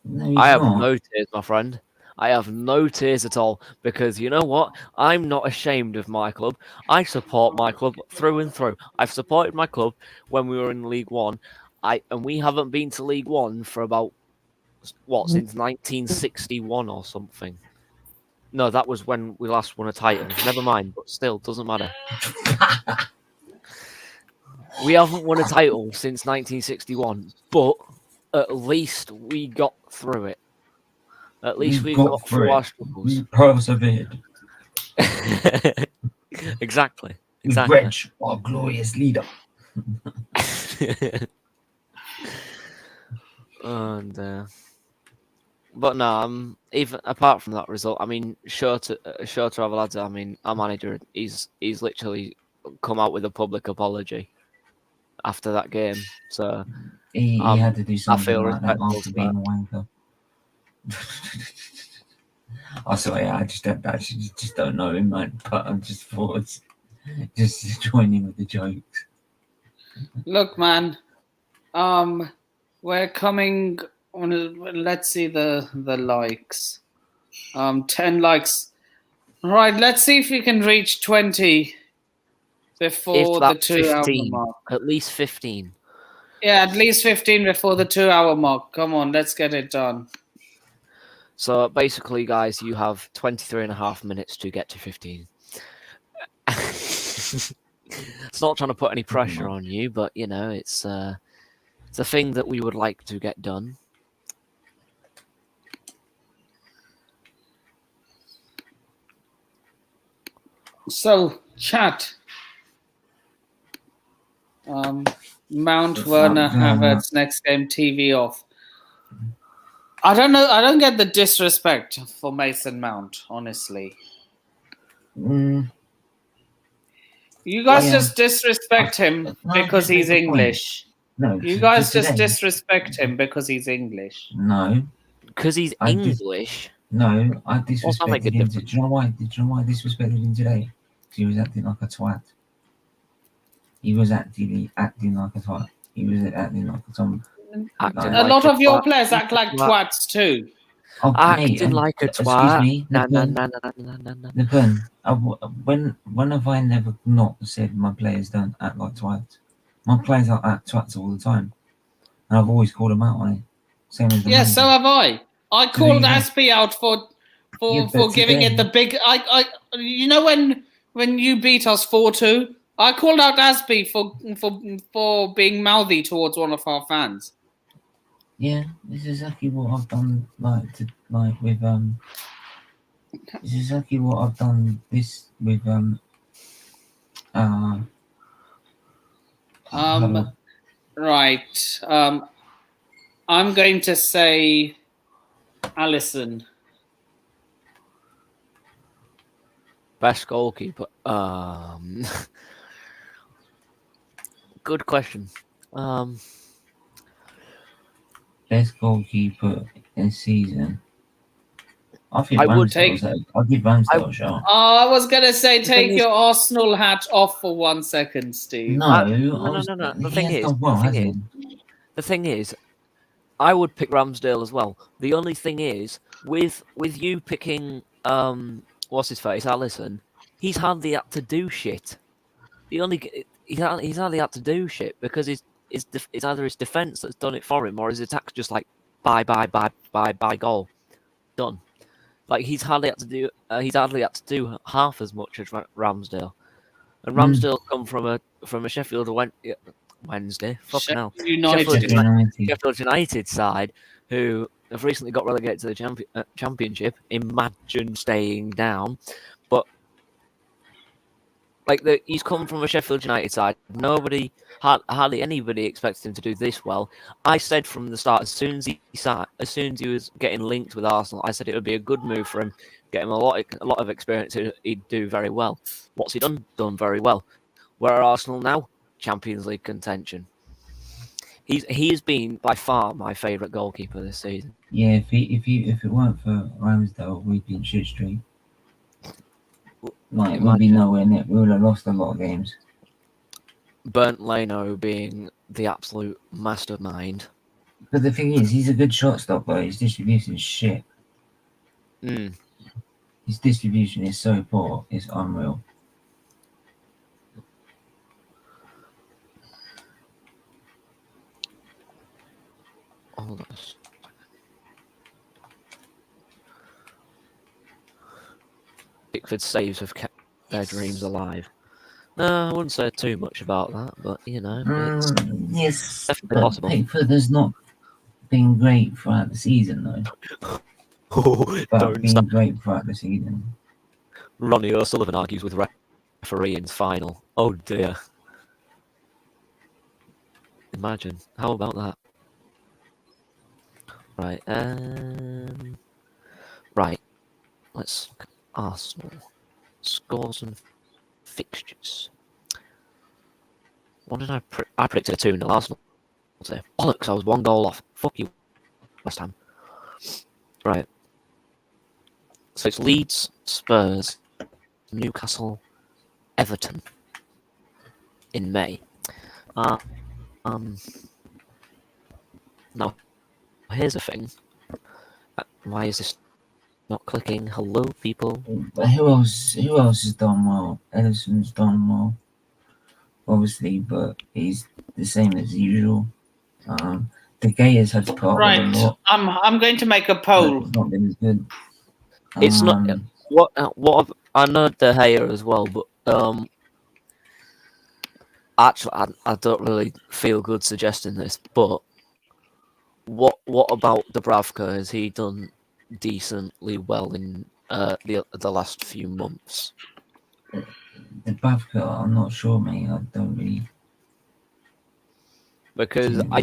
[SPEAKER 2] No, he's
[SPEAKER 5] I have
[SPEAKER 2] not.
[SPEAKER 5] no tears, my friend. I have no tears at all because you know what? I'm not ashamed of my club. I support my club through and through. I've supported my club when we were in League One. And we haven't been to League One for about since 1961 or something. No, that was when we last won a title. Never mind, but still doesn't matter. We haven't won a title since 1961, but at least we got through it. At least we got through our struggles.
[SPEAKER 2] We persevered.
[SPEAKER 5] Exactly.
[SPEAKER 2] With Reg, our glorious leader.
[SPEAKER 5] And but no, even apart from that result, I mean, sure to have a lads. I mean, our manager, he's literally come out with a public apology after that game. So
[SPEAKER 2] he had to do something
[SPEAKER 5] feel
[SPEAKER 2] like that
[SPEAKER 5] respectful
[SPEAKER 2] after
[SPEAKER 5] to
[SPEAKER 2] being
[SPEAKER 5] that.
[SPEAKER 2] a wanker. I sorry, I just don't know him, mate. But I just thought just to join in with the jokes.
[SPEAKER 1] Look, man. We're coming on. Let's see the likes. 10 likes. Right. Let's see if we can reach 20 before the 2-hour
[SPEAKER 5] 15,
[SPEAKER 1] mark.
[SPEAKER 5] at least 15.
[SPEAKER 1] Yeah, at least 15 before the 2-hour mark. Come on, let's get it done.
[SPEAKER 5] So basically, guys, you have 23 and a half minutes to get to 15. It's not trying to put any pressure on you, but you know, it's a thing that we would like to get done.
[SPEAKER 1] So, chat. Mount Werner Havertz next game TV off. I don't know. I don't get the disrespect for Mason Mount, honestly. You guys just disrespect him because he's English.
[SPEAKER 2] No,
[SPEAKER 1] you guys just disrespect him because he's English.
[SPEAKER 2] No,
[SPEAKER 5] because he's English.
[SPEAKER 2] No, I disrespected him. Do you know why? Did you know why I disrespected him today? Because he was acting like a twat. He was acting like a twat. He was acting like some.
[SPEAKER 1] A lot of your players act like twats too.
[SPEAKER 5] Acting like a twat.
[SPEAKER 2] Excuse me, when have I never not said my players don't act like twats? My players act twats all the time, and I've always called them out on it. Same as the
[SPEAKER 1] yes, so have I. I called Aspie out for giving it the big. You know when you beat us 4-2, I called out Aspie for being mouthy towards one of our fans.
[SPEAKER 2] Yeah, this is exactly what I've done. This is exactly what I've done. This with
[SPEAKER 1] Right. I'm going to say Alisson.
[SPEAKER 5] Best goalkeeper. Good question.
[SPEAKER 2] Best goalkeeper in season. I think
[SPEAKER 1] I'll give
[SPEAKER 2] Ramsdale a shot.
[SPEAKER 1] I was gonna say take your Arsenal hat off for 1 second, Steve.
[SPEAKER 5] No. The thing is, I would pick Ramsdale as well. The only thing is, with you picking what's his face, Alisson, he's hardly had to do shit. He's hardly had to do shit because it's either his defense that's done it for him or his attack's just like bye goal, done. Like he's hardly had to do half as much as Ramsdale, and Ramsdale come from a Sheffield Wednesday, fucking hell, Sheffield United side who have recently got relegated to the Championship. Imagine staying down, but he's come from a Sheffield United side. Hardly anybody expected him to do this well. I said from the start, as soon as he was getting linked with Arsenal, I said it would be a good move for him, get him a lot of experience. He'd do very well. What's he done? Done very well. Where are Arsenal now? Champions League contention. He has been by far my favourite goalkeeper this season.
[SPEAKER 2] Yeah, if it weren't for Ramsdale, we'd be in shit street. Like, we'll be nowhere near. We would have lost a lot of games.
[SPEAKER 5] Bernd Leno being the absolute mastermind.
[SPEAKER 2] But the thing is, he's a good shot stopper. His distribution is shit. His distribution is so poor. It's unreal.
[SPEAKER 5] Hold on. Pickford's saves have kept their dreams alive. No, I wouldn't say too much about that, but it's
[SPEAKER 2] Yes,
[SPEAKER 5] definitely
[SPEAKER 2] but
[SPEAKER 5] possible.
[SPEAKER 2] Pickford has not been great throughout the season, though. Great throughout the season.
[SPEAKER 5] Ronnie O'Sullivan argues with referee in final. Oh dear. Imagine. How about that? Right. Right. Let's Arsenal scores and fixtures. What did I I predicted a 2-0 Arsenal today. Bollocks, I was 1 goal off. Fuck you, West Ham. Right. So it's Leeds, Spurs, Newcastle, Everton in May. Now, here's the thing. Why is this not clicking? Hello, people.
[SPEAKER 2] But who else has done well? Edison's done well, obviously, but he's the same as usual. De Gea's had to put up with a lot.
[SPEAKER 1] I'm going to make a poll.
[SPEAKER 2] It's not been as good.
[SPEAKER 5] It's not what I know De Gea as well, but actually I don't really feel good suggesting this. But what about Dubravka? Has he done decently well in the last few months?
[SPEAKER 2] Dubravka, I'm not sure, mate. I don't really.
[SPEAKER 5] Because I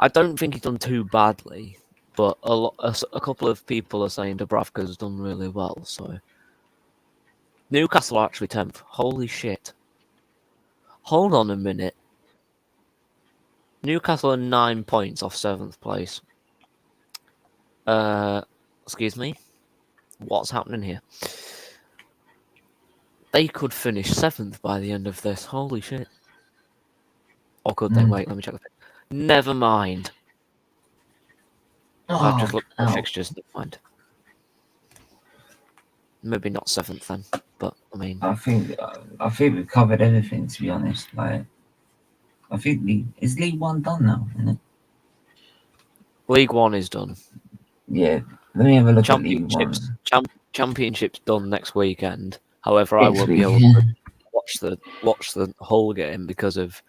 [SPEAKER 5] don't think he's done too badly, but a couple of people are saying Dubravka's done really well. So Newcastle are actually 10th. Holy shit! Hold on a minute. Newcastle are 9 points off 7th place. Excuse me. What's happening here? They could finish 7th by the end of this. Holy shit! Or could they? Wait, let me check the thing. Never mind. I've just looked at the fixtures. Never mind. Maybe not 7th then, but I mean,
[SPEAKER 2] I think we've covered everything. To be honest, like I think is League One done now? Isn't it?
[SPEAKER 5] League One is done.
[SPEAKER 2] Yeah, let me have a look at League One.
[SPEAKER 5] Championship's done next weekend. However, I won't be able to watch the whole game because of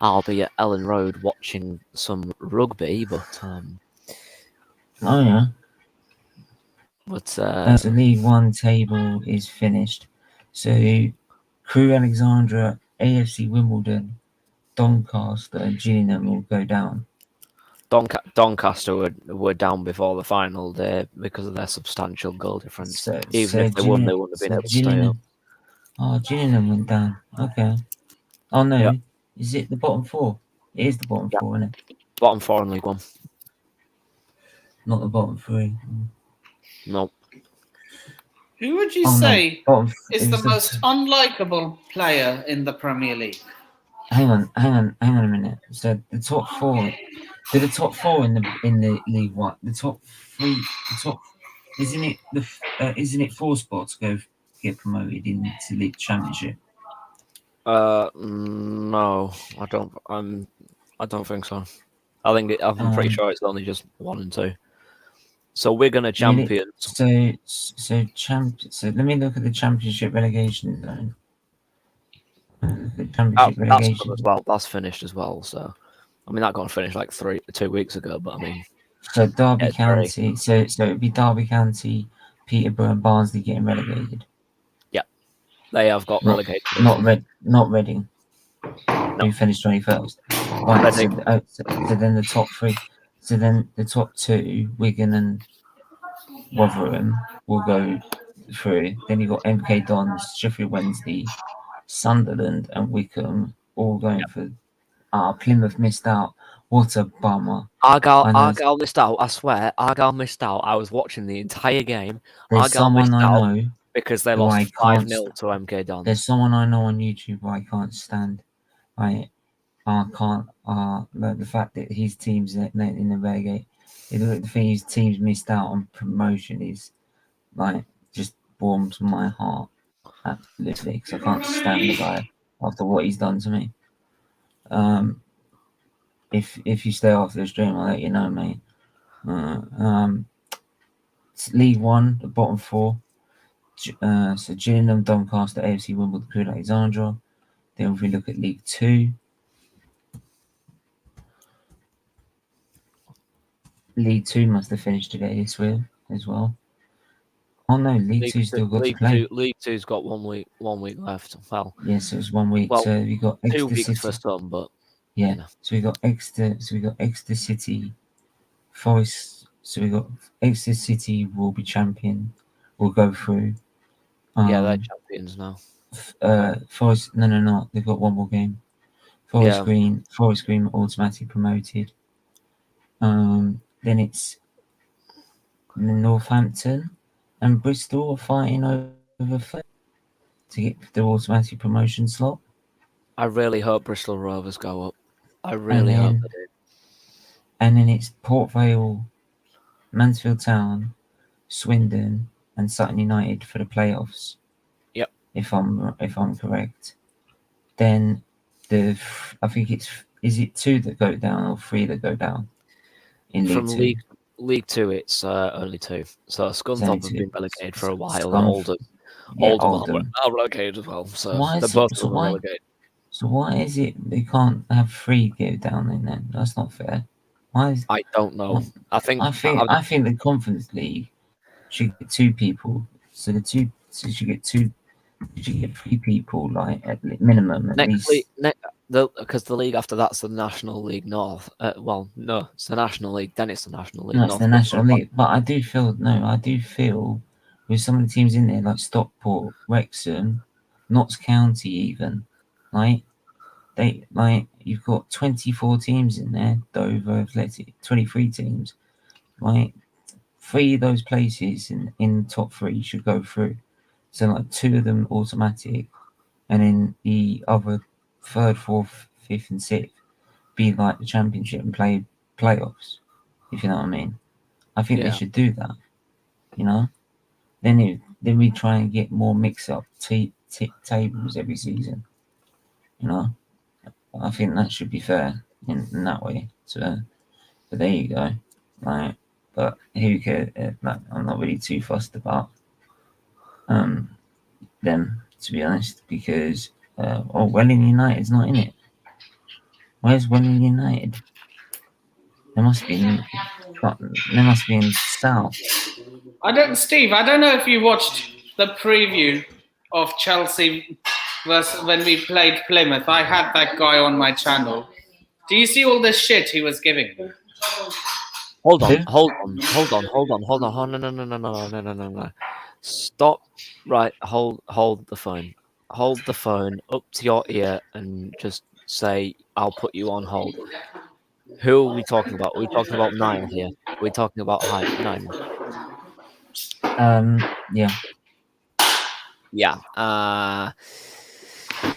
[SPEAKER 5] I'll be at Ellen Road watching some rugby. But
[SPEAKER 2] oh yeah.
[SPEAKER 5] But
[SPEAKER 2] the League One table is finished. So Crew Alexandra, AFC Wimbledon, Doncaster, and Gillingham will go down.
[SPEAKER 5] Doncaster were down before the final day because of their substantial goal difference.
[SPEAKER 2] So
[SPEAKER 5] if they won, they wouldn't have been able to stay up.
[SPEAKER 2] Oh, Gillingham went down. Okay. Oh no,
[SPEAKER 5] yeah.
[SPEAKER 2] Is it the bottom 4? It is the bottom 4, isn't it?
[SPEAKER 5] Bottom 4 in League One.
[SPEAKER 2] Not the bottom 3.
[SPEAKER 5] No.
[SPEAKER 1] Who would you say is the most unlikable player in the Premier League?
[SPEAKER 2] Hang on a minute. So the top 4, the top 4 in the League One, the top 3, isn't it 4 spots get promoted into the Championship?
[SPEAKER 5] No, I don't think so. I'm pretty sure it's only just 1 and 2. So we're gonna champions.
[SPEAKER 2] So let me look at the Championship relegation zone. The Championship relegation
[SPEAKER 5] as well. That's finished as well. So I mean that got finished like 2 weeks ago. But I mean,
[SPEAKER 2] so Derby County. So it'd be Derby County, Peterborough, and Barnsley getting relegated.
[SPEAKER 5] Yeah, they have got relegated.
[SPEAKER 2] Not Reading. No. Who finished 21st. Right. So then the top 3. So then the top 2, Wigan and Rotherham, will go through. Then you've got MK Dons, Sheffield Wednesday, Sunderland, and Wickham all going for. Plymouth missed out. What a bummer.
[SPEAKER 5] Argyle missed out. I swear, Argyle missed out. I was watching the entire game.
[SPEAKER 2] There's
[SPEAKER 5] Argyle
[SPEAKER 2] someone
[SPEAKER 5] missed
[SPEAKER 2] I
[SPEAKER 5] out
[SPEAKER 2] know
[SPEAKER 5] because they
[SPEAKER 2] who I
[SPEAKER 5] lost
[SPEAKER 2] can't
[SPEAKER 5] 5-0 to MK Dons.
[SPEAKER 2] There's someone I know on YouTube who I can't stand. I can't. The fact that his team's in the relegate, the thing his team's missed out on promotion is like just warms my heart absolutely because I can't stand the guy after what he's done to me. If you stay after the stream, I'll let you know, mate. It's League One, the bottom four. So Gillingham, Doncaster, AFC Wimbledon, Crewe, Alexandra. Then if we look at League Two, League Two must have finished today as well. Oh no, League Two still got to play.
[SPEAKER 5] League Two's got 1 week left. Well,
[SPEAKER 2] yes, it was 1 week.
[SPEAKER 5] Well,
[SPEAKER 2] so we got
[SPEAKER 5] 2
[SPEAKER 2] Exeter
[SPEAKER 5] weeks
[SPEAKER 2] City.
[SPEAKER 5] for some, but
[SPEAKER 2] Yeah.
[SPEAKER 5] you know.
[SPEAKER 2] So we got Exeter City, Forest. So we got Exeter City will be champion. Will go through.
[SPEAKER 5] Yeah, they're champions now.
[SPEAKER 2] Forest. No. They've got one more game. Forest Green automatically promoted. Then it's Northampton and Bristol are fighting over to get the automatic promotion slot.
[SPEAKER 5] I really hope Bristol Rovers go up. I really hope they do.
[SPEAKER 2] And then it's Port Vale, Mansfield Town, Swindon, and Sutton United for the playoffs.
[SPEAKER 5] Yep.
[SPEAKER 2] If I'm correct. Then I think is it 2 that go down or 3 that go down in League Two?
[SPEAKER 5] League Two, it's only 2. So Scunthorpe have been relegated for a while, and Oldham are relegated as well. So they're both relegated.
[SPEAKER 2] So why is it they can't have 3 go down in then? That's not fair. Why is
[SPEAKER 5] I don't know. I think
[SPEAKER 2] the Conference League should get 2 people. So you should get 3 people like at minimum at least.
[SPEAKER 5] Because the league after that's the National League North. Well, no, it's the National League. Then it's the National League North.
[SPEAKER 2] It's the National League. But I do feel with some of the teams in there like Stockport, Wrexham, Notts County, even you've got 24 teams in there. Dover Athletic, 23 teams. Right, 3 of those places in top 3 should go through. So like 2 of them automatic, and then the other 3rd, 4th, 5th, and 6th be like the championship and play playoffs. If you know what I mean, I think they should do that. You know, then we try and get more mix-up tables every season. You know, I think that should be fair in that way. So, but there you go. Right, but who cares? I'm not really too fussed about them, to be honest, because Welling United's not in it. Where's Welling United? They must be in South.
[SPEAKER 1] I don't know if you watched the preview of Chelsea versus when we played Plymouth. I had that guy on my channel. Do you see all this shit he was giving me?
[SPEAKER 5] Hold on. No. Stop. Right, hold the phone. Hold the phone up to your ear and just say, I'll put you on hold. Who are we talking about? Are we talking about Niall here? Are we talking about Niall?
[SPEAKER 2] Yeah.
[SPEAKER 5] Yeah.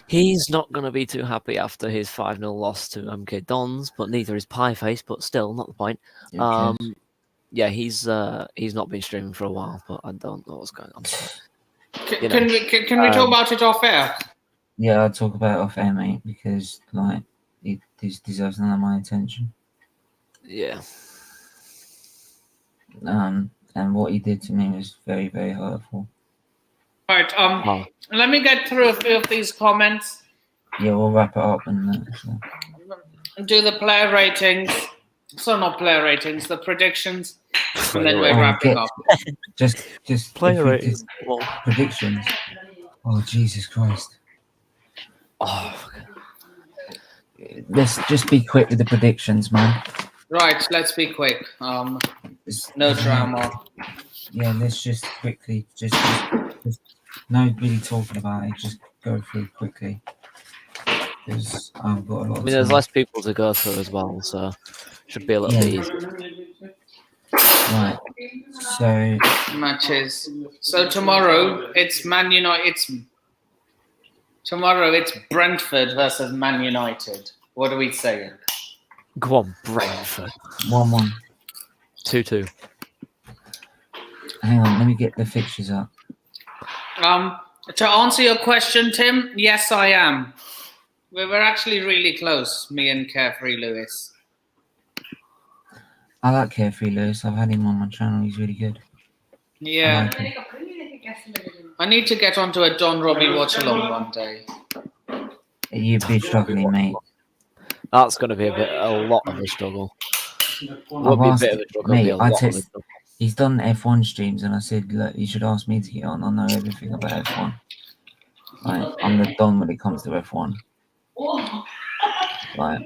[SPEAKER 5] He's not going to be too happy after his 5-0 loss to MK Dons, but neither is Pieface, but still, not the point. Yeah, he's not been streaming for a while, but I don't know what's going on.
[SPEAKER 1] Can we talk about it off air?
[SPEAKER 2] Yeah, I'll talk about it off air, mate, because it deserves none of my attention.
[SPEAKER 5] Yeah.
[SPEAKER 2] And what he did to me was very, very hurtful.
[SPEAKER 1] Right. Let me get through a few of these comments.
[SPEAKER 2] Yeah, we'll wrap it up and
[SPEAKER 1] do the player ratings. So not player ratings, the predictions, and then we're wrapping up.
[SPEAKER 2] Just
[SPEAKER 5] player ratings.
[SPEAKER 2] Predictions. Oh, Jesus Christ!
[SPEAKER 5] Oh,
[SPEAKER 2] let's just be quick with the predictions, man.
[SPEAKER 1] Right, let's be quick. No drama.
[SPEAKER 2] Yeah, let's just quickly, just no really talking about it. Just go through quickly. because I've got a lot
[SPEAKER 5] I
[SPEAKER 2] of
[SPEAKER 5] mean, there's
[SPEAKER 2] time.
[SPEAKER 5] less people to go through as well, so should be a little bit easier.
[SPEAKER 2] Right. So
[SPEAKER 1] Matches. So tomorrow it's Man United. Tomorrow it's Brentford versus Man United. What are we saying?
[SPEAKER 5] Go on, Brentford.
[SPEAKER 2] 1-1.
[SPEAKER 5] 2-2.
[SPEAKER 2] Hang on, let me get the fixtures up.
[SPEAKER 1] To answer your question, Tim, yes, I am. We were actually really close, me and Carefree Lewis.
[SPEAKER 2] I like Carefree Lewis. I've had him on my channel. He's really good.
[SPEAKER 1] Yeah.
[SPEAKER 2] I like him.
[SPEAKER 1] I need to get onto a Don Robbie watch along one day.
[SPEAKER 2] You'd be struggling, mate.
[SPEAKER 5] That's going to be a lot of a struggle.
[SPEAKER 2] I've
[SPEAKER 5] be a
[SPEAKER 2] asked,
[SPEAKER 5] bit of a struggle.
[SPEAKER 2] mate,
[SPEAKER 5] Be a lot of a struggle.
[SPEAKER 2] he's done F1 streams, and I said, look, you should ask me to get on. I know everything about F1. Right, I'm the Don when it comes to F1. Right.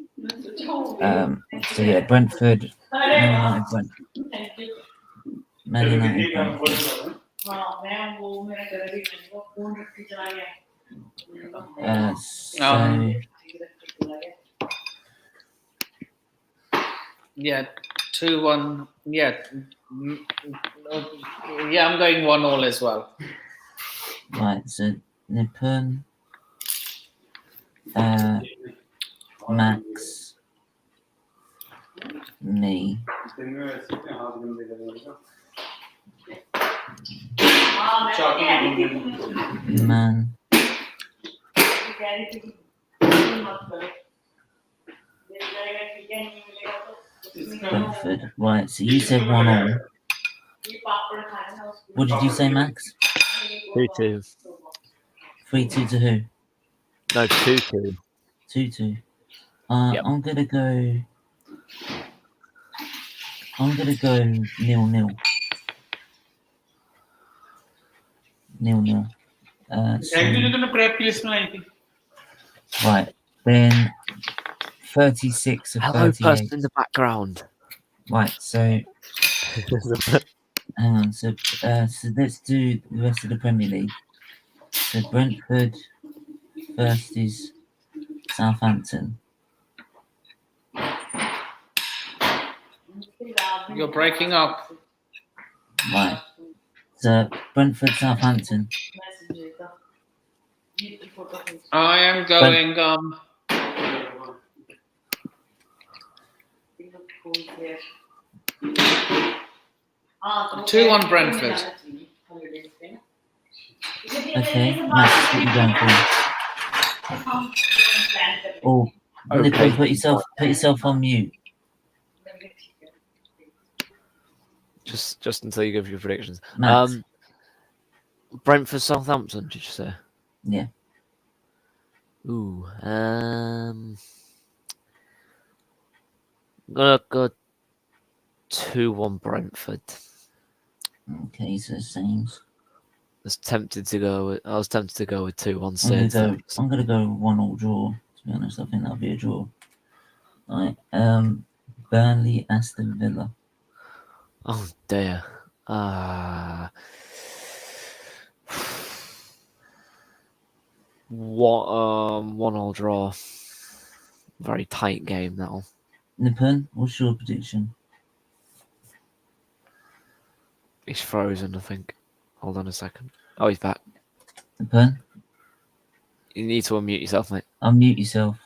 [SPEAKER 2] So yeah, Brentford, Man United, Brentford.
[SPEAKER 1] Yeah, 2-1. Yeah. Yeah, I'm going 1-1 as well.
[SPEAKER 2] Right, so Nippon, Max, me. Man. Brentford. Right, so you said 1-1. What did you say, Max?
[SPEAKER 5] 2-2.
[SPEAKER 2] 3-2 to who?
[SPEAKER 5] No, 2-2.
[SPEAKER 2] 2-2.
[SPEAKER 5] Yep.
[SPEAKER 2] I'm gonna go 0-0. 0-0. Right, then 36 of
[SPEAKER 5] Hello,
[SPEAKER 2] 38.
[SPEAKER 5] person in the background.
[SPEAKER 2] Right, so hang on. So let's do the rest of the Premier League. So Brentford first is Southampton.
[SPEAKER 1] You're breaking up.
[SPEAKER 2] Right. So Brentford, Southampton.
[SPEAKER 1] I am going 2-1 Brentford.
[SPEAKER 2] Okay, Max, what are you going for? Oh, Nico, put yourself on mute.
[SPEAKER 5] Just until you give your predictions.
[SPEAKER 2] Max.
[SPEAKER 5] Brentford, Southampton. Did you say?
[SPEAKER 2] Yeah.
[SPEAKER 5] Ooh. I'm gonna go 2-1 Brentford.
[SPEAKER 2] Okay, so same.
[SPEAKER 5] I was tempted to go with 2-1
[SPEAKER 2] Southampton. I'm gonna go 1-1 draw. To be honest, I think that'll be a draw. Right. Burnley, Aston Villa.
[SPEAKER 5] Oh dear. 1-1 draw. Very tight game now.
[SPEAKER 2] Nippon, what's your prediction?
[SPEAKER 5] He's frozen, I think. Hold on a second. Oh, he's back.
[SPEAKER 2] Nippon?
[SPEAKER 5] You need to unmute yourself, mate.
[SPEAKER 2] Unmute yourself.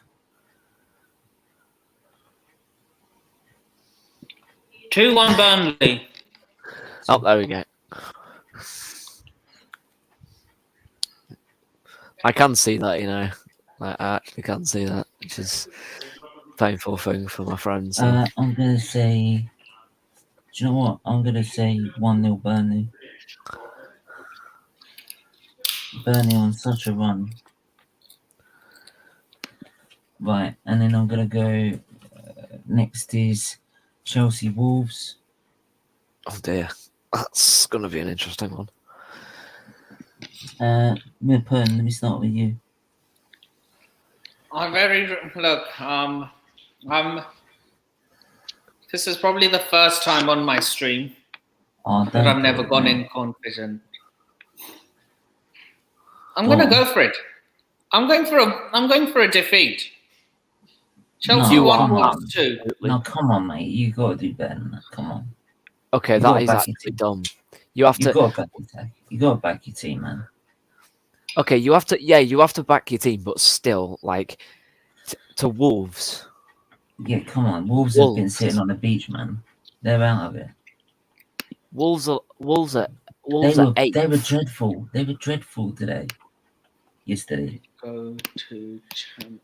[SPEAKER 1] 2-1 Burnley.
[SPEAKER 5] Oh, there we go. I can see that, you know. I actually can see that, which is a painful thing for my friends. So.
[SPEAKER 2] I'm going to say... Do you know what? I'm going to say 1-0 Burnley. Burnley on such a run. Right, and then I'm going to go... next is Chelsea Wolves.
[SPEAKER 5] Oh dear. That's going to be an interesting one.
[SPEAKER 2] Nippon, let me start with you.
[SPEAKER 1] This is probably the first time on my stream that I've never gone in confident. I'm going to go for it. I'm going for a defeat. Chelsea
[SPEAKER 2] No,
[SPEAKER 1] won,
[SPEAKER 2] come
[SPEAKER 1] Wolves
[SPEAKER 2] on.
[SPEAKER 1] 2.
[SPEAKER 2] No, come on, mate. You got to do better than that. Come on.
[SPEAKER 5] Okay,
[SPEAKER 2] You
[SPEAKER 5] that
[SPEAKER 2] gotta
[SPEAKER 5] is
[SPEAKER 2] back your
[SPEAKER 5] actually
[SPEAKER 2] team.
[SPEAKER 5] dumb. You have
[SPEAKER 2] You
[SPEAKER 5] to.
[SPEAKER 2] got to back your team. You got to back your team, man.
[SPEAKER 5] Okay, you have to. Yeah, you have to back your team, but still, like to Wolves.
[SPEAKER 2] Yeah, come on. Wolves have been
[SPEAKER 5] Wolves.
[SPEAKER 2] sitting on the beach, man. They're out of it.
[SPEAKER 5] Wolves are
[SPEAKER 2] They
[SPEAKER 5] 8th.
[SPEAKER 2] were dreadful. They were dreadful yesterday.
[SPEAKER 1] Go to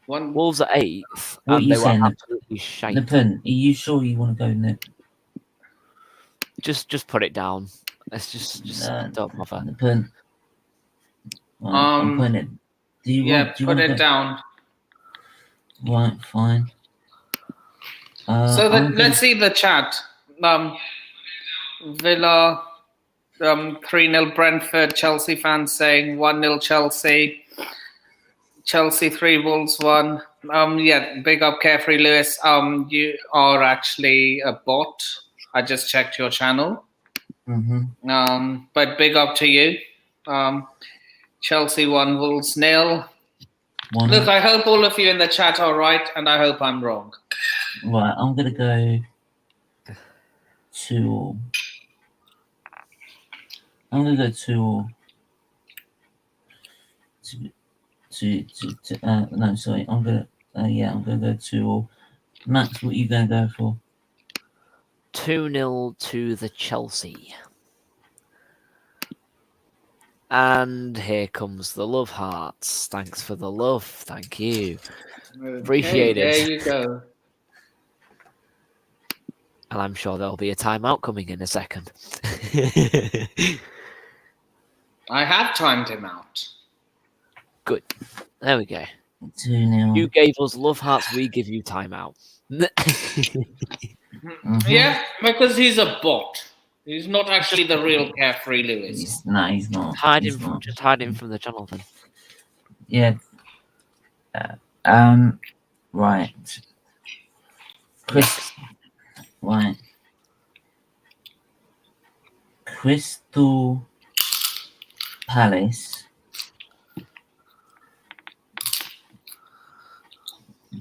[SPEAKER 1] one.
[SPEAKER 5] Wolves are 8th,
[SPEAKER 2] What are
[SPEAKER 5] and
[SPEAKER 2] you
[SPEAKER 5] they were
[SPEAKER 2] saying?
[SPEAKER 5] absolutely shite.
[SPEAKER 2] Nipun, are you sure you want to go Nip?
[SPEAKER 5] Just put it down. Let's just don't bother.
[SPEAKER 2] Nipun. Right, I'm putting it. Do you want
[SPEAKER 1] put
[SPEAKER 2] to
[SPEAKER 1] it
[SPEAKER 2] go?
[SPEAKER 1] down.
[SPEAKER 2] Right, fine.
[SPEAKER 1] So let's see the chat. Villa 3-0 Brentford. Chelsea fans saying 1-0 Chelsea. Chelsea 3, Wolves 1. Big up Carefree Lewis. You are actually a bot. I just checked your channel. But big up to you. Chelsea 1, Wolves 0. Look, I hope all of you in the chat are right, and I hope I'm wrong.
[SPEAKER 2] Right, I'm gonna go 2-2. I'm gonna go 2-2. No, sorry. I'm gonna go 2-2. Max, what are you gonna go for?
[SPEAKER 5] 2-0 to the Chelsea. And here comes the love hearts. Thanks for the love. Thank you. Appreciate it.
[SPEAKER 1] There you go.
[SPEAKER 5] And I'm sure there'll be a timeout coming in a second.
[SPEAKER 1] I have timed him out.
[SPEAKER 5] Good. There we go.
[SPEAKER 2] 2-0.
[SPEAKER 5] You gave us love hearts, we give you timeout.
[SPEAKER 1] Yeah, because he's a bot. He's not actually the real Carefree Lewis.
[SPEAKER 2] He's not.
[SPEAKER 5] Just hide him from the channel then.
[SPEAKER 2] Yeah. Right. Right. Crystal Palace.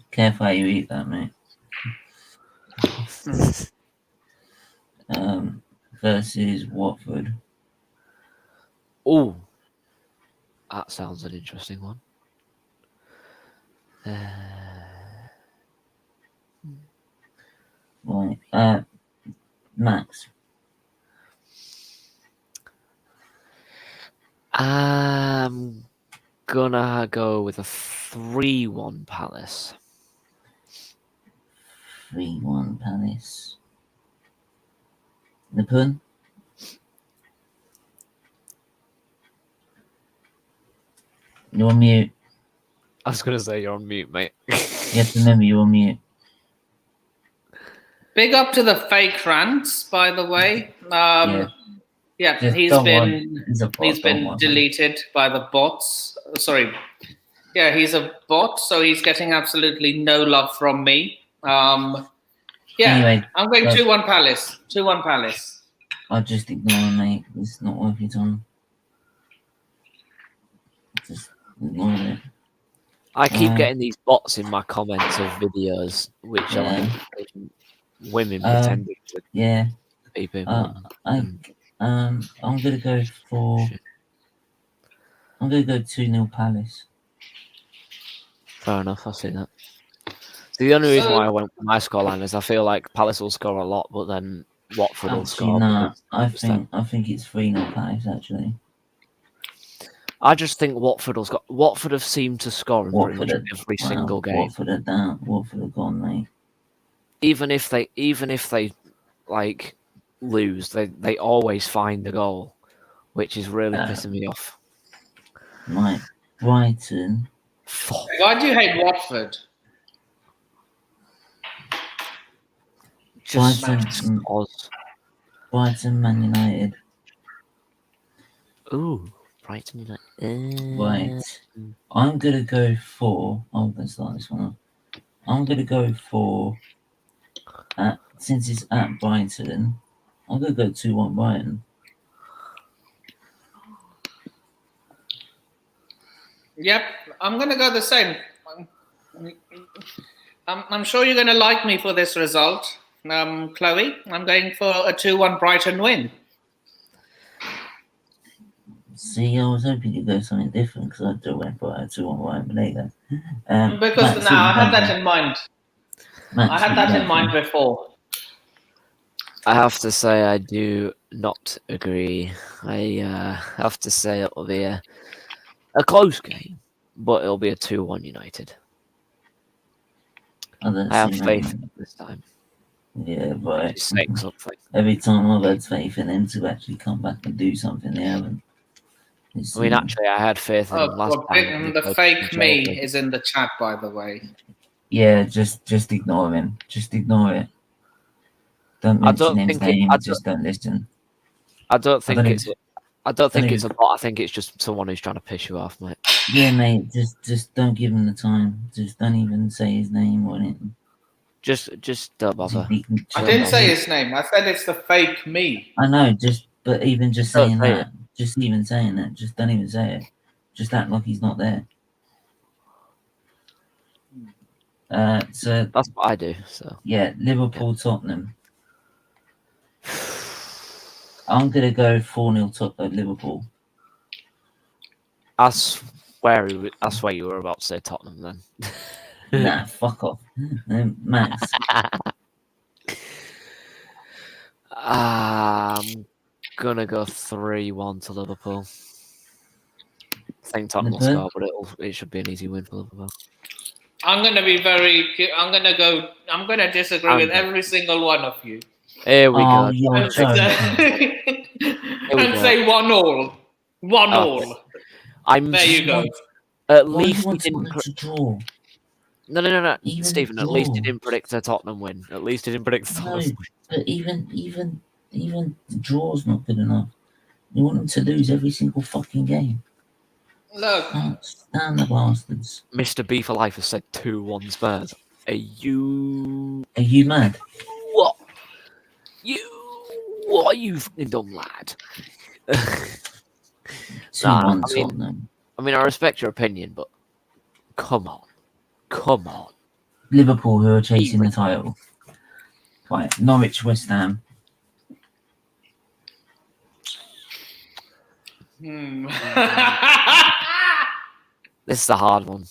[SPEAKER 2] Careful how you eat that, mate. Versus Watford.
[SPEAKER 5] Oh, that sounds an interesting one.
[SPEAKER 2] Right. Max.
[SPEAKER 5] I'm gonna go with a 3-1 Palace.
[SPEAKER 2] 3-1 Palace. Nipun? You're on mute.
[SPEAKER 5] I was gonna say you're on mute, mate.
[SPEAKER 2] You have to remember you're on mute.
[SPEAKER 1] Big up to the fake rants, by the way. He's been deleted by the bots. Sorry. Yeah, he's a bot, so he's getting absolutely no love from me.
[SPEAKER 2] Anyway,
[SPEAKER 1] I'm going 2-1 Palace. 2-1 Palace.
[SPEAKER 2] I'll just ignore him, mate. It's not worth your time. Just ignore it.
[SPEAKER 5] I keep getting these bots in my comments of videos, which are like women pretending to be people.
[SPEAKER 2] I'm gonna go for. I'm gonna go 2-0 Palace.
[SPEAKER 5] Fair enough, I see that. The only reason why I went with my scoreline is I feel like Palace will score a lot, but then Watford will score.
[SPEAKER 2] No, I think it's 3-0 Palace actually.
[SPEAKER 5] I just think Watford will score. Watford have seemed to score in pretty much every single game.
[SPEAKER 2] Watford are down. Watford have gone, mate.
[SPEAKER 5] Even if they like lose, they always find a goal, which is really pissing me off.
[SPEAKER 2] Right, Brighton.
[SPEAKER 1] Why do you hate Watford?
[SPEAKER 5] Just
[SPEAKER 2] Brighton, Man United.
[SPEAKER 5] Ooh, Brighton United.
[SPEAKER 2] Right. I'm gonna go for. I'm gonna start this one off. I'm gonna go for. Since it's at Brighton, I'm gonna go 2-1 Brighton.
[SPEAKER 1] Yep, I'm going to go the same. I'm sure you're going to like me for this result, Chloe. I'm going for a 2-1 Brighton win.
[SPEAKER 2] See, I was hoping you'd go something different because I do went for a 2-1 Brighton, but there you go.
[SPEAKER 1] Because
[SPEAKER 2] Max,
[SPEAKER 1] I had that in mind.
[SPEAKER 2] Max,
[SPEAKER 1] I had that in mind before.
[SPEAKER 5] I have to say I do not agree. I have to say it will be a close game, but it'll be a 2-1 United. I have faith this time.
[SPEAKER 2] Yeah, right.
[SPEAKER 5] Something.
[SPEAKER 2] Every time I've had faith in them to actually come back and do something, they haven't.
[SPEAKER 5] I mean, actually, I had faith in them last time.
[SPEAKER 1] The fake me is in the chat, by the way.
[SPEAKER 2] Yeah, just ignore him. Just ignore it. Don't mention his name. Just don't listen.
[SPEAKER 5] I don't think it's a bot. I think it's just someone who's trying to piss you off, mate.
[SPEAKER 2] Yeah, mate. Just don't give him the time. Just don't even say his name or anything.
[SPEAKER 5] Just don't bother.
[SPEAKER 1] I didn't say his name. I said it's the fake me.
[SPEAKER 2] I know. But even just saying that, just even saying that, just don't even say it. Just act like he's not there. So
[SPEAKER 5] that's what I do. So
[SPEAKER 2] yeah, Liverpool, Tottenham. I'm gonna go 4-0 Liverpool.
[SPEAKER 5] I swear you were about to say Tottenham then.
[SPEAKER 2] Nah, fuck off, Max.
[SPEAKER 5] I'm gonna go 3-1 to Liverpool. I think Tottenham will score, but it should be an easy win for Liverpool.
[SPEAKER 1] I'm gonna disagree with every single one of you.
[SPEAKER 5] Here we go.
[SPEAKER 1] And say 1-1. 1-1. There you go.
[SPEAKER 5] At least he didn't
[SPEAKER 2] draw.
[SPEAKER 5] No. Stephen, at least he didn't predict a Tottenham win. At least he didn't predict a Tottenham win.
[SPEAKER 2] But even the draw's not good enough. You want them to lose every single fucking game.
[SPEAKER 1] Look.
[SPEAKER 2] Can't stand the bastards.
[SPEAKER 5] Mr. B for Life has said 2-1 Spurs. Are you
[SPEAKER 2] mad?
[SPEAKER 5] What? What are you fucking dumb lad?
[SPEAKER 2] 2-1 Tottenham.
[SPEAKER 5] I mean, I respect your opinion, but come on.
[SPEAKER 2] Liverpool, who are chasing the title. Right, Norwich, West Ham.
[SPEAKER 5] This is a hard one.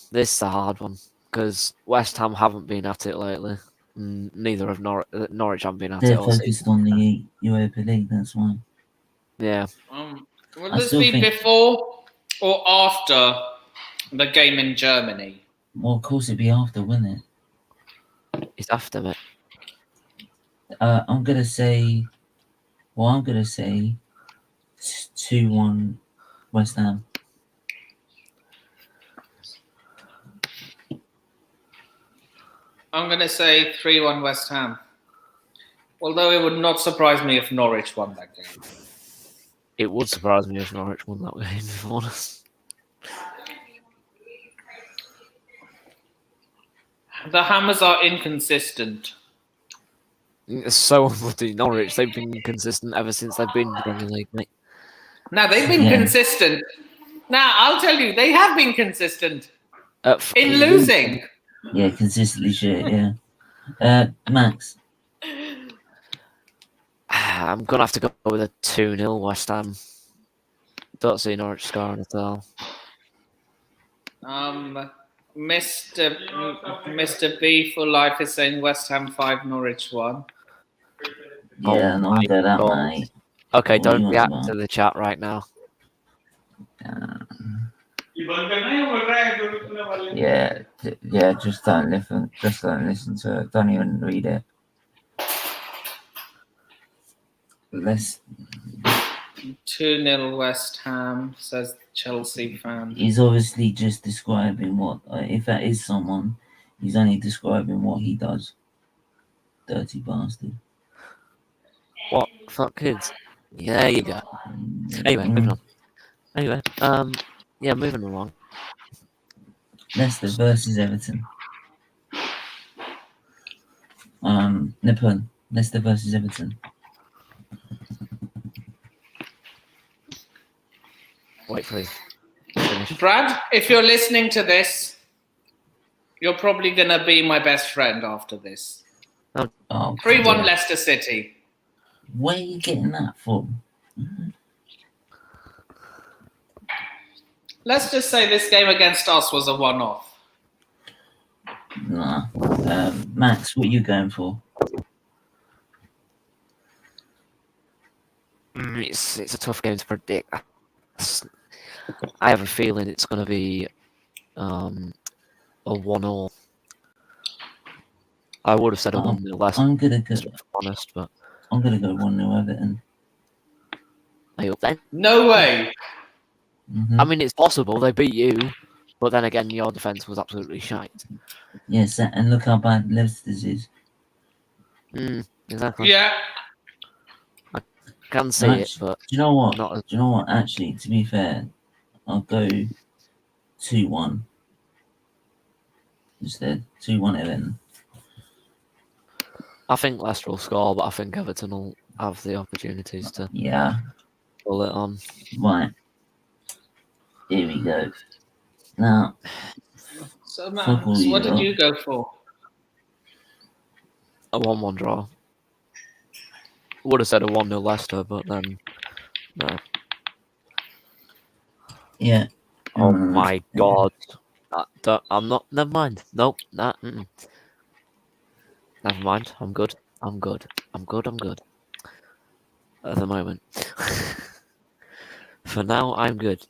[SPEAKER 5] Because West Ham haven't been at it lately. Neither have Norwich haven't been at it.
[SPEAKER 2] They're focused on the Europa League, that's why.
[SPEAKER 5] Yeah.
[SPEAKER 1] Will this be before or after the game in Germany?
[SPEAKER 2] Well, of course it'd be after, wouldn't
[SPEAKER 5] it? It's after, mate.
[SPEAKER 2] I'm gonna say 2-1 West Ham.
[SPEAKER 1] I'm going to say 3-1 West Ham. Although it would not surprise me if Norwich won that game.
[SPEAKER 5] It would surprise me if Norwich won that game, if I'm honest.
[SPEAKER 1] The Hammers are inconsistent.
[SPEAKER 5] So bloody Norwich. They've been consistent ever since they've been in the Premier League, mate.
[SPEAKER 1] Now, they've been consistent. Now, I'll tell you, they have been consistent in losing.
[SPEAKER 2] Yeah, consistently shit, yeah. Max?
[SPEAKER 5] I'm going to have to go with a 2-0 West Ham. Don't see Norwich scoring at all.
[SPEAKER 1] Mr. B for Life is saying West Ham 5, Norwich 1.
[SPEAKER 2] Yeah, no, I get that, mate.
[SPEAKER 5] Okay, don't react to the chat right now.
[SPEAKER 2] Yeah, just don't listen. Just don't listen to it. Don't even read it. Let's
[SPEAKER 1] 2-0 West Ham, says Chelsea fan.
[SPEAKER 2] He's obviously just describing what, if that is someone, he's only describing what he does. Dirty bastard.
[SPEAKER 5] What? Fuck kids. Yeah, there you go. Anyway, moving on. Moving along.
[SPEAKER 2] Leicester versus Everton. Nippon. Leicester versus Everton.
[SPEAKER 5] Wait for his finish.
[SPEAKER 1] Brad, if you're listening to this, you're probably going to be my best friend after this.
[SPEAKER 2] Oh,
[SPEAKER 1] 3-1
[SPEAKER 2] God.
[SPEAKER 1] Leicester City.
[SPEAKER 2] Where are you getting that from?
[SPEAKER 1] Let's just say this game against us was a one-off.
[SPEAKER 2] Nah. Max, what are you going for?
[SPEAKER 5] It's a tough game to predict. I have a feeling it's going to be a 1-1. I would have said a 1-0 less.
[SPEAKER 2] I'm gonna go.
[SPEAKER 5] If I'm honest, but
[SPEAKER 2] I'm gonna go 1-0 Everton.
[SPEAKER 5] I hope then.
[SPEAKER 1] No way.
[SPEAKER 2] Mm-hmm.
[SPEAKER 5] I mean, it's possible they beat you, but then again, your defense was absolutely shite.
[SPEAKER 2] Yes, and look how bad Leicester's is.
[SPEAKER 5] Exactly.
[SPEAKER 1] Yeah.
[SPEAKER 5] I can see
[SPEAKER 2] Actually,
[SPEAKER 5] it, but
[SPEAKER 2] do you know what?
[SPEAKER 5] not as...
[SPEAKER 2] Do you know what? Actually, to be fair, I'll go 2-1 instead. 2-1 Everton.
[SPEAKER 5] I think Leicester will score, but I think Everton will have the opportunities to pull it on.
[SPEAKER 2] Right. Here we go. Now,
[SPEAKER 1] So, Max, what did you go for?
[SPEAKER 5] A 1-1 draw. Would have said a 1-0 Leicester, but then no.
[SPEAKER 2] Yeah.
[SPEAKER 5] Oh my God! I'm not. Never mind. Nope. Nah. Never mind. I'm good. I'm good. I'm good. At the moment. For now, I'm good.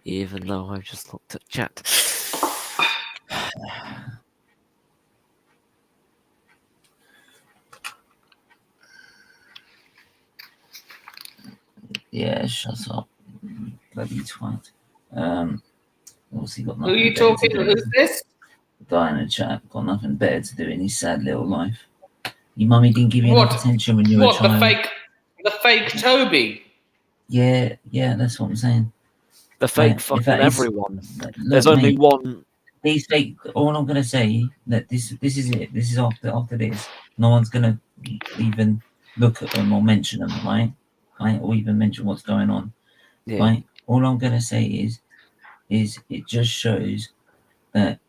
[SPEAKER 5] Even though I've just looked at chat.
[SPEAKER 2] Yeah, shut up. Bloody twat. Obviously got
[SPEAKER 1] Who
[SPEAKER 2] nothing
[SPEAKER 1] are you
[SPEAKER 2] better
[SPEAKER 1] talking
[SPEAKER 2] to
[SPEAKER 1] to?
[SPEAKER 2] do.
[SPEAKER 1] Who's this?
[SPEAKER 2] The guy in the chat got nothing better to do in his sad little life. Your mummy didn't give you enough attention when you were a child.
[SPEAKER 1] The fake Toby?
[SPEAKER 2] Yeah, that's what I'm saying.
[SPEAKER 5] The fake fucking everyone.
[SPEAKER 2] Look,
[SPEAKER 5] There's only one.
[SPEAKER 2] These fake. All I'm gonna say that this is it. This is after this. No one's gonna even look at them or mention them, right? Or even mention what's going on, right? All I'm gonna say is it just shows that,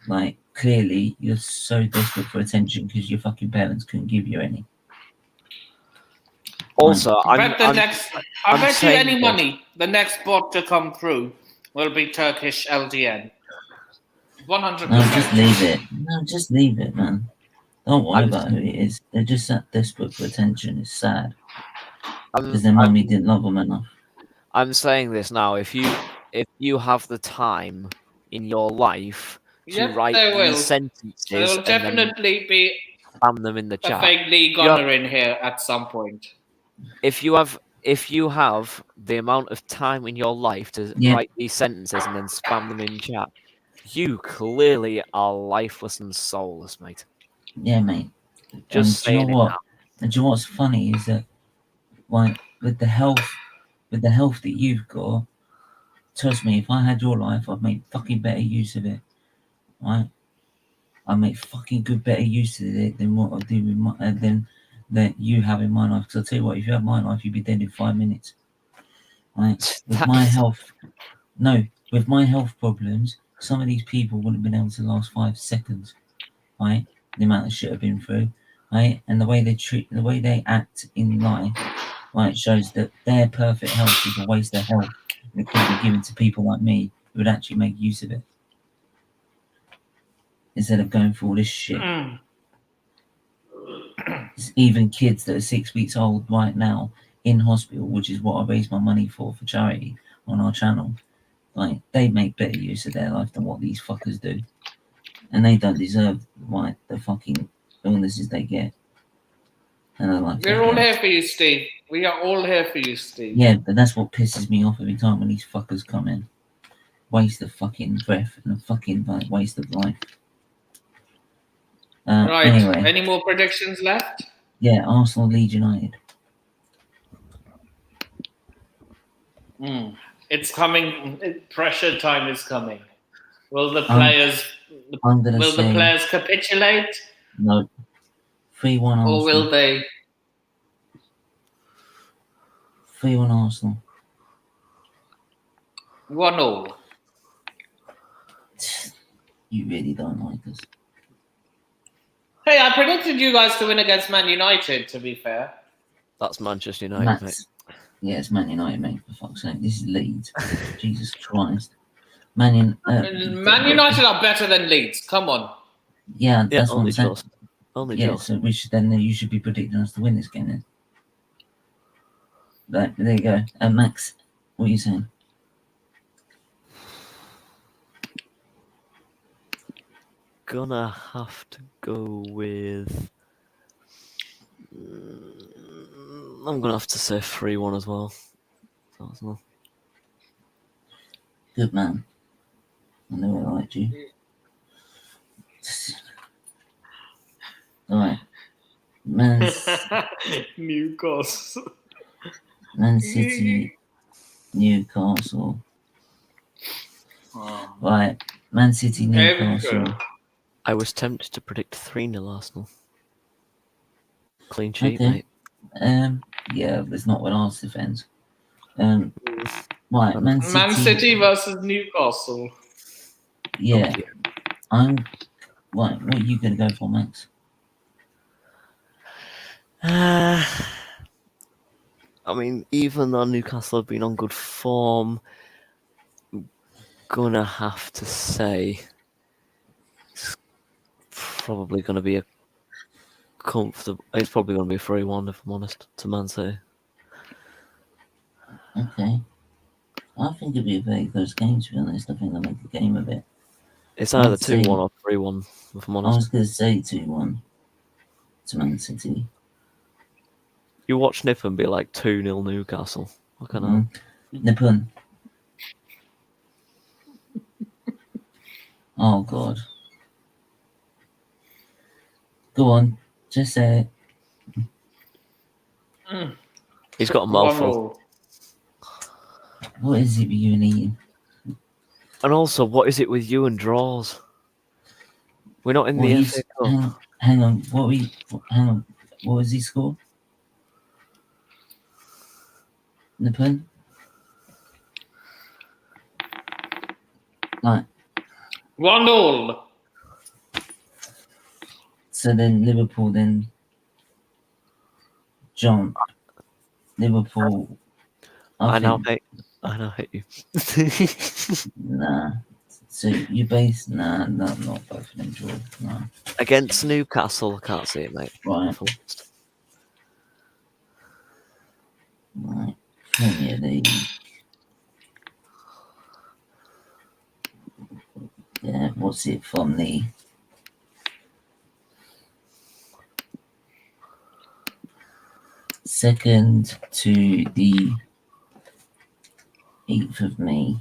[SPEAKER 2] like, clearly you're so desperate for attention because your fucking parents couldn't give you any.
[SPEAKER 5] Also,
[SPEAKER 1] I bet you any money the next bot to come through will be Turkish LDN. 100%.
[SPEAKER 2] No, just leave it, man. Don't worry about who it is. They're just that desperate for attention. It's sad because their mummy didn't love them enough.
[SPEAKER 5] I'm saying this now. If you have the time in your life to write these sentences,
[SPEAKER 1] there will definitely be
[SPEAKER 5] spam them in the chat.
[SPEAKER 1] A fake league honor in here at some point.
[SPEAKER 5] If you have the amount of time in your life to write these sentences and then spam them in chat, you clearly are lifeless and soulless, mate.
[SPEAKER 2] Yeah, mate.
[SPEAKER 5] Just saying.
[SPEAKER 2] Do you know what? And do you know what's funny is that, like, with the health that you've got, trust me, if I had your life, I'd make fucking better use of it, right? I make fucking better use of it than what I do with that you have in my life. Because I'll tell you what, if you had my life, you'd be dead in 5 minutes. Right? With my health problems, some of these people wouldn't have been able to last 5 seconds. Right? The amount of shit I've been through. Right? And the way they act in life, right, shows that their perfect health is a waste of health. And it could be given to people like me who would actually make use of it, instead of going through all this shit. It's even kids that are 6 weeks old right now in hospital, which is what I raise my money for charity on our channel. Like, they make better use of their life than what these fuckers do, and they don't deserve the fucking illnesses they get. And
[SPEAKER 1] we're all here for you, Steve. We are all here for you, Steve.
[SPEAKER 2] Yeah, but that's what pisses me off every time when these fuckers come in. Waste of fucking breath and a fucking waste of life.
[SPEAKER 1] Right.
[SPEAKER 2] Anyway.
[SPEAKER 1] Any more predictions left?
[SPEAKER 2] Yeah, Arsenal, Leeds United.
[SPEAKER 1] It's coming. Pressure time is coming. Will the players? The players capitulate?
[SPEAKER 2] No. 3-1 Arsenal.
[SPEAKER 1] Or will they?
[SPEAKER 2] 3-1 Arsenal.
[SPEAKER 1] 1-1.
[SPEAKER 2] You really don't like us.
[SPEAKER 1] Hey, I predicted you guys to win against Man United, to be fair.
[SPEAKER 5] That's Manchester United, mate.
[SPEAKER 2] Max. Yeah, it's Man United, mate, for fuck's sake. This is Leeds. Jesus Christ. Man
[SPEAKER 1] United are better than Leeds. Come on.
[SPEAKER 2] Yeah,
[SPEAKER 5] Yeah,
[SPEAKER 2] that's what I'm
[SPEAKER 5] only
[SPEAKER 2] saying.
[SPEAKER 5] just. Only
[SPEAKER 2] Yeah,
[SPEAKER 5] just.
[SPEAKER 2] so we should then you should be predicting us to win this game then. Right, there you go. Max, what are you saying?
[SPEAKER 5] Gonna have to go with. I'm gonna have to say 3-1 as well. Arsenal.
[SPEAKER 2] Good man. I know I liked you. Alright.
[SPEAKER 1] Newcastle.
[SPEAKER 2] Man City, Newcastle. Right. Man City, Newcastle.
[SPEAKER 5] I was tempted to predict 3-0 Arsenal. Clean sheet, mate.
[SPEAKER 2] Yeah, it's not when Arsenal defends. Right, Man City.
[SPEAKER 1] Man City versus Newcastle.
[SPEAKER 2] Yeah. Right, what are you going to go for, Max?
[SPEAKER 5] I mean, even though Newcastle have been on good form, I'm gonna have to say it's probably going to be a comfortable. It's probably going to be a 3-1 if I'm honest, to Man City.
[SPEAKER 2] Okay. I think it'd be a very close game, to be honest. I think they'll make the game a bit.
[SPEAKER 5] It's either 2-1 or 3-1, if I'm
[SPEAKER 2] I
[SPEAKER 5] honest.
[SPEAKER 2] was going to say 2-1 to Man City.
[SPEAKER 5] You watch Nip and be like 2-0 Newcastle. Fucking hell.
[SPEAKER 2] Nippon. Oh, God. Go on. Just say it.
[SPEAKER 5] He's got a mouthful.
[SPEAKER 2] What is it with you and eating?
[SPEAKER 5] And also, what is it with you and draws? We're not in the FA Cup.
[SPEAKER 2] Hang on. What was he score? Nippon? Right.
[SPEAKER 1] 1-1.
[SPEAKER 2] So then Liverpool John. Liverpool.
[SPEAKER 5] I now hate you.
[SPEAKER 2] Nah. So you base? Nah, not both of them draw. Nah.
[SPEAKER 5] Against Newcastle, I can't see it, mate.
[SPEAKER 2] Right. Right. Premier League. Yeah, what's it from the second to the 8th of May?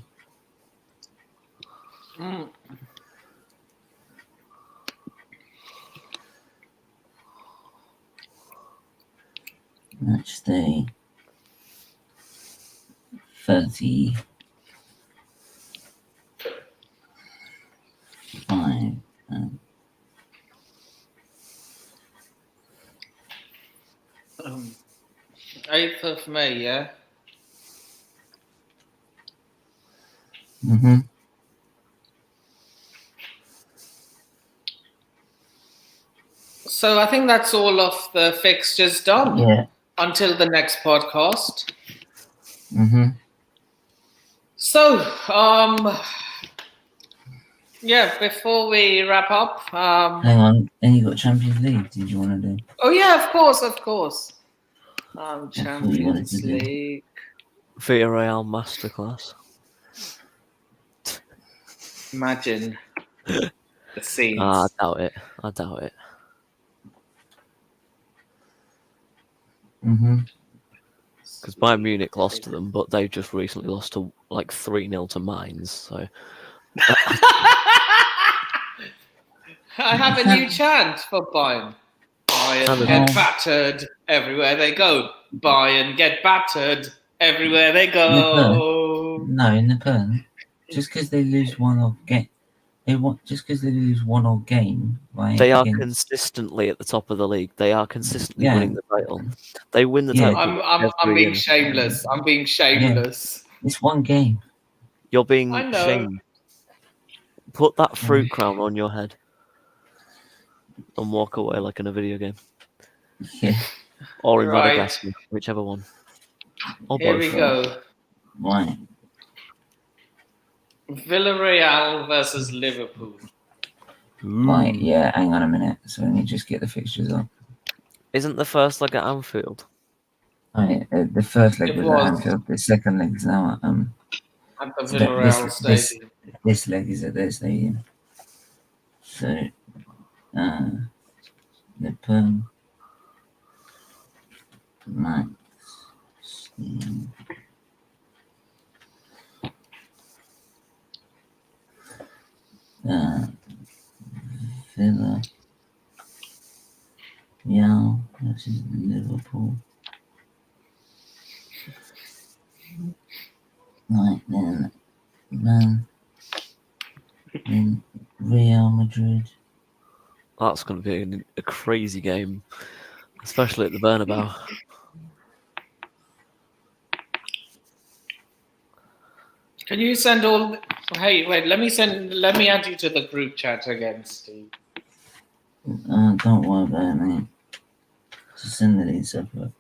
[SPEAKER 2] Match day 35. Um,
[SPEAKER 1] 8th of May, yeah?
[SPEAKER 2] Mm-hmm.
[SPEAKER 1] So I think that's all of the fixtures done.
[SPEAKER 2] Yeah.
[SPEAKER 1] Until the next podcast.
[SPEAKER 2] Mm-hmm.
[SPEAKER 1] So, yeah, before we wrap up,
[SPEAKER 2] Hang on, and you got Champions League. Did you want to do?
[SPEAKER 1] Oh yeah, of course.
[SPEAKER 2] you
[SPEAKER 1] Champions
[SPEAKER 2] wanted to do.
[SPEAKER 1] League.
[SPEAKER 5] Villarreal masterclass.
[SPEAKER 1] Imagine the scenes.
[SPEAKER 5] I doubt it.
[SPEAKER 2] Mm-hmm.
[SPEAKER 5] Because Bayern Munich lost to them, but they just recently lost to like 3-0 to Mainz. So
[SPEAKER 1] I have a new chant for Bayern. Bayern get battered everywhere they go. Bayern get battered everywhere they go.
[SPEAKER 2] No, in the Pern, just because they lose one odd game, right?
[SPEAKER 5] they are consistently at the top of the league. They are consistently winning the title. They win the title.
[SPEAKER 1] I'm being shameless.
[SPEAKER 2] It's one game.
[SPEAKER 5] You're being
[SPEAKER 1] I know.
[SPEAKER 5] shamed. Put that fruit crown on your head and walk away like in a video game.
[SPEAKER 2] Yeah.
[SPEAKER 5] Or in
[SPEAKER 1] Right.
[SPEAKER 5] Madagascar, whichever one. Or
[SPEAKER 1] Here
[SPEAKER 5] both.
[SPEAKER 1] we go.
[SPEAKER 2] Right.
[SPEAKER 1] Villarreal versus Liverpool.
[SPEAKER 2] Right, yeah, hang on a minute. So let me just get the fixtures up.
[SPEAKER 5] Isn't the first leg at Anfield?
[SPEAKER 2] Right, the first leg
[SPEAKER 1] It
[SPEAKER 2] was
[SPEAKER 1] was.
[SPEAKER 2] at Anfield, the second leg is now at
[SPEAKER 1] At the
[SPEAKER 2] so that
[SPEAKER 1] Villarreal Stadium.
[SPEAKER 2] this leg is at their stadium. So the perm Max Villa Real versus Liverpool. Right then, then Real Madrid.
[SPEAKER 5] That's going to be a crazy game, especially at the Bernabeu.
[SPEAKER 1] Can you send all? Hey, wait. Let me add you to the group chat again, Steve.
[SPEAKER 2] Don't worry about it, mate. Just send it in separate.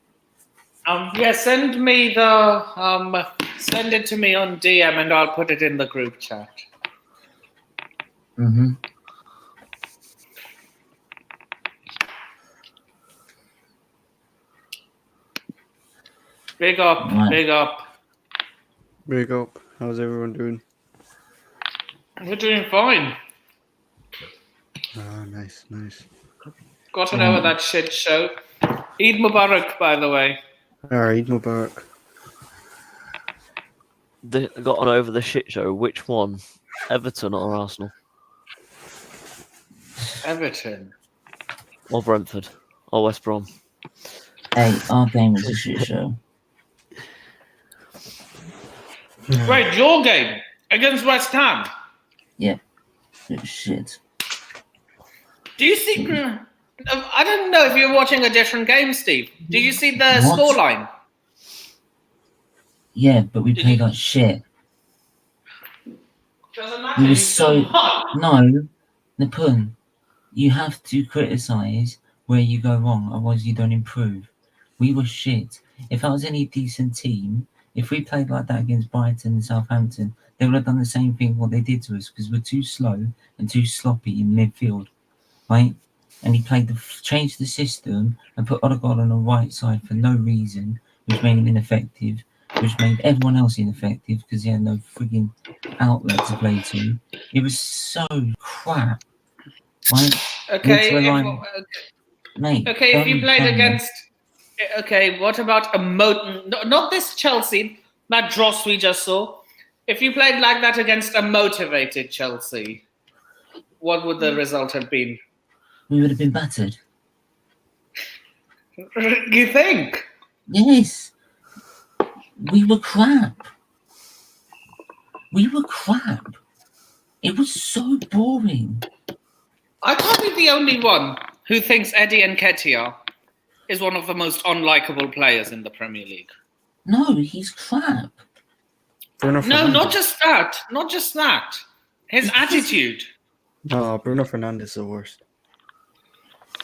[SPEAKER 1] Yeah, send it to me on DM and I'll put it in the group chat.
[SPEAKER 2] Mm-hmm.
[SPEAKER 1] Big up,
[SPEAKER 2] Right.
[SPEAKER 1] big up.
[SPEAKER 6] Big up. How's everyone doing?
[SPEAKER 1] We're doing fine.
[SPEAKER 6] Ah, nice.
[SPEAKER 1] Gotten over that shit show. Eid Mubarak, by the way.
[SPEAKER 6] Alright, Mubarak.
[SPEAKER 5] They got on over the shit show. Which one? Everton or Arsenal?
[SPEAKER 1] Everton.
[SPEAKER 5] Or Brentford? Or West Brom?
[SPEAKER 2] Hey, our game is a shit show.
[SPEAKER 1] Wait, your game against West Ham.
[SPEAKER 2] Yeah, it's shit.
[SPEAKER 1] Do you see? I don't know if you're watching a different game, Steve. Do you see the
[SPEAKER 2] What?
[SPEAKER 1] scoreline?
[SPEAKER 2] Yeah, but we played like shit.
[SPEAKER 1] Doesn't matter.
[SPEAKER 2] We were
[SPEAKER 1] you
[SPEAKER 2] so
[SPEAKER 1] still won.
[SPEAKER 2] no, Napun. You have to criticize where you go wrong, otherwise you don't improve. We were shit. If I was any decent team, if we played like that against Brighton and Southampton, they would have done the same thing what they did to us because we're too slow and too sloppy in midfield, right? And he changed the system and put Odegaard on the right side for no reason, which made him ineffective, which made everyone else ineffective because he had no frigging outlet to play to. It was so crap, right?
[SPEAKER 1] Okay.
[SPEAKER 2] Mate,
[SPEAKER 1] If you played against. Okay, what about not this Chelsea, that dross we just saw. If you played like that against a motivated Chelsea, what would the result have been?
[SPEAKER 2] we would have been battered.
[SPEAKER 1] You think?
[SPEAKER 2] Yes. We were crap. It was so boring.
[SPEAKER 1] I can't be the only one who thinks Eddie Nketiah is one of the most unlikable players in the Premier League.
[SPEAKER 2] No, he's crap.
[SPEAKER 6] Bruno
[SPEAKER 1] No,
[SPEAKER 6] Fernandes.
[SPEAKER 1] not just that. His attitude.
[SPEAKER 6] No, Bruno Fernandes is the worst.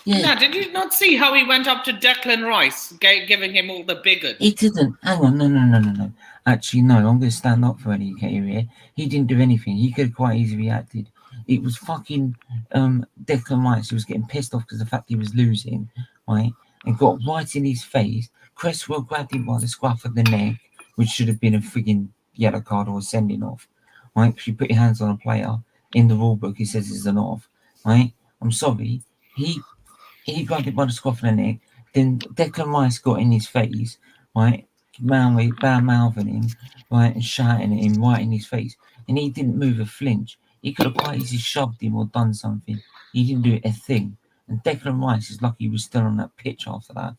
[SPEAKER 2] Yeah.
[SPEAKER 1] Now, did you not see how he went up to Declan Rice, giving him all the bigots?
[SPEAKER 2] He didn't. Hang on, no. Actually, no, I'm going to stand up for Eddie Nketiah here. He didn't do anything. He could have quite easily reacted. It was fucking Declan Rice who was getting pissed off because of the fact he was losing, right? And got right in his face. Cresswell grabbed him by the scruff of the neck, which should have been a frigging yellow card or a sending off, right? Because you put your hands on a player in the rule book, it says it's an off, right? I'm sorry. He grabbed it by the scruff of the neck. Then Declan Rice got in his face, right? Bad-mouthing him, right? And shouting at him right in his face. And he didn't move a flinch. He could have quite easily shoved him or done something. He didn't do a thing. And Declan Rice is lucky he was still on that pitch after that.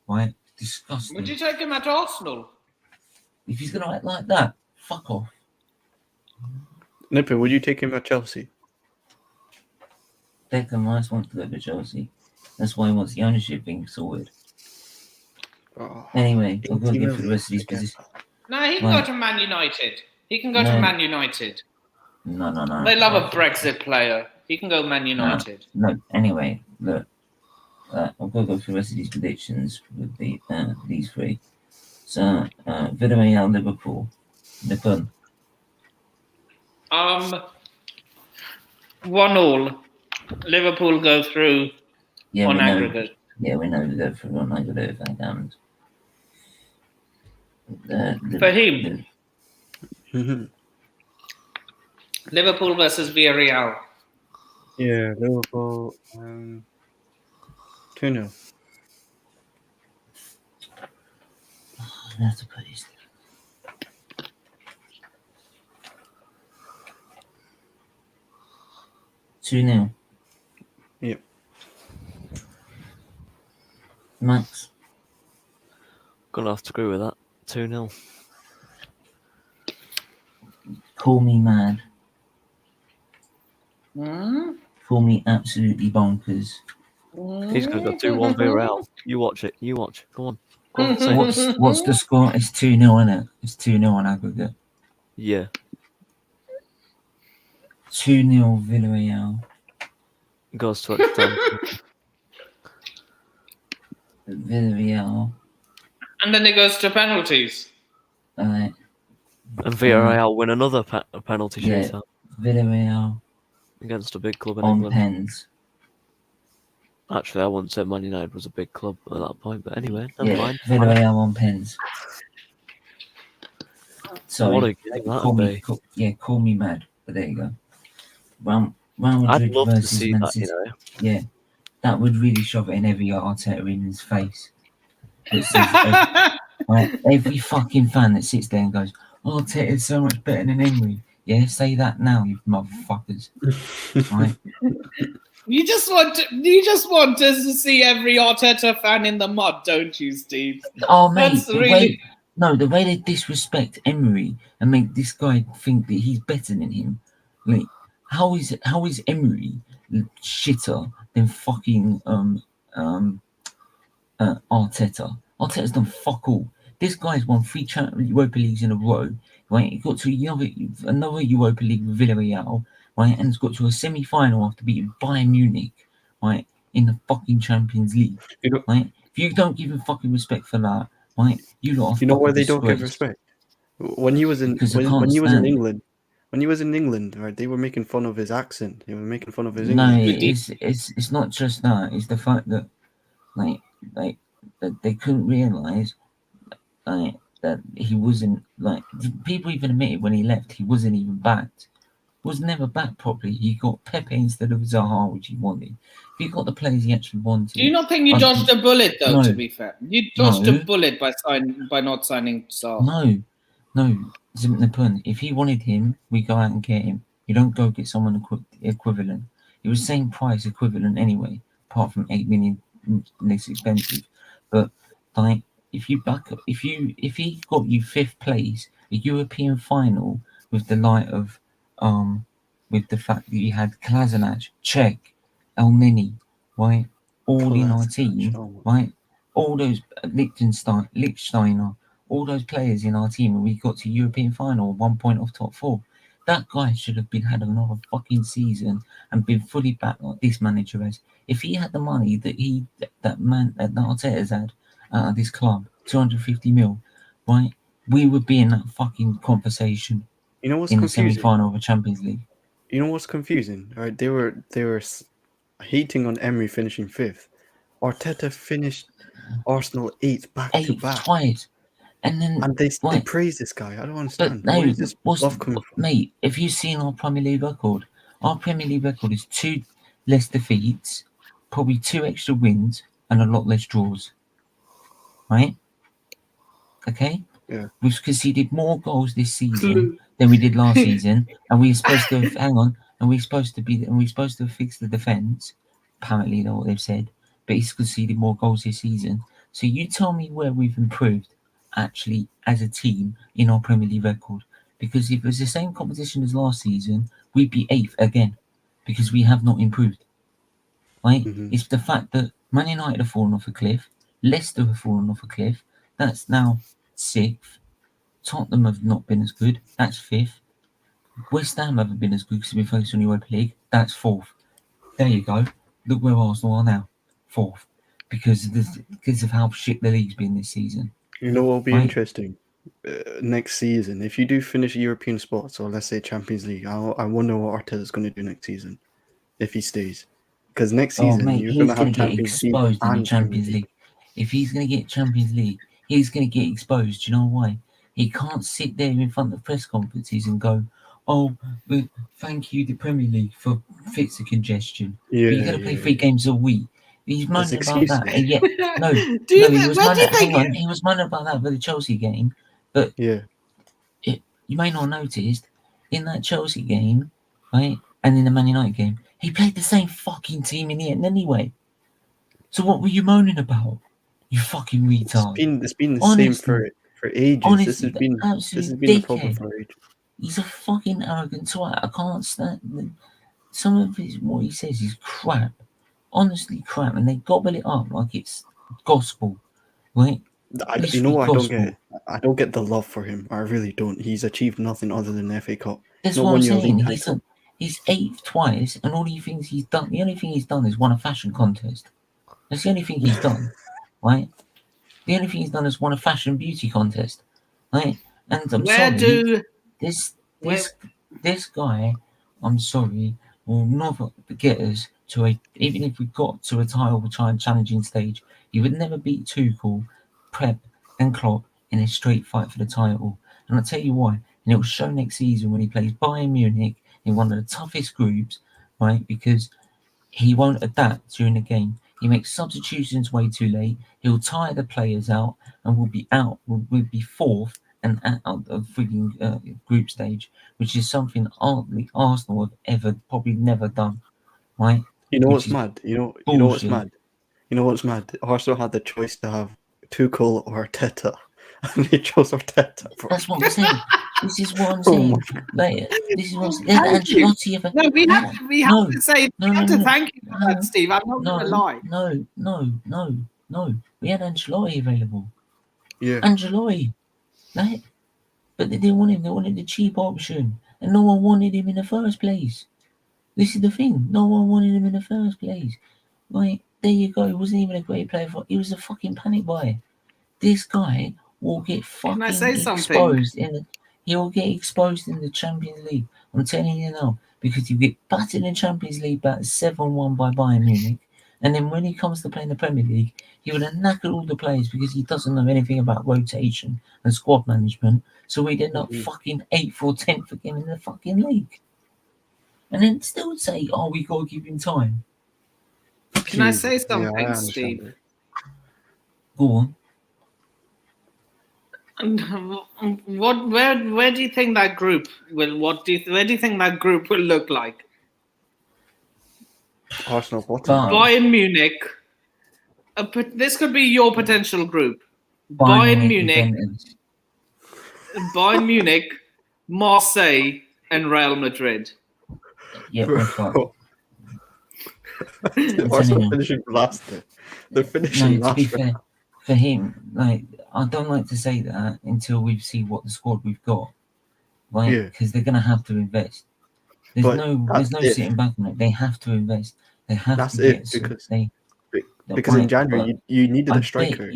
[SPEAKER 2] Right? Disgusting.
[SPEAKER 1] Would you take him at Arsenal?
[SPEAKER 2] If he's going to act like that, fuck off.
[SPEAKER 6] Nipper, would you take him at Chelsea?
[SPEAKER 2] Declan Rice wants to go to Chelsea. That's why he wants the ownership thing sorted.
[SPEAKER 6] Oh.
[SPEAKER 2] Anyway, I'll go again for the rest of these positions.
[SPEAKER 1] No, he can go to Man United. He can go to Man United.
[SPEAKER 2] No.
[SPEAKER 1] They love a Brexit player. He can go Man United.
[SPEAKER 2] No. Anyway, look. I've got to go through the rest of these predictions with these three. So, Villarreal, Liverpool. Nippon.
[SPEAKER 1] 1-1. Liverpool go through on aggregate.
[SPEAKER 2] Yeah, we know we go through on aggregate. Thank God.
[SPEAKER 1] Fahim.
[SPEAKER 6] Mhm.
[SPEAKER 1] Liverpool versus Villarreal.
[SPEAKER 6] Yeah, Liverpool. 2-0.
[SPEAKER 2] That's a place. Two 0.
[SPEAKER 6] Yep.
[SPEAKER 2] Max.
[SPEAKER 5] Gonna have to agree with that. 2-0.
[SPEAKER 2] Call me mad.
[SPEAKER 1] Hmm?
[SPEAKER 2] Call me absolutely bonkers.
[SPEAKER 5] He's gonna go 2-1 Villarreal. You watch it. You watch. Go on. Go on. Say it.
[SPEAKER 2] What's the score? It's 2-0, isn't it? It's 2-0 on aggregate.
[SPEAKER 5] Yeah.
[SPEAKER 2] 2-0 Villarreal.
[SPEAKER 5] Goes to extra time.
[SPEAKER 2] Villarreal.
[SPEAKER 1] And then it goes to penalties.
[SPEAKER 2] Alright.
[SPEAKER 5] And Villarreal win another penalty
[SPEAKER 2] Yeah.
[SPEAKER 5] shootout
[SPEAKER 2] Villarreal
[SPEAKER 5] against a big club in
[SPEAKER 2] on
[SPEAKER 5] England.
[SPEAKER 2] pens.
[SPEAKER 5] Actually, I wouldn't say Man United was a big club at that point, but anyway, never mind.
[SPEAKER 2] Villarreal on pens. Sorry.
[SPEAKER 5] What a game that'd be.
[SPEAKER 2] Call me mad. But there you go. Real
[SPEAKER 5] I'd
[SPEAKER 2] Madrid
[SPEAKER 5] love to
[SPEAKER 2] versus
[SPEAKER 5] see
[SPEAKER 2] Man
[SPEAKER 5] that,
[SPEAKER 2] City.
[SPEAKER 5] you know.
[SPEAKER 2] Yeah. That would really shove it in every Arteta in his face. That says every fucking fan that sits there and goes, Arteta's so much better than Emery. Yeah, say that now, you motherfuckers. Right?
[SPEAKER 1] You just want us to see every Arteta fan in the mud, don't you, Steve?
[SPEAKER 2] Oh, mate,
[SPEAKER 1] That's really...
[SPEAKER 2] the way they disrespect Emery and make this guy think that he's better than him. Like, how is Emery shitter than fucking Arteta? Arteta's done fuck all. This guy's won 3 Europa Leagues in a row. Right, he got to another Europa League with Villarreal. Right, and has got to a semi-final after beating Bayern Munich. Right, in the fucking Champions League. Right, if you don't give him fucking respect for that, right, you lot are
[SPEAKER 6] You know why
[SPEAKER 2] fucking
[SPEAKER 6] they don't give
[SPEAKER 2] disgraced.
[SPEAKER 6] respect? When he was in England, right, they were making fun of his accent. They were making fun of his
[SPEAKER 2] No,
[SPEAKER 6] English.
[SPEAKER 2] it's not just that. It's the fact that that they couldn't realise that he wasn't people even admitted when he left he wasn't even backed. Was never backed properly. He got Pepe instead of Zaha, which he wanted. If he got the players he actually wanted.
[SPEAKER 1] Do you not think you dodged a bullet, though,
[SPEAKER 2] No.
[SPEAKER 1] to be fair? You dodged a bullet by not signing Zaha.
[SPEAKER 2] No, Zimpnapun. If he wanted him, we go out and get him. You don't go get someone equivalent. It was same price equivalent anyway, apart from 8 million less expensive. But like, if he got you 5th place, a European final with the light of with the fact that you had Kolasinac, Cech, Elneny, right, all in our team, right, all those Lichtsteiner, all those players in our team, and we got to European final 1 point off top 4. That guy should have had another fucking season and been fully back like this manager has. If he had the money that Arteta's had out of this club, 250 mil, right, we would be in that fucking conversation.
[SPEAKER 6] You know what's
[SPEAKER 2] in
[SPEAKER 6] confusing?
[SPEAKER 2] the semi-final of a Champions League.
[SPEAKER 6] You know what's confusing? Right, they were hating on Emery finishing 5th. Arteta finished Arsenal 8th back to back
[SPEAKER 2] twice. And
[SPEAKER 6] they praise this guy. I don't understand.
[SPEAKER 2] But
[SPEAKER 6] Where is this love coming from?
[SPEAKER 2] Mate, have you seen our Premier League record? Our Premier League record is 2 less defeats, probably 2 extra wins, and a lot less draws. Right? Okay?
[SPEAKER 6] Yeah.
[SPEAKER 2] We've conceded more goals this season than we did last season, and we're supposed to we're supposed to fix the defence. Apparently, that's what they've said. But he's conceded more goals this season. So you tell me where we've improved actually as a team in our Premier League record. Because if it was the same competition as last season, we'd be 8th again. Because we have not improved. Right?
[SPEAKER 6] Mm-hmm.
[SPEAKER 2] It's the fact that Man United have fallen off a cliff, Leicester have fallen off a cliff, that's now 6th. Tottenham have not been as good. That's 5th. West Ham haven't been as good because we're focused on the Europa League. That's 4th. There you go. Look where Arsenal are now. 4th. Because of how shit the league's been this season.
[SPEAKER 6] You know what will be
[SPEAKER 2] Right.
[SPEAKER 6] interesting? Next season, if you do finish European spots, or let's say Champions League, I wonder what Arteta's going to do next season if he stays. Because next season,
[SPEAKER 2] Mate,
[SPEAKER 6] you're going
[SPEAKER 2] he's
[SPEAKER 6] to have
[SPEAKER 2] going to get
[SPEAKER 6] Champions League
[SPEAKER 2] exposed in the
[SPEAKER 6] and Premier
[SPEAKER 2] Champions
[SPEAKER 6] League.
[SPEAKER 2] League. If he's going to get Champions League, he's going to get exposed. Do you know why? He can't sit there in front of press conferences and go, "Oh, but thank you, the Premier League, for fits the congestion.
[SPEAKER 6] Yeah,
[SPEAKER 2] But you got to play 3 games a week." He's moaning about
[SPEAKER 6] excuses.
[SPEAKER 2] that. And yet, no,
[SPEAKER 1] Do you
[SPEAKER 2] he
[SPEAKER 1] think,
[SPEAKER 2] was
[SPEAKER 1] where do
[SPEAKER 2] moaning.
[SPEAKER 1] you think?
[SPEAKER 2] Hang on, he was moaning about that for the Chelsea game. But
[SPEAKER 6] Yeah.
[SPEAKER 2] you may not have noticed in that Chelsea game, right, and in the Man United game, he played the same fucking team in the end anyway. So what were you moaning about? You fucking retard.
[SPEAKER 6] It's been the
[SPEAKER 2] Honestly,
[SPEAKER 6] same for ages.
[SPEAKER 2] honestly,
[SPEAKER 6] This has
[SPEAKER 2] the
[SPEAKER 6] been
[SPEAKER 2] absolute
[SPEAKER 6] the problem
[SPEAKER 2] dickhead.
[SPEAKER 6] for ages.
[SPEAKER 2] He's a fucking arrogant twat. I can't stand some of what he says is crap. Honestly crap, and they gobble it up like it's gospel. Right?
[SPEAKER 6] You know what I don't get? I don't get the love for him. I really don't. He's achieved nothing other than the FA Cup.
[SPEAKER 2] That's
[SPEAKER 6] Not
[SPEAKER 2] what I'm
[SPEAKER 6] won your
[SPEAKER 2] saying.
[SPEAKER 6] league
[SPEAKER 2] He's
[SPEAKER 6] title.
[SPEAKER 2] he's 8th twice, and all he thinks he's done. The only thing he's done is won a fashion contest. That's the only thing he's done, right? The only thing he's done is won a fashion beauty contest, right? And I'm sorry, this guy, I'm sorry, will never get us to even if we got to a title challenging stage, he would never beat Tuchel, Pep, and Klopp in a straight fight for the title. And I'll tell you why. And it will show next season when he plays Bayern Munich in one of the toughest groups, right? Because he won't adapt during the game. He makes substitutions way too late. He'll tire the players out, and we'll be out. We'll be 4th and out of freaking group stage, which is something Arsenal have ever probably never done, right?
[SPEAKER 6] You know
[SPEAKER 2] Which
[SPEAKER 6] what's
[SPEAKER 2] is
[SPEAKER 6] mad? You know what's
[SPEAKER 2] bullshit.
[SPEAKER 6] mad? You know what's mad? Arsenal had the choice to have Tuchel or Arteta, and they chose Arteta.
[SPEAKER 2] That's what I'm saying. This is what I'm
[SPEAKER 6] Oh
[SPEAKER 2] saying.
[SPEAKER 6] my
[SPEAKER 2] Like, this is what I'm saying. They had
[SPEAKER 1] Thank you.
[SPEAKER 2] Ancelotti.
[SPEAKER 1] No, we have to say, we have to thank you for
[SPEAKER 2] no,
[SPEAKER 1] that, Steve. I'm not going to lie.
[SPEAKER 2] No. We had Ancelotti available.
[SPEAKER 6] Yeah.
[SPEAKER 2] Ancelotti, right? But they didn't want him. They wanted the cheap option, and no one wanted him in the first place. This is the thing. No one wanted him in the first place. Right? There you go. He wasn't even a great player. He was a fucking panic buy. This guy will get
[SPEAKER 1] Can I
[SPEAKER 2] fucking
[SPEAKER 1] say something?
[SPEAKER 2] exposed he will get exposed in the Champions League. I'm telling you now, because you get battered in Champions League about 7-1 by Bayern Munich, and then when he comes to play in the Premier League, he would have knackered all the players because he doesn't know anything about rotation and squad management. So we'd end up fucking 8th or 10th again in the fucking league. And then still say, "Oh, we gotta give him time."
[SPEAKER 1] Can I say
[SPEAKER 6] Jesus. Yeah, I
[SPEAKER 1] something,
[SPEAKER 6] understand
[SPEAKER 1] Steve?
[SPEAKER 6] it.
[SPEAKER 2] Go on.
[SPEAKER 1] Where do you think that group will? Where do you think that group will look like?
[SPEAKER 6] Arsenal bottom.
[SPEAKER 1] Bayern Munich. This could be your potential group. Bayern Munich, Marseille, and Real Madrid.
[SPEAKER 2] Yeah, we're fucked.
[SPEAKER 6] Arsenal finishing last there. They're finishing
[SPEAKER 2] No,
[SPEAKER 6] last.
[SPEAKER 2] to be fair, for him, like, I don't like to say that until we see what the squad we've got, right? Because they're gonna have to invest. There's no sitting back on it. They have to invest. They have to get
[SPEAKER 6] because in January you needed a striker.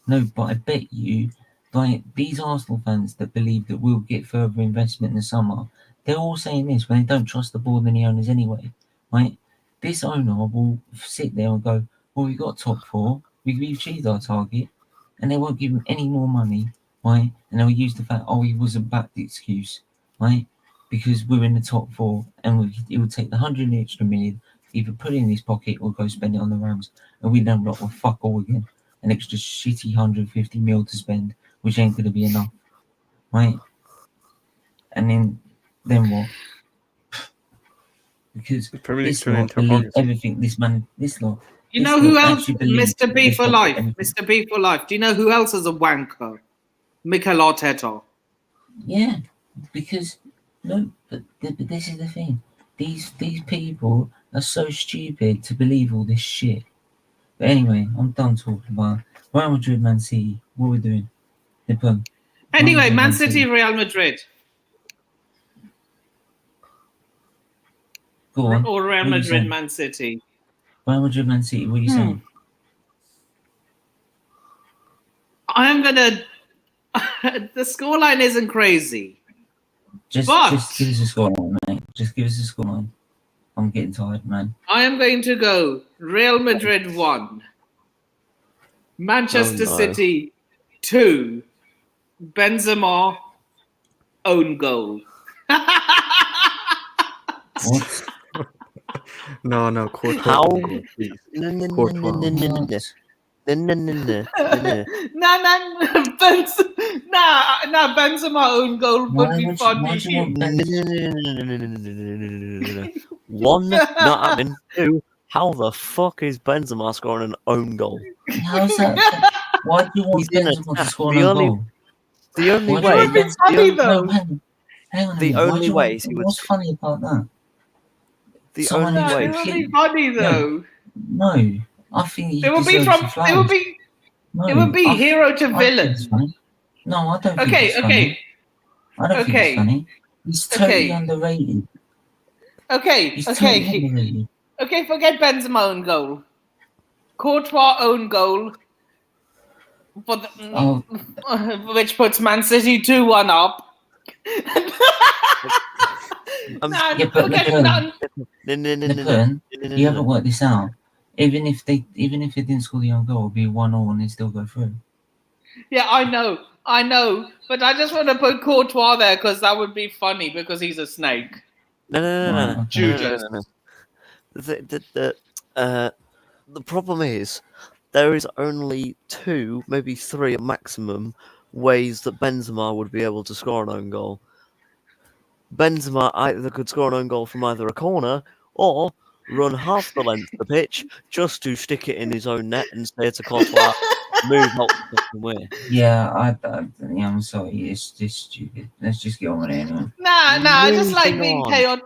[SPEAKER 2] But I bet you, like, these Arsenal fans that believe that we'll get further investment in the summer, they're all saying this when they don't trust the board and the owners anyway, right? This owner will sit there and go, "Well, we got top 4. We've achieved our target," and they won't give him any more money, right? And they'll use the fact, "Oh, he wasn't back," the excuse, right? Because we're in the top 4, and he will take the 100 extra million, either put it in his pocket or go spend it on the Rams, and we don't rock with fuck all again. An extra shitty 150 mil to spend, which ain't going to be enough, right? And then what? Because this lot believe everything. This lot.
[SPEAKER 1] You know who else? Mr. B for life. Mr. B for life. Do you know who else is a wanker? Mikel Arteta.
[SPEAKER 2] Yeah, because but this is the thing. These people are so stupid to believe all this shit. But anyway, I'm done talking about Real Madrid, Man City. What are we doing? Nippon.
[SPEAKER 1] Anyway,
[SPEAKER 2] would you
[SPEAKER 1] Man
[SPEAKER 2] Man
[SPEAKER 1] City,
[SPEAKER 2] City?
[SPEAKER 1] Real Madrid.
[SPEAKER 2] Go on.
[SPEAKER 1] Or Real
[SPEAKER 2] What are you
[SPEAKER 1] Madrid,
[SPEAKER 2] saying?
[SPEAKER 1] Man City.
[SPEAKER 2] Real Madrid, Man City. What are you saying?
[SPEAKER 1] I am gonna. The scoreline isn't crazy.
[SPEAKER 2] Just
[SPEAKER 1] But-
[SPEAKER 2] give us a scoreline, mate. Just give us a scoreline. I'm getting tired, man.
[SPEAKER 1] I am going to go Real Madrid 1, Manchester
[SPEAKER 5] Oh, no.
[SPEAKER 1] City 2, Benzema own goal.
[SPEAKER 2] What?
[SPEAKER 6] No, Courtois.
[SPEAKER 5] How?
[SPEAKER 6] Goal, please. Courtois.
[SPEAKER 1] Nah, Benzema own goal would
[SPEAKER 2] Why
[SPEAKER 1] be
[SPEAKER 2] would
[SPEAKER 1] funny.
[SPEAKER 2] you want Benzema?
[SPEAKER 5] One, not happening. Two, how the fuck is Benzema scoring an own goal?
[SPEAKER 2] How's that? Why do you want
[SPEAKER 5] He's in
[SPEAKER 2] Benzema to
[SPEAKER 5] attack.
[SPEAKER 2] score
[SPEAKER 5] The
[SPEAKER 2] an
[SPEAKER 5] only-
[SPEAKER 2] goal?
[SPEAKER 5] The only
[SPEAKER 2] Why do you
[SPEAKER 5] way,
[SPEAKER 2] want
[SPEAKER 1] It's
[SPEAKER 2] Benzema-
[SPEAKER 1] funny
[SPEAKER 5] the,
[SPEAKER 1] though.
[SPEAKER 2] No, hang on a
[SPEAKER 5] The
[SPEAKER 2] minute. Why
[SPEAKER 5] only
[SPEAKER 2] do you
[SPEAKER 5] ways
[SPEAKER 2] want,
[SPEAKER 5] he would-
[SPEAKER 2] what's funny about that?
[SPEAKER 5] the
[SPEAKER 2] Someone
[SPEAKER 5] only
[SPEAKER 2] who's
[SPEAKER 5] way.
[SPEAKER 1] It would be funny though.
[SPEAKER 2] No, I think he
[SPEAKER 1] It would be
[SPEAKER 2] deserves
[SPEAKER 1] from.
[SPEAKER 2] the
[SPEAKER 1] It
[SPEAKER 2] flowers.
[SPEAKER 1] would be.
[SPEAKER 2] No,
[SPEAKER 1] It would be
[SPEAKER 2] I
[SPEAKER 1] hero to
[SPEAKER 2] I think
[SPEAKER 1] villain.
[SPEAKER 2] it's funny. No, I don't think
[SPEAKER 1] Okay,
[SPEAKER 2] it's funny.
[SPEAKER 1] okay,
[SPEAKER 2] I don't think
[SPEAKER 1] okay.
[SPEAKER 2] it's funny. He's totally
[SPEAKER 1] Okay.
[SPEAKER 2] underrated.
[SPEAKER 1] okay,
[SPEAKER 2] He's totally
[SPEAKER 1] okay,
[SPEAKER 2] underrated.
[SPEAKER 1] okay. Forget Benzema own goal. Courtois own goal. For the,
[SPEAKER 2] Oh,
[SPEAKER 1] which puts Man City 2-1 up. Nah,
[SPEAKER 2] yeah, but
[SPEAKER 1] forget
[SPEAKER 2] look,
[SPEAKER 1] none.
[SPEAKER 2] Nippon, you haven't worked this out. Even if they didn't score the own goal, it'd be 1-1 and they still go through.
[SPEAKER 1] Yeah, I know. But I just want to put Courtois there because that would be funny because he's a snake.
[SPEAKER 5] No.
[SPEAKER 1] Judas.
[SPEAKER 5] The problem is there is only 2, maybe 3 at maximum ways that Benzema would be able to score an own goal. Benzema either could score an own goal from either a corner or run half the length of the pitch just to stick it in his own net and say to Courtois, move out the fucking way.
[SPEAKER 2] Yeah, I'm sorry. It's just stupid. Let's just get on with it anyway.
[SPEAKER 1] Nah, I just like
[SPEAKER 5] Moving
[SPEAKER 1] being
[SPEAKER 5] on.
[SPEAKER 1] chaotic.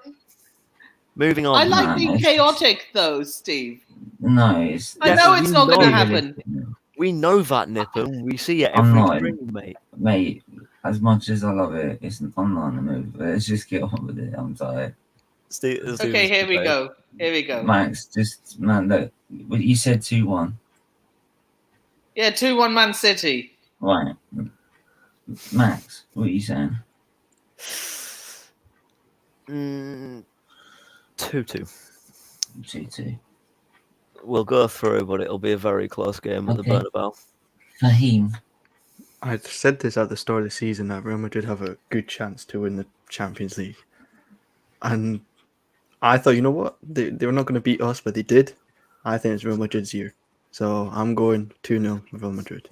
[SPEAKER 5] Moving on.
[SPEAKER 1] I like
[SPEAKER 2] Nah,
[SPEAKER 1] being
[SPEAKER 2] it's
[SPEAKER 1] chaotic though, Steve.
[SPEAKER 2] No, it's.
[SPEAKER 1] I
[SPEAKER 5] Yeah,
[SPEAKER 1] know
[SPEAKER 5] but
[SPEAKER 1] it's
[SPEAKER 5] you
[SPEAKER 1] not going to
[SPEAKER 5] know
[SPEAKER 1] happen.
[SPEAKER 5] We know that, Nippon. We see it
[SPEAKER 2] I'm
[SPEAKER 5] every
[SPEAKER 2] not.
[SPEAKER 5] stream, mate.
[SPEAKER 2] Mate, as much as I love it, I'm not in the mood. Let's just get on with it. I'm tired.
[SPEAKER 1] Okay, here we go.
[SPEAKER 2] Max, just man, look. You said 2-1,
[SPEAKER 1] Yeah, 2-1 Man City.
[SPEAKER 2] right? Max, what are you saying?
[SPEAKER 5] 2-2.
[SPEAKER 2] 2-2.
[SPEAKER 5] We'll go through, but it'll be a very close game at the
[SPEAKER 2] Okay.
[SPEAKER 5] Bernabeu.
[SPEAKER 2] Fahim,
[SPEAKER 6] I said this at the start of the season that Real Madrid have a good chance to win the Champions League. And I thought, you know what? They were not going to beat us, but they did. I think it's Real Madrid's year. So I'm going 2-0 Real Madrid.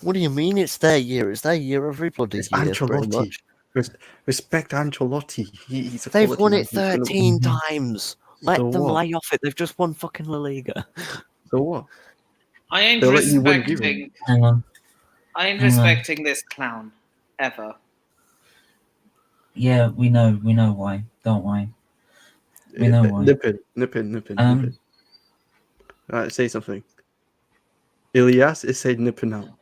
[SPEAKER 5] What do you mean it's their year? It's their year every bloody
[SPEAKER 6] It's
[SPEAKER 5] year, pretty
[SPEAKER 6] Ancelotti.
[SPEAKER 5] much.
[SPEAKER 6] Respect Ancelotti. He's a
[SPEAKER 5] They've
[SPEAKER 6] quality
[SPEAKER 5] won
[SPEAKER 6] man.
[SPEAKER 5] it
[SPEAKER 6] He's gonna-
[SPEAKER 5] 13 times. Let
[SPEAKER 6] So
[SPEAKER 5] them
[SPEAKER 6] what?
[SPEAKER 5] lay off it. They've just won fucking La Liga.
[SPEAKER 6] So what?
[SPEAKER 1] I ain't
[SPEAKER 6] They'll let you win
[SPEAKER 1] respecting.
[SPEAKER 2] hang on.
[SPEAKER 1] I ain't
[SPEAKER 2] Hang on.
[SPEAKER 1] respecting this clown ever.
[SPEAKER 2] Yeah, we know why. Don't worry. We know why.
[SPEAKER 6] Nip in. Alright, say something. Ilias is saying nip now.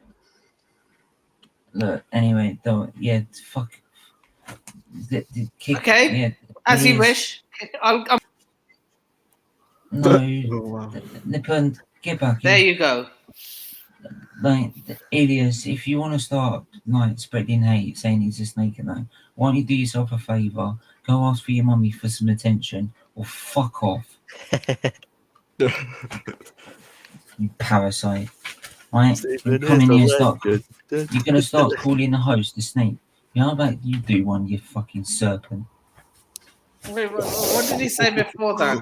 [SPEAKER 2] Look, anyway, don't. Yeah, fuck. Kick,
[SPEAKER 1] Okay,
[SPEAKER 2] yeah,
[SPEAKER 1] As
[SPEAKER 2] it
[SPEAKER 1] you
[SPEAKER 2] is.
[SPEAKER 1] wish. I'm,
[SPEAKER 2] No,
[SPEAKER 6] Oh, wow.
[SPEAKER 2] Nippon, get back
[SPEAKER 1] there
[SPEAKER 2] in.
[SPEAKER 1] you go.
[SPEAKER 2] Like, Elias, if you want to start like spreading hate, saying he's a snake and that, why don't you do yourself a favour? Go ask for your mummy for some attention, or fuck off, you parasite. Right? You come in here and start. You're gonna start calling the host a snake. Yeah, how about you do one, you fucking serpent?
[SPEAKER 1] Wait, what did he say before that?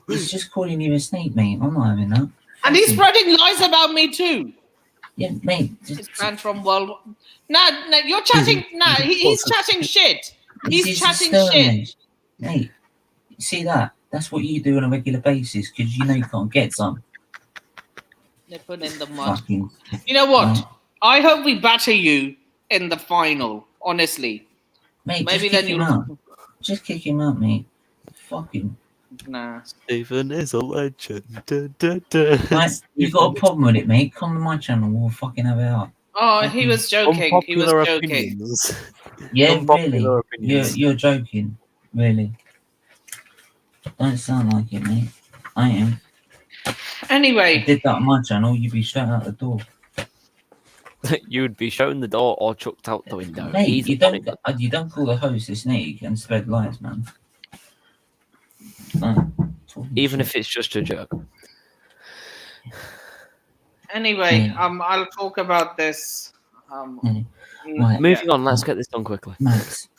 [SPEAKER 2] He's just calling you a snake, mate. I'm not having that.
[SPEAKER 1] And he's spreading lies about me too.
[SPEAKER 2] Yeah, mate.
[SPEAKER 1] He's banned from world. No, you're chatting. No, he's chatting shit. He's chatting shit.
[SPEAKER 2] Mate, you see that? That's what you do on a regular basis because you know you can't get some.
[SPEAKER 1] They put in the mud.
[SPEAKER 2] Fucking.
[SPEAKER 1] You know what? I hope we batter you in the final. Honestly,
[SPEAKER 2] Mate,
[SPEAKER 1] maybe
[SPEAKER 2] just
[SPEAKER 1] then
[SPEAKER 2] kick him out. Just kick him out, mate. Fucking.
[SPEAKER 1] Nah.
[SPEAKER 5] Stephen is a legend.
[SPEAKER 2] Right, you got a problem with it, mate? Come to my channel. We'll fucking have it out.
[SPEAKER 1] Oh, he was joking. He was
[SPEAKER 5] Unpopular
[SPEAKER 1] joking.
[SPEAKER 5] opinions.
[SPEAKER 2] Yeah,
[SPEAKER 5] Unpopular
[SPEAKER 2] really.
[SPEAKER 5] opinions.
[SPEAKER 2] You're joking, really. Don't sound like it, mate. I am. If you
[SPEAKER 1] Anyway,
[SPEAKER 2] did that on my channel, you'd be straight out the door.
[SPEAKER 5] You'd be shown the door or chucked out the window.
[SPEAKER 2] Mate,
[SPEAKER 5] Either
[SPEAKER 2] you don't call the host a snake and spread lies, man. Like,
[SPEAKER 5] even
[SPEAKER 2] shit.
[SPEAKER 5] if it's just a joke.
[SPEAKER 1] anyway,
[SPEAKER 2] Yeah.
[SPEAKER 1] I'll talk about this.
[SPEAKER 2] Yeah. Right.
[SPEAKER 5] Moving on, let's get this done quickly.
[SPEAKER 2] Max.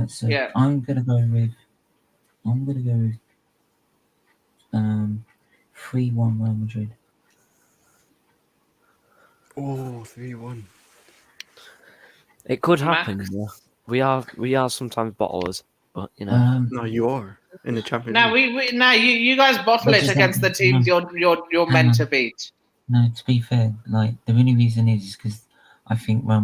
[SPEAKER 2] So
[SPEAKER 1] Yeah.
[SPEAKER 2] I'm gonna go with 3-1 Real Madrid.
[SPEAKER 6] Oh, 3-1.
[SPEAKER 5] It could
[SPEAKER 1] Max?
[SPEAKER 5] happen. Yeah. We are sometimes bottlers, but you know.
[SPEAKER 6] No, you are in the Champions
[SPEAKER 1] Now
[SPEAKER 6] League.
[SPEAKER 1] you guys bottle
[SPEAKER 2] But
[SPEAKER 1] it
[SPEAKER 2] just
[SPEAKER 1] against the teams you're meant to beat.
[SPEAKER 2] No, to be fair, like the only reason is because I think Real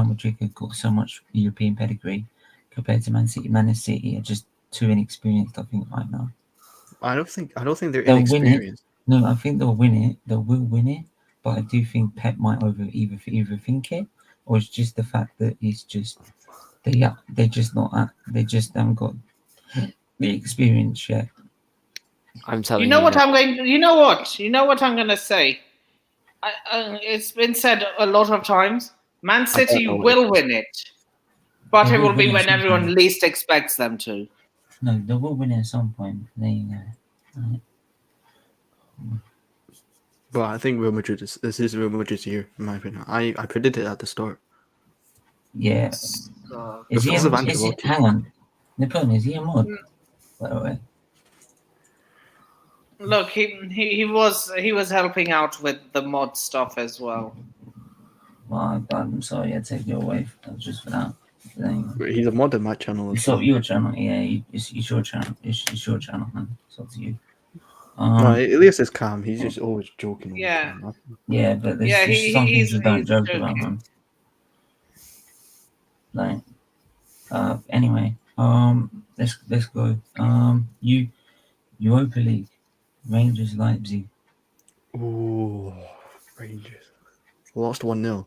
[SPEAKER 2] Madrid have got so much European pedigree compared to Man City. Man City are just too inexperienced, I think, right now.
[SPEAKER 6] I don't think they're
[SPEAKER 2] They'll win it.
[SPEAKER 6] inexperienced.
[SPEAKER 2] No, I think they'll win it. They will win it, but I do think Pep might either think it, or it's just the fact that it's just they just haven't got the experience yet.
[SPEAKER 5] I'm telling
[SPEAKER 1] You
[SPEAKER 5] you.
[SPEAKER 1] know what
[SPEAKER 5] now.
[SPEAKER 1] I'm going. You know what I'm going to say. It's been said a lot of times. Man City
[SPEAKER 5] know what
[SPEAKER 1] will win it, but
[SPEAKER 2] They
[SPEAKER 1] it
[SPEAKER 2] will
[SPEAKER 1] will be
[SPEAKER 2] win
[SPEAKER 1] when
[SPEAKER 2] at some
[SPEAKER 1] everyone
[SPEAKER 2] point.
[SPEAKER 1] least expects them to.
[SPEAKER 2] No, they will win it at some point. There you go. Right.
[SPEAKER 6] But I think this is Real Madrid's year, in my opinion. I predicted it at the start.
[SPEAKER 2] Yeah.
[SPEAKER 1] So,
[SPEAKER 2] Is he
[SPEAKER 6] Because of
[SPEAKER 2] a,
[SPEAKER 6] Ancelotti.
[SPEAKER 2] hang on. Napoleon, is he a mod? By the way.
[SPEAKER 1] look, he was helping out with the mod stuff as well.
[SPEAKER 2] Well, I'm sorry, I take you away just for that.
[SPEAKER 6] But he's a mod on my channel as
[SPEAKER 2] It's
[SPEAKER 6] well.
[SPEAKER 2] not your channel, yeah. It's your channel. It's your channel, man. It's up to you.
[SPEAKER 6] No, Elias is calm. He's just always joking all
[SPEAKER 1] Yeah.
[SPEAKER 6] the time.
[SPEAKER 2] Yeah, but there's
[SPEAKER 1] Yeah,
[SPEAKER 2] just some things you don't
[SPEAKER 1] he's
[SPEAKER 2] joke
[SPEAKER 1] joking.
[SPEAKER 2] about, man. Like, anyway, let's go. Europa League, Rangers Leipzig.
[SPEAKER 6] Ooh, Rangers. Lost 1-0.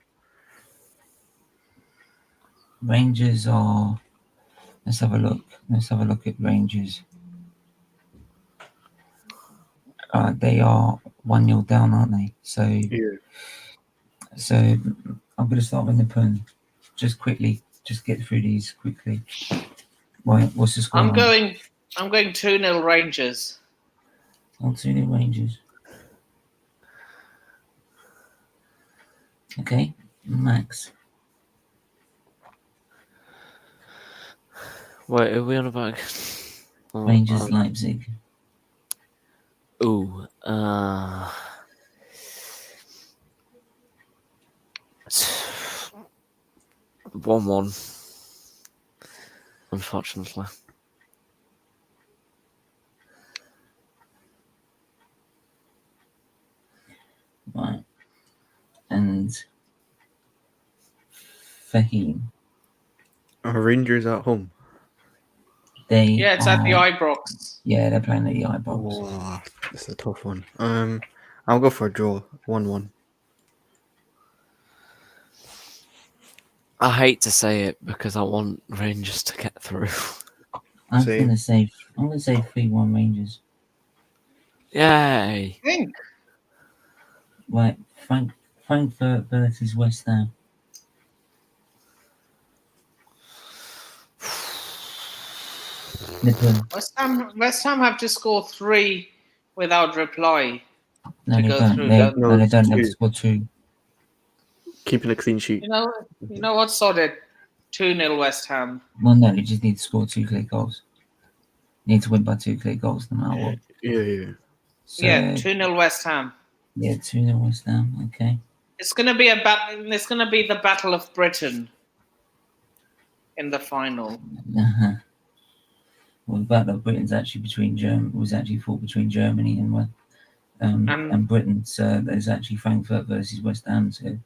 [SPEAKER 2] Rangers are. Let's have a look. Let's have a look at Rangers. They are 1-0 down, aren't they? So I'm going to start with the pun. Just quickly, just get through these quickly. Right, what's the score?
[SPEAKER 1] I'm going 2-0 Rangers.
[SPEAKER 2] I'll 2-0 Rangers. Okay, Max.
[SPEAKER 5] Wait, are we on about? Oh,
[SPEAKER 2] Rangers Leipzig.
[SPEAKER 5] Ooh. 1-1. Unfortunately.
[SPEAKER 2] Right. And Fahim.
[SPEAKER 6] Rangers at home.
[SPEAKER 1] Yeah, it's at the Ibrox.
[SPEAKER 2] Yeah, they're playing at the Ibrox.
[SPEAKER 6] Oh, that's a tough one. I'll go for a draw. 1-1.
[SPEAKER 5] I hate to say it because I want Rangers to get through.
[SPEAKER 2] I'm
[SPEAKER 6] Same.
[SPEAKER 2] gonna say 3-1 Rangers.
[SPEAKER 5] Yay!
[SPEAKER 1] Think.
[SPEAKER 2] Right, Frankfurt versus West Ham. Nippon.
[SPEAKER 1] West Ham have to score 3 without reply.
[SPEAKER 2] No,
[SPEAKER 1] To
[SPEAKER 2] they
[SPEAKER 1] go
[SPEAKER 2] don't.
[SPEAKER 1] through
[SPEAKER 2] They,
[SPEAKER 1] that.
[SPEAKER 2] no, they don't. They have to
[SPEAKER 6] Two.
[SPEAKER 2] score 2.
[SPEAKER 6] Keeping a clean sheet.
[SPEAKER 1] You know what? Sorted. 2-0 West Ham.
[SPEAKER 2] Well, no, they just need to score 2 clear goals. Need to win by 2 clear goals no matter what.
[SPEAKER 6] Yeah.
[SPEAKER 2] So,
[SPEAKER 1] Yeah, 2-0 West Ham.
[SPEAKER 2] Yeah, 2-0 West Ham. Okay.
[SPEAKER 1] It's gonna be It's gonna be the Battle of Britain in the final.
[SPEAKER 2] Uh-huh. Well, the Battle of Britain's actually was actually fought between Germany and Britain. So there's actually Frankfurt versus West Ham. So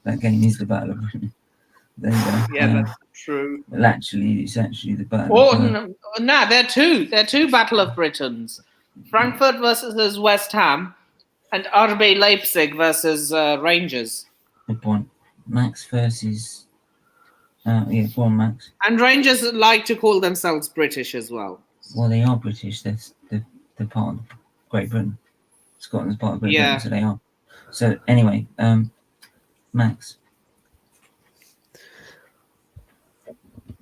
[SPEAKER 2] that game is the Battle of Britain. There you go.
[SPEAKER 1] Yeah, that's true.
[SPEAKER 2] Well, actually, it's actually the Battle.
[SPEAKER 1] Oh no, they're two. They're two Battle of Britons. Frankfurt versus West Ham, and RB Leipzig versus Rangers.
[SPEAKER 2] Good point. Max versus. Yeah, go on, Max.
[SPEAKER 1] And Rangers like to call themselves British as well.
[SPEAKER 2] Well, they are British. They're part of Great Britain. Scotland's part of Great
[SPEAKER 1] Yeah.
[SPEAKER 2] Britain, so they are. So anyway, Max.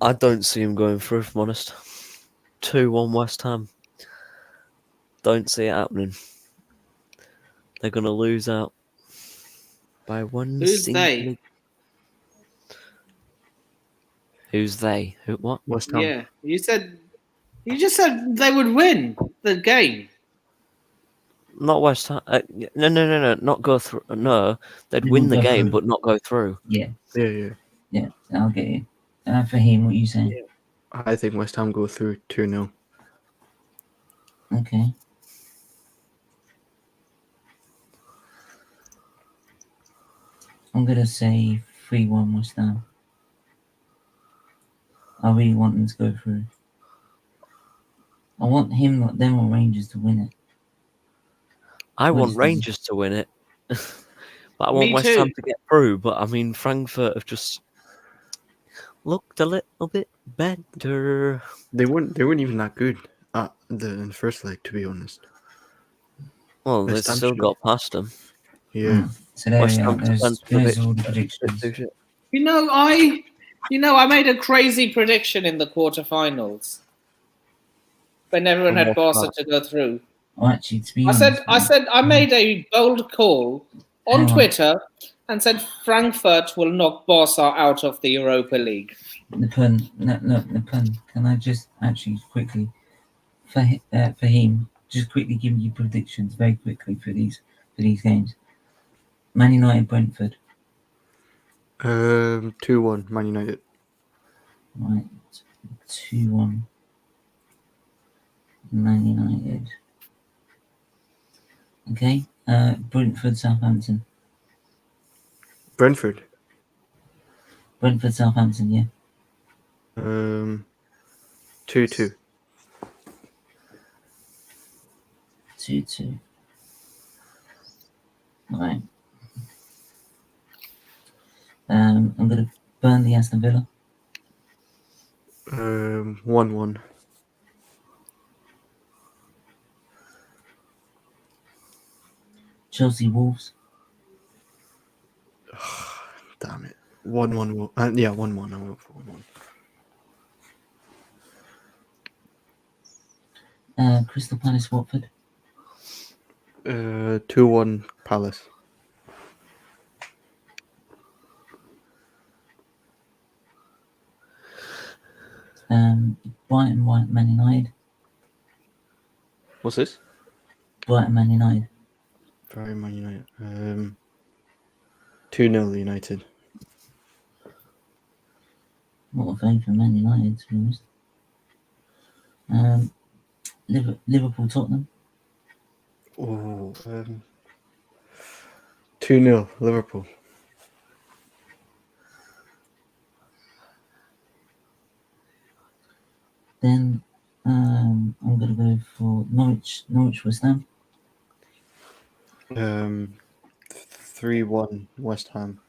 [SPEAKER 5] I don't see him going through, if I'm honest. 2-1 West Ham. Don't see it happening. They're going to lose out by one
[SPEAKER 1] Who's
[SPEAKER 5] single.
[SPEAKER 1] they?
[SPEAKER 5] Who's they? Who? What?
[SPEAKER 6] West Ham.
[SPEAKER 1] Yeah, you just said they would win the game.
[SPEAKER 5] Not West Ham. No. Not go through. No, they'd
[SPEAKER 2] They
[SPEAKER 5] win
[SPEAKER 2] won't
[SPEAKER 5] the
[SPEAKER 2] go
[SPEAKER 5] game,
[SPEAKER 2] through.
[SPEAKER 5] but not go through.
[SPEAKER 2] Yeah,
[SPEAKER 6] Yeah.
[SPEAKER 2] I'll get you. Fahim, what are you saying?
[SPEAKER 6] I think West Ham go through 2-0.
[SPEAKER 2] Okay. I'm gonna say 3-1 West Ham. I really want them to go through. I want them or Rangers to win it.
[SPEAKER 5] I
[SPEAKER 2] What
[SPEAKER 5] want
[SPEAKER 2] is
[SPEAKER 5] Rangers to win it, but I want
[SPEAKER 1] Me
[SPEAKER 5] West
[SPEAKER 1] too.
[SPEAKER 5] Ham to get through. But I mean, Frankfurt have just looked a little bit better.
[SPEAKER 6] They weren't even that good in the first leg, to be honest.
[SPEAKER 5] Well, they
[SPEAKER 6] West Ham
[SPEAKER 5] still
[SPEAKER 6] should-
[SPEAKER 5] got past them.
[SPEAKER 6] Yeah.
[SPEAKER 2] So there
[SPEAKER 5] West
[SPEAKER 2] we are.
[SPEAKER 5] Ham defense
[SPEAKER 2] There's
[SPEAKER 5] a
[SPEAKER 2] all
[SPEAKER 5] bit-
[SPEAKER 2] the predictions.
[SPEAKER 5] bit too shit.
[SPEAKER 1] I made a crazy prediction in the quarterfinals when everyone
[SPEAKER 5] And
[SPEAKER 1] had
[SPEAKER 5] what's
[SPEAKER 1] Barca to go through.
[SPEAKER 2] Oh, actually, to be
[SPEAKER 1] I
[SPEAKER 2] honest,
[SPEAKER 1] said I made a bold call on
[SPEAKER 2] Hang on.
[SPEAKER 1] Twitter and said Frankfurt will knock Barca out of the Europa League.
[SPEAKER 2] the pun. Can I just actually quickly, Fahim, just quickly give you predictions very quickly for these games. Man United, Brentford.
[SPEAKER 6] 2-1 Man United.
[SPEAKER 2] Right, 2-1. Man United. Okay. Brentford, Southampton.
[SPEAKER 6] Brentford.
[SPEAKER 2] Brentford, Southampton. Yeah.
[SPEAKER 6] 2-2.
[SPEAKER 2] 2-2. Right. I'm gonna burn the Aston Villa.
[SPEAKER 6] 1-1.
[SPEAKER 2] Chelsea, Wolves.
[SPEAKER 6] Damn it. 1-1. Yeah, 1-1. I went for 1-1.
[SPEAKER 2] Crystal Palace, Watford.
[SPEAKER 6] 2-1 Palace.
[SPEAKER 2] Brighton, Man United.
[SPEAKER 6] What's this?
[SPEAKER 2] Brighton, Man United.
[SPEAKER 6] Very Man United. 2-0 United.
[SPEAKER 2] What a game for Man United, to be honest. Liverpool, Tottenham.
[SPEAKER 6] 2-0 Liverpool.
[SPEAKER 2] Then I'm gonna go for Norwich, West Ham.
[SPEAKER 6] 3-1 West Ham.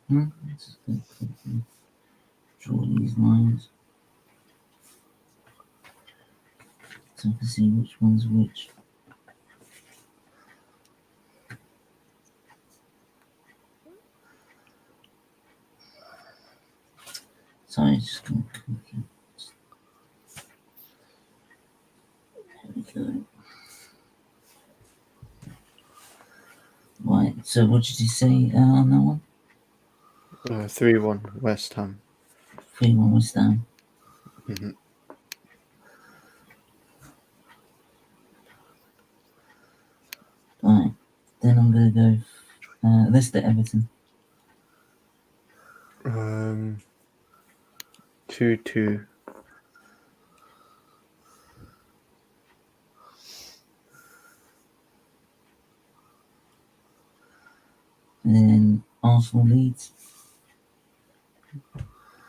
[SPEAKER 2] Let's just go quickly draw these lines so I can see which one's which. Sorry, just gonna quickly. There we go. Right, so what did you say on that one?
[SPEAKER 6] 3-1 West Ham.
[SPEAKER 2] 3-1 West Ham.
[SPEAKER 6] Mm-hmm.
[SPEAKER 2] Right, then I'm gonna go Leicester, Everton.
[SPEAKER 6] 2-2.
[SPEAKER 2] And then Arsenal, Leeds.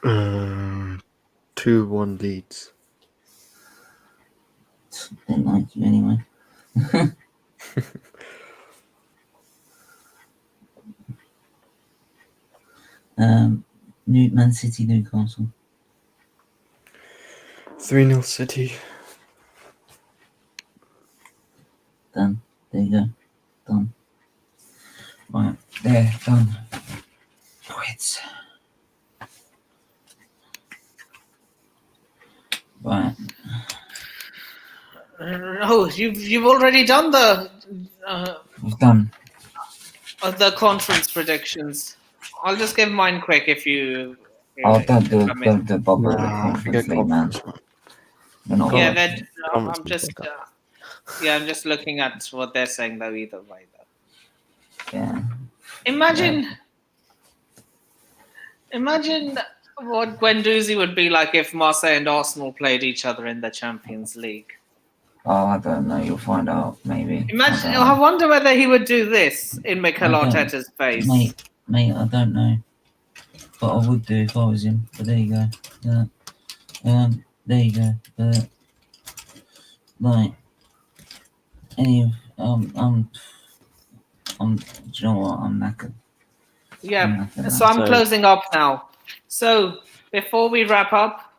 [SPEAKER 6] 2-1 Leeds.
[SPEAKER 2] Didn't like you anyway. Man City, Newcastle.
[SPEAKER 6] 3-0 City.
[SPEAKER 2] Done. There you go. Done. Right, there, done. Quits. Right.
[SPEAKER 1] Oh, you've already done
[SPEAKER 2] We've done.
[SPEAKER 1] the conference predictions. I'll just give mine quick if you.
[SPEAKER 2] Oh, don't do
[SPEAKER 1] I mean,
[SPEAKER 2] bother with the
[SPEAKER 6] Nah,
[SPEAKER 2] Conference
[SPEAKER 6] forget
[SPEAKER 2] League, man.
[SPEAKER 6] conference, man.
[SPEAKER 2] We're not
[SPEAKER 1] yeah,
[SPEAKER 2] watching.
[SPEAKER 1] I'm just. I'm just looking at what they're saying though. Either way, though.
[SPEAKER 2] Yeah.
[SPEAKER 1] Imagine what Guendouzi would be like if Marseille and Arsenal played each other in the Champions League.
[SPEAKER 2] Oh, I don't know. You'll find out, maybe.
[SPEAKER 1] Imagine.
[SPEAKER 2] I don't
[SPEAKER 1] I
[SPEAKER 2] know.
[SPEAKER 1] wonder whether he would do this in Mikel
[SPEAKER 2] I don't-
[SPEAKER 1] Arteta's face.
[SPEAKER 2] Mate, I don't know. But I would do if I was him. But there you go. There you go. Right. Do you know what? I'm knackered.
[SPEAKER 1] Yeah. So I'm closing up now. So before we wrap up,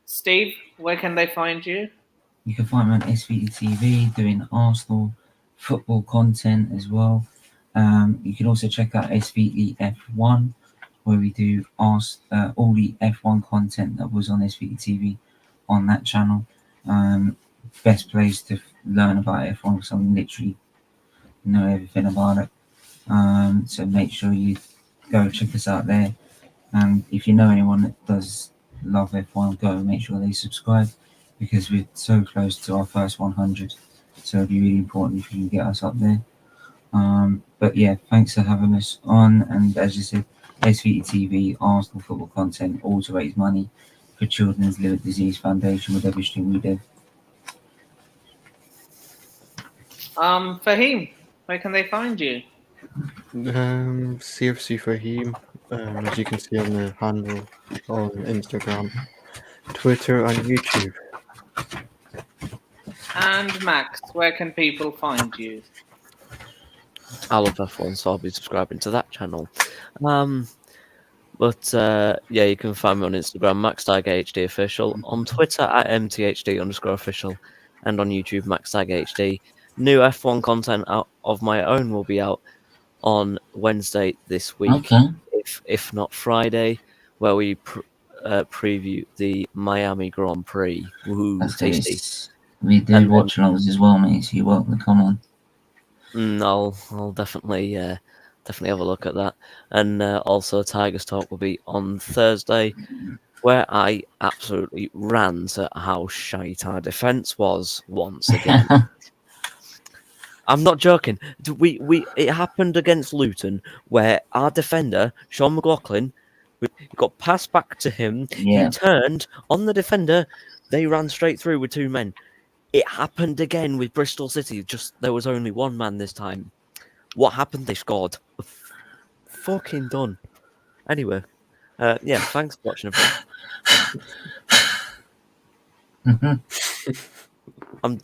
[SPEAKER 1] Steve, where can they find you?
[SPEAKER 2] You can find me on SVT TV doing Arsenal football content as well. You can also check out SVT F1, where we do all the F1 content that was on SVT TV on that channel. Best place to learn about F1 because I literally know everything about it. So make sure you go check us out there. And if you know anyone that does love F1, go and make sure they subscribe because we're so close to our first 100. So it'd be really important if you can get us up there. But yeah, thanks for having us on. And as you said, SVT TV, Arsenal football content, all to raise money for Children's Liver Disease Foundation with everything we do.
[SPEAKER 1] Fahim, where can they find you?
[SPEAKER 6] CFC Fahim, as you can see on the handle on Instagram, Twitter, and YouTube.
[SPEAKER 1] And Max, where can people find you?
[SPEAKER 5] I love F1, so I'll be subscribing to that channel. But yeah, you can find me on Instagram, MaxTigerHD Official, on Twitter at MTHD_official, and on YouTube, MaxTigerHD. New F1 content out of my own will be out on Wednesday this week,
[SPEAKER 2] Okay.
[SPEAKER 5] if not Friday, where we preview the Miami Grand Prix. Woohoo,
[SPEAKER 2] That's
[SPEAKER 5] tasty.
[SPEAKER 2] it. We do watch alongs as well, mate, so you're welcome to come on.
[SPEAKER 5] I'll definitely have a look at that. And also Tigers Talk will be on Thursday, where I absolutely rant at how shite our defence was once again. I'm not joking. It happened against Luton, where our defender, Sean McLaughlin, got passed back to him.
[SPEAKER 2] Yeah.
[SPEAKER 5] He turned on the defender. They ran straight through with two men. It happened again with Bristol City. Just there was only one man this time. What happened? They scored. Fucking done. Anyway, yeah. Thanks for watching, everyone. I'm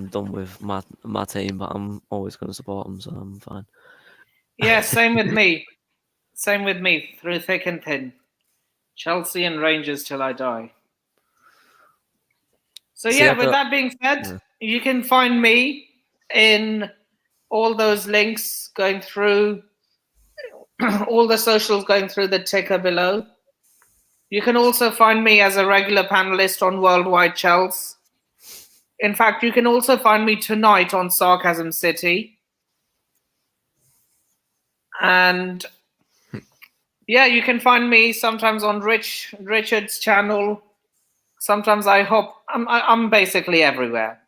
[SPEAKER 5] done with my team, but I'm always going to support them, so I'm fine.
[SPEAKER 1] Yeah, same with me. Same with me, through thick and thin. Chelsea and Rangers till I die. So
[SPEAKER 5] See,
[SPEAKER 1] yeah, with that being said, you can find me in all those links going through all the socials going through the ticker below. You can also find me as a regular panelist on Worldwide Chels. In fact, you can also find me tonight on Sarcasm City. And yeah, you can find me sometimes on Richard's channel. Sometimes I hop. I'm basically everywhere.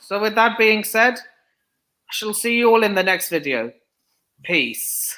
[SPEAKER 1] So with that being said, I shall see you all in the next video. Peace.